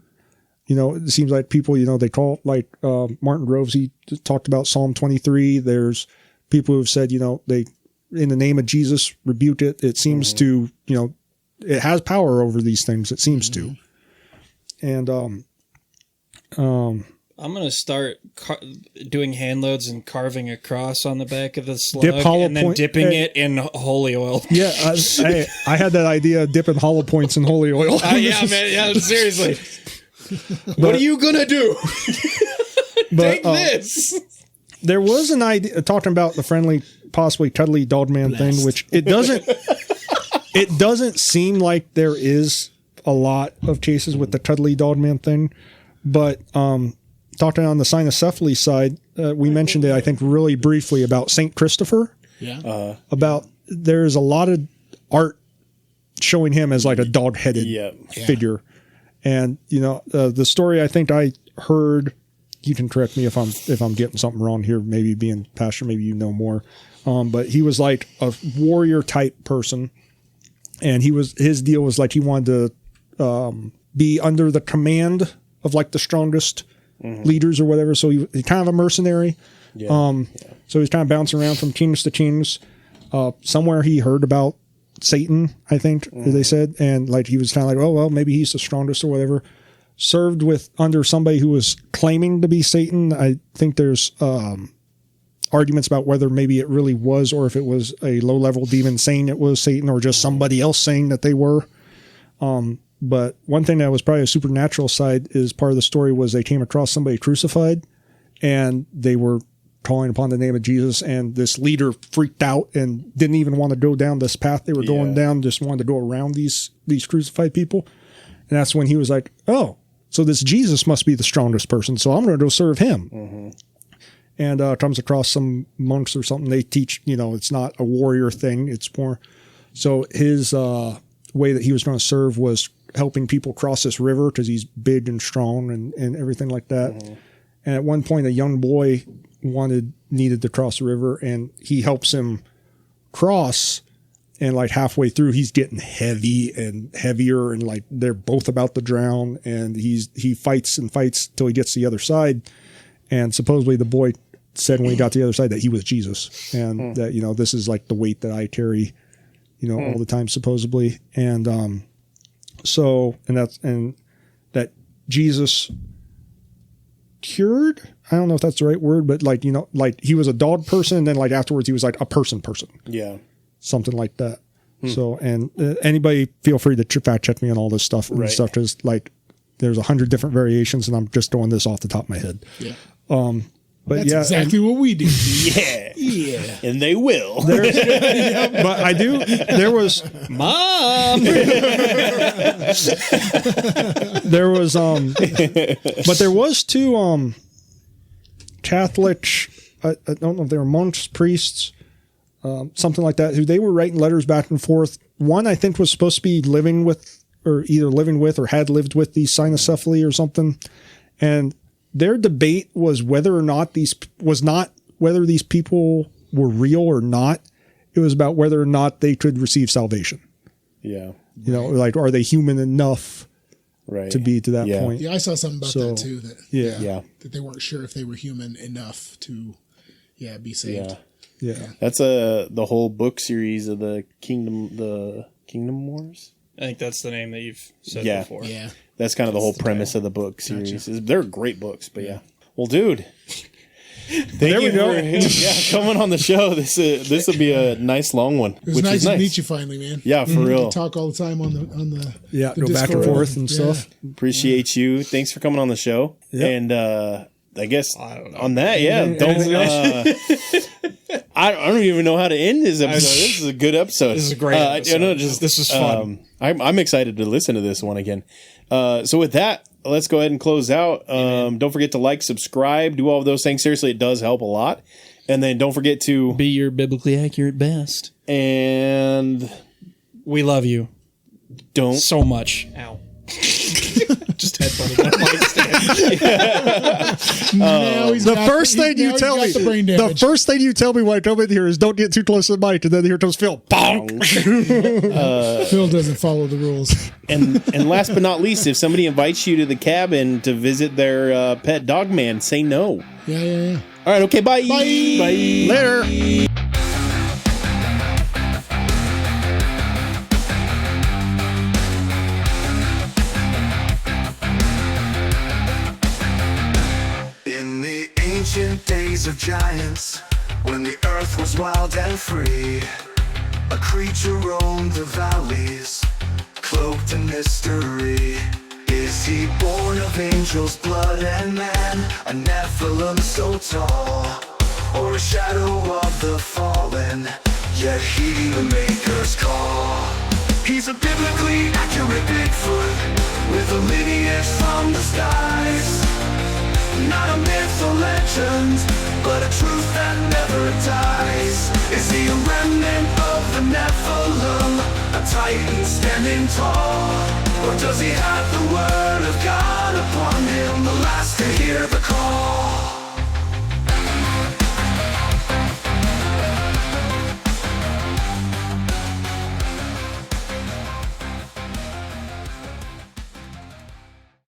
B: It seems like people, they call like Martin Groves. He talked about Psalm 23. There's people who've said, they in the name of Jesus rebuke it. It seems to, it has power over these things. It seems to, and
D: I'm going to start doing hand loads and carving a cross on the back of the slug
B: Dip hollow
D: and then
B: point-
D: dipping it in holy oil.
B: yeah, I had that idea, dipping hollow points in holy oil.
D: Yeah, man. Yeah, seriously. What are you going to do?
B: But,
D: Take this.
B: There was an idea talking about the friendly, possibly cuddly dogman thing, which it doesn't seem like there is a lot of cases with the cuddly dogman thing, but talking on the cynocephaly side, we mentioned it, I think, really briefly about Saint Christopher.
C: Yeah.
B: About there's a lot of art showing him as like a dog-headed figure, and the story I think I heard. You can correct me if I'm getting something wrong here. Maybe being pastor, maybe you know more. But he was like a warrior type person, and his deal was like he wanted to be under the command of like the strongest leaders or whatever. So he's kind of a mercenary. So he's kind of bouncing around from kings to kings. Somewhere he heard about Satan, I think they said, and like he was kind of like, oh well, maybe he's the strongest or whatever. Served with under somebody who was claiming to be Satan. I think there's arguments about whether maybe it really was, or if it was a low-level demon saying it was Satan, or just somebody else saying that they were. But one thing that was probably a supernatural side is part of the story was they came across somebody crucified, and they were calling upon the name of Jesus, and this leader freaked out and didn't even want to go down this path they were going down, just wanted to go around these crucified people. And that's when he was like, oh, so this Jesus must be the strongest person, so I'm going to go serve him. And comes across some monks or something. They teach, it's not a warrior thing. It's more, so his way that he was going to serve was helping people cross this river because he's big and strong and everything like that. And at one point, a young boy needed to cross the river, and he helps him cross. And like halfway through, he's getting heavy and heavier, and like they're both about to drown. And he fights and fights till he gets to the other side. And supposedly the boy said when he got to the other side that he was Jesus, and that this is like the weight that I carry, all the time supposedly. And that Jesus cured. I don't know if that's the right word, but like he was a dog person, and then like afterwards he was like a person.
A: Yeah.
B: Something like that. So, and anybody feel free to fact check me on all this stuff and stuff, because like there's 100 different variations, and I'm just throwing this off the top of my head.
C: Yeah.
B: But
C: that's exactly what we do.
A: Yeah. And they will.
B: But I do. There was
D: Mom.
B: there was but there was two Catholic. I don't know if they were monks, priests. Something like that, who they were writing letters back and forth. One, I think, was supposed to be living with or had lived with the cynocephaly or something. And their debate was whether these people were real or not. It was about whether or not they could receive salvation.
A: Yeah.
B: Like, are they human enough to be to that point?
C: Yeah, I saw something about that too. That they weren't sure if they were human enough to, be saved.
B: Yeah.
A: That's the whole book series of the Kingdom Wars.
D: I think that's the name that you've said before.
C: Yeah.
A: That's kind of the whole premise of the book series. Gotcha. They're great books, but yeah. Well, dude, thank you for coming on the show. This will be a nice long one.
C: It was nice to meet you finally, man.
A: Yeah, for real.
C: We talk all the time on the
B: go
C: Discord
B: back and forth and stuff.
A: Appreciate you. Thanks for coming on the show. Yep. And I guess on that, I don't even know how to end this episode. This is a good episode.
D: This is a great episode.
A: This is fun. I'm excited to listen to this one again. So with that, let's go ahead and close out. Don't forget to like, subscribe, do all of those things. Seriously, it does help a lot. And then don't forget to
D: be your biblically accurate best.
A: And
D: we love you.
A: Don't
D: so much. Ow. Just headbutting that mic stand.
B: The first thing you tell me when I come in here is don't get too close to the mic, and then here comes Phil. Bonk.
C: Phil doesn't follow the rules.
A: And last but not least, if somebody invites you to the cabin to visit their pet Dogman, say no.
C: Yeah.
A: All right. Okay. Bye.
C: Bye.
B: Later.
E: Days of giants, when the earth was wild and free, a creature roamed the valleys, cloaked in mystery. Is he born of angels' blood and man, a Nephilim so tall, or a shadow of the fallen, yet he the Maker's call? He's a biblically accurate Bigfoot, with a lineage from the skies. Not a myth or legend, but a truth that never dies. Is he a remnant of the Nephilim, a titan standing tall? Or does he have the word of God upon him, the last to hear the call?